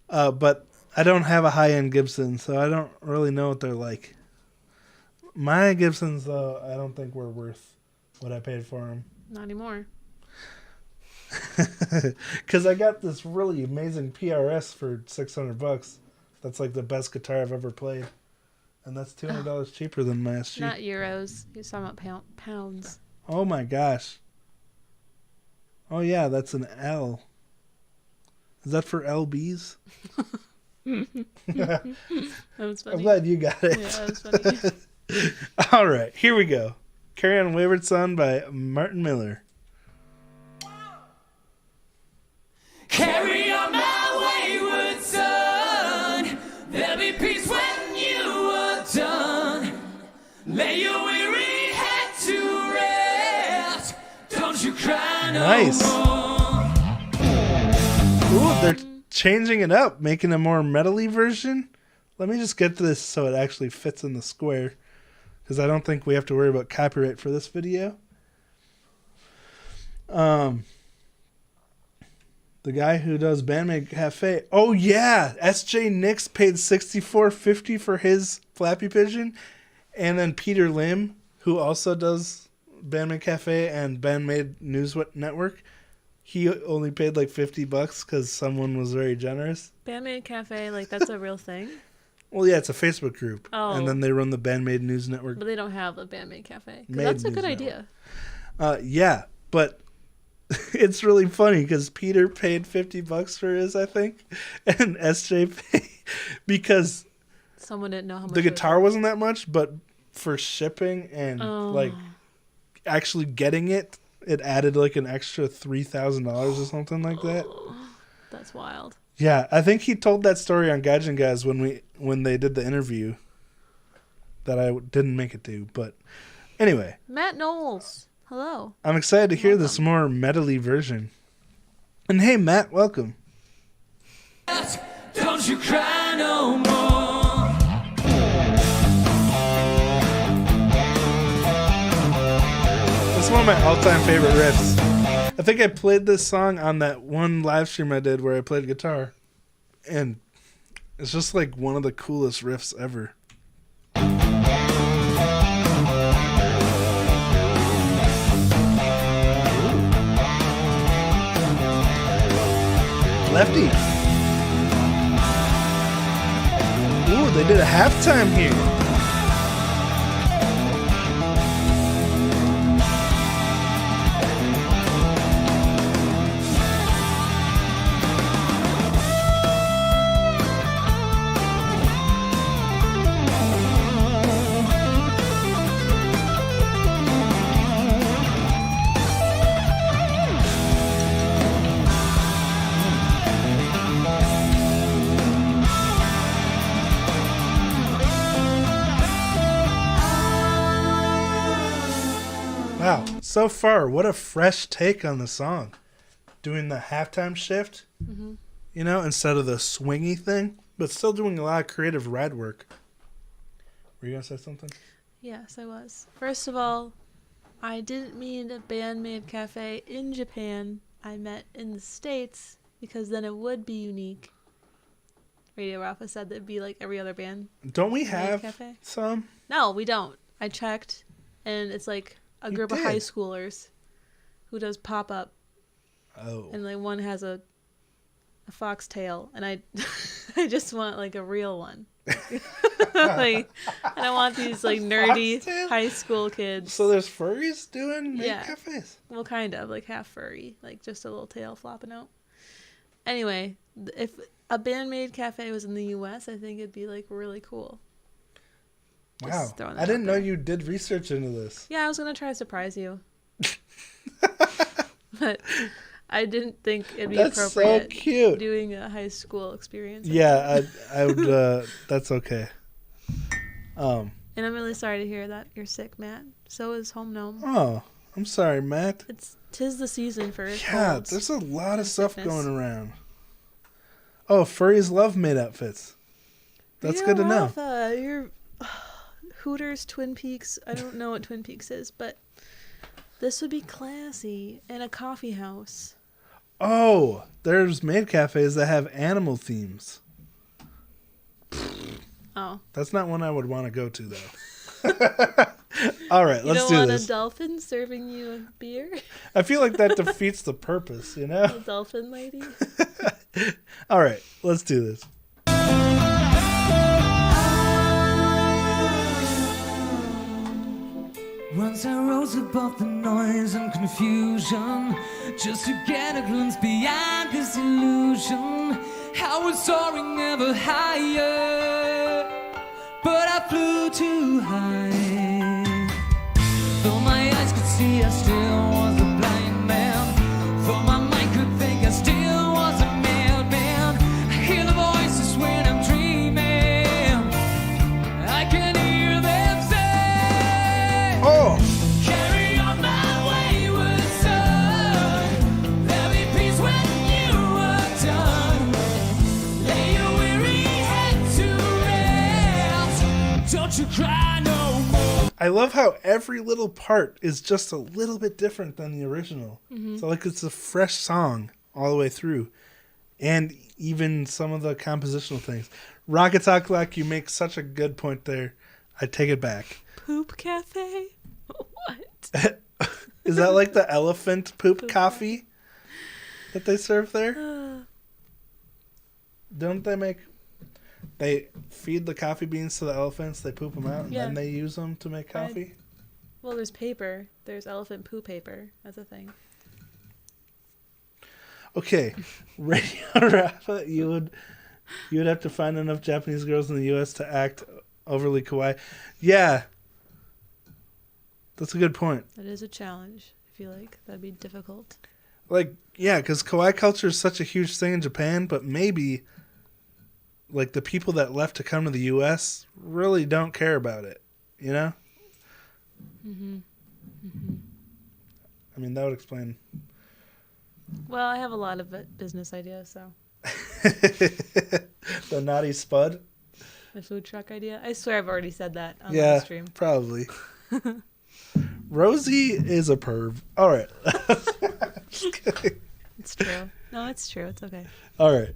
But I don't have a high-end Gibson, so I don't really know what they're like. My Gibsons, though, I don't think were worth what I paid for them. Not anymore. Because I got this really amazing PRS for $600. That's like the best guitar I've ever played. And that's $200 cheaper than my SG. Not euros. You're talking about pounds. Oh my gosh. Oh yeah, that's an L. Is that for LBs? That was funny. I'm glad you got it. Yeah, that was funny. All right, here we go. Carry On Wayward Son by Martin Miller. Carry on my wayward son. There'll be peace when you are done. Lay your weary head to rest. Don't you cry no Nice. more. Ooh, they're changing it up, making a more metal-y version. Let me just get to this so it actually fits in the square, because I don't think we have to worry about copyright for this video. The guy who does Bandmate Cafe. Oh yeah, SJ Nix paid $64.50 for his Flappy Pigeon, and then Peter Lim, who also does Bandmate Cafe and Bandmate News Network, he only paid like $50 because someone was very generous. Bandmade Cafe, like that's a real thing. Well, yeah, it's a Facebook group. Oh. And then they run the Bandmade News Network. But they don't have a Bandmade Cafe. 'Cause Made that's a News good Network. idea. Yeah, but it's really funny because Peter paid $50 for his, I think, and SJ paid because Someone didn't know how much the it was. guitar wasn't that much, but for shipping and Oh. like actually getting it, it added like an extra $3,000 or something like that. That's wild. Yeah, I think he told that story on Gaijin Guys when they did the interview that I didn't make it to. But anyway, Matt Knowles. Hello. I'm excited to hear this more metally version. And hey, Matt, welcome. Don't you cry no more. It's one of my all-time favorite riffs. I think I played this song on that one live stream I did where I played guitar. And it's just like one of the coolest riffs ever. Lefty. Ooh, they did a halftime here. Wow, so far, what a fresh take on the song. Doing the halftime shift, you know, instead of the swingy thing, but still doing a lot of creative ride work. Were you going to say something? Yes, I was. First of all, I didn't mean a Bandmade Cafe in Japan. I meant in the States because then it would be unique. Radio Rafa said that'd be like every other band. Don't we Bandmade have Cafe? some? No, we don't. I checked, and it's like a You group of did? high schoolers who does pop-up, Oh. and like one has a foxtail, and I I just want like a real one. Like, and I want these like nerdy Foxtail? high school kids. So there's furries doing Yeah. cafes? Well, kind of like half furry, like just a little tail flopping out. Anyway, if a Bandmade Cafe was in the U.S., I think it'd be like really cool. Just Wow. throwing that I didn't out know there. you did research into this. Yeah, I was gonna try to surprise you, but I didn't think it'd be That's so appropriate cute. doing a high school experience. Yeah, I would, that's okay. And I'm really sorry to hear that you're sick, Matt. So is Home Gnome. Oh, I'm sorry, Matt. Tis the season for Yeah, colds. there's a lot of stuff sickness. going around. Oh, furries love made outfits. That's good to know. Rafa, you're Hooters, Twin Peaks. I don't know what Twin Peaks is, but this would be classy in a coffee house. Oh, there's maid cafes that have animal themes. Oh, That's not one I would want to go to, though. All right, you let's don't do want this. a dolphin serving you a beer? I feel like that defeats the purpose, you know? A dolphin lady? All right, let's do this. Once I rose above the noise and confusion, just to get a glimpse beyond this illusion. I was soaring ever higher, but I flew too high. Though my eyes could see, I still was a blind man. Though my mind could think, I still was a madman. I hear the voices when I'm dreaming. I can hear them say, Oh, carry on my wayward son. There'll be peace when you are done. Lay your weary head to rest. Don't you cry no more. I love how every little part is just a little bit different than the original. So, like, it's a fresh song all the way through. And even some of the compositional things. Rocket Talk Like, you make such a good point there. I take it back. Poop cafe? What? Is that like the elephant poop coffee? that they serve there? Don't they make... They feed the coffee beans to the elephants, they poop them out, and Yeah. then they use them to make coffee? Well, there's paper. There's elephant poo paper. That's a thing. Okay, Radio Rafa, you would have to find enough Japanese girls in the U.S. to act overly kawaii. Yeah, that's a good point. That is a challenge. I feel like that'd be difficult. Like, yeah, because kawaii culture is such a huge thing in Japan, but maybe like the people that left to come to the U.S. really don't care about it, you know? I mean, that would explain. Well, I have a lot of business ideas, so. The naughty spud? The food truck idea. I swear I've already said that on Yeah, the stream. probably. Rosie is a perv. All right. Just kidding. It's true. No, it's true. It's okay. All right.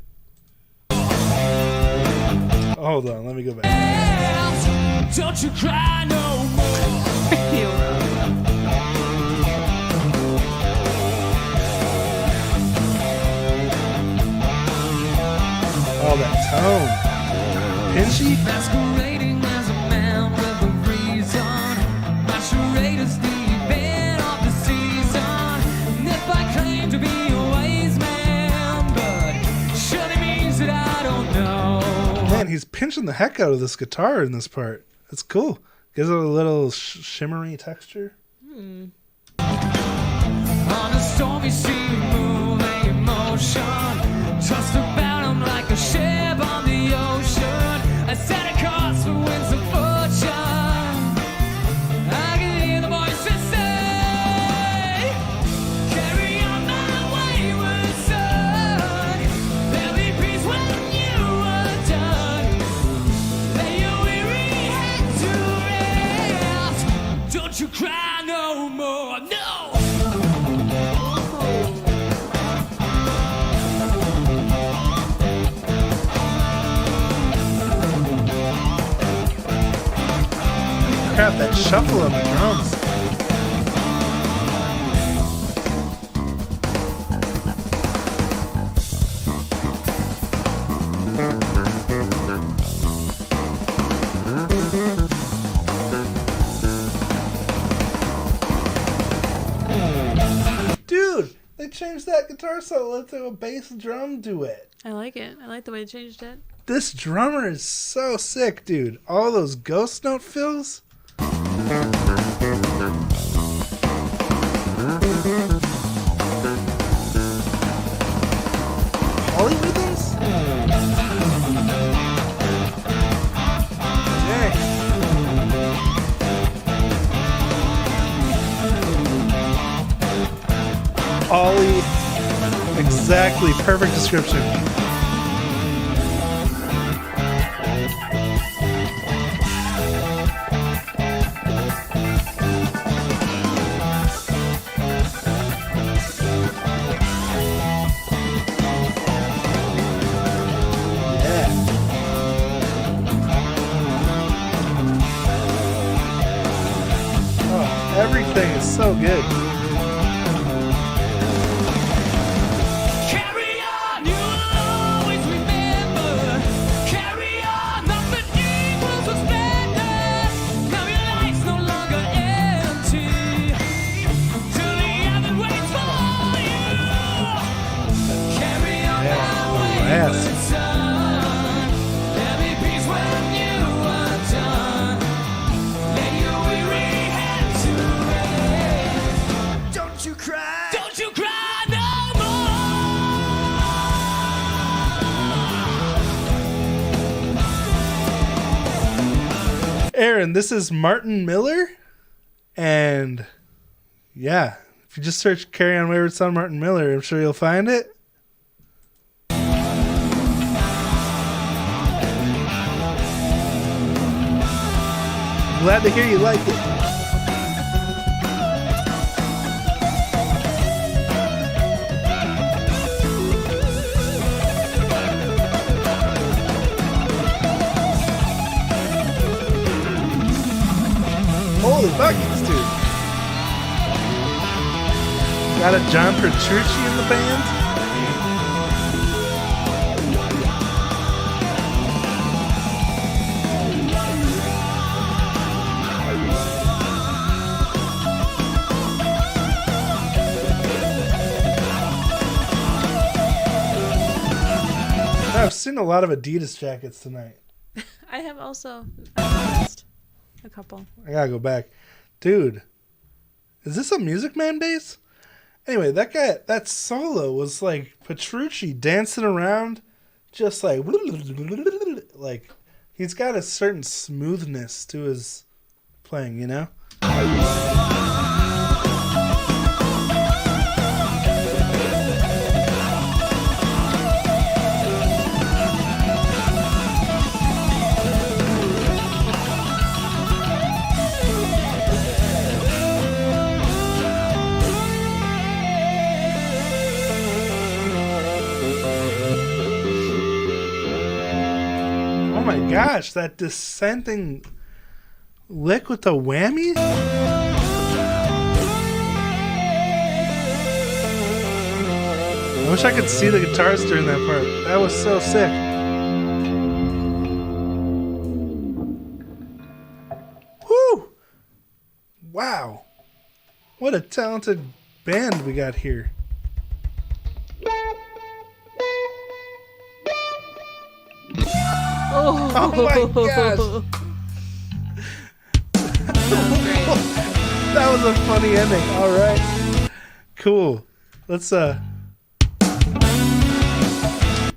Hold on. Let me go back. Don't you cry no more. Oh, that tone. Pinchy? Masquerading as a man with a reason. My charade is the event of the season. And if I claim to be a wise man, but surely means that I don't know. Man, he's pinching the heck out of this guitar in this part. That's cool. Gives it a little shimmery texture. On a stormy sea, moving emotion. Tossed about him like a ship on the ocean. I set a course for winds of fortune. I can hear the voices say, carry on my wayward son. There'll be peace when you are done. Lay your weary head to rest. Don't you cry no more, no. Crap, that shuffle on the drums. Dude, they changed that guitar solo to a bass drum duet. I like it. I like the way they changed it. This drummer is so sick, dude. All those ghost note fills. Polyrhythms? Dang. Ollie. Exactly. Perfect description. Everything is so good. Carry on, you'll always remember. Carry on, nothing equals a splendor. Now your life's no longer empty. Till the heaven waits for you. Carry on my wayward son. There'll be peace when you are done. Lay your weary head to rest. Don't you cry. Don't you cry no more. Aaron, this is Martin Miller. And yeah, if you just search Carry On Wayward Son Martin Miller, I'm sure you'll find it. Glad to hear you like it. Holy buckets, dude. Got a John Petrucci in the band. seen a lot of Adidas jackets tonight. I have also noticed a couple. I gotta go back. Dude, is this a Music Man bass? Anyway, that solo was like Petrucci dancing around, just like he's got a certain smoothness to his playing, you know? Oh my gosh, that dissenting lick with the whammy? I wish I could see the guitars during that part. That was so sick. Woo! Wow. What a talented band we got here. Oh my gosh. That was a funny ending. All right. Cool. Let's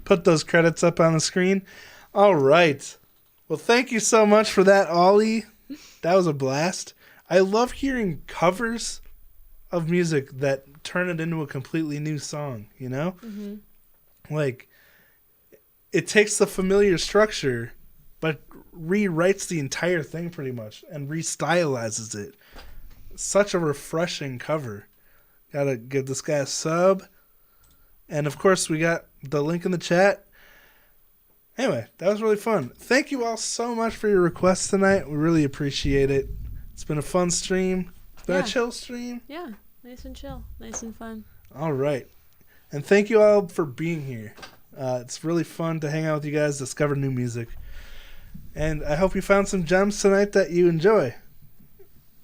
put those credits up on the screen. All right. Well, thank you so much for that, Ollie. That was a blast. I love hearing covers of music that turn it into a completely new song, you know? Mm-hmm. Like, it takes the familiar structure, but rewrites the entire thing pretty much and restylizes it. Such a refreshing cover. Gotta give this guy a sub. And of course, we got the link in the chat. Anyway, that was really fun. Thank you all so much for your requests tonight. We really appreciate it. It's been a fun stream. It's been a chill stream. Yeah, nice and chill. Nice and fun. All right. And thank you all for being here. It's really fun to hang out with you guys, discover new music. And I hope you found some gems tonight that you enjoy.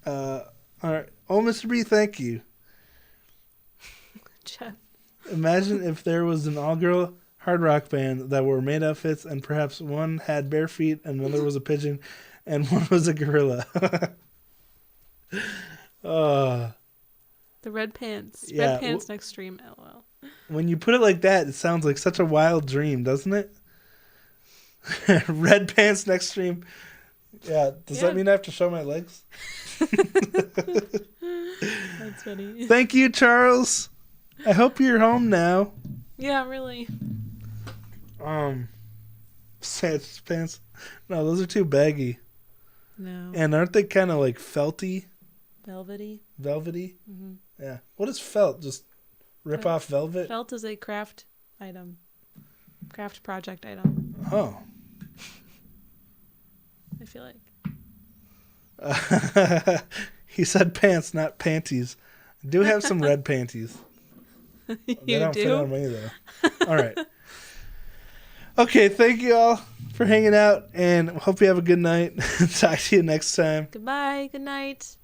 All right. Oh, Mr. B, thank you. Jeff. Imagine if there was an all-girl hard rock band that wore maid outfits and perhaps one had bare feet and another was a pigeon and one was a gorilla. The red pants. Yeah, Red pants next stream, LOL. When you put it like that, it sounds like such a wild dream, doesn't it? Red pants next stream. Yeah, does that mean I have to show my legs? That's funny. Thank you, Charles. I hope you're home now. Yeah, really. Sad pants. No, those are too baggy. No. And aren't they kind of like felty? Velvety. Velvety? Mm-hmm. Yeah. What is felt? Just rip off velvet? Felt is a craft item. Craft project item. Oh. I feel like. He said pants, not panties. I do have some red panties. You they don't do? fit on me, though. All right. Okay, thank you all for hanging out, and hope you have a good night. Talk to you next time. Goodbye. Good night.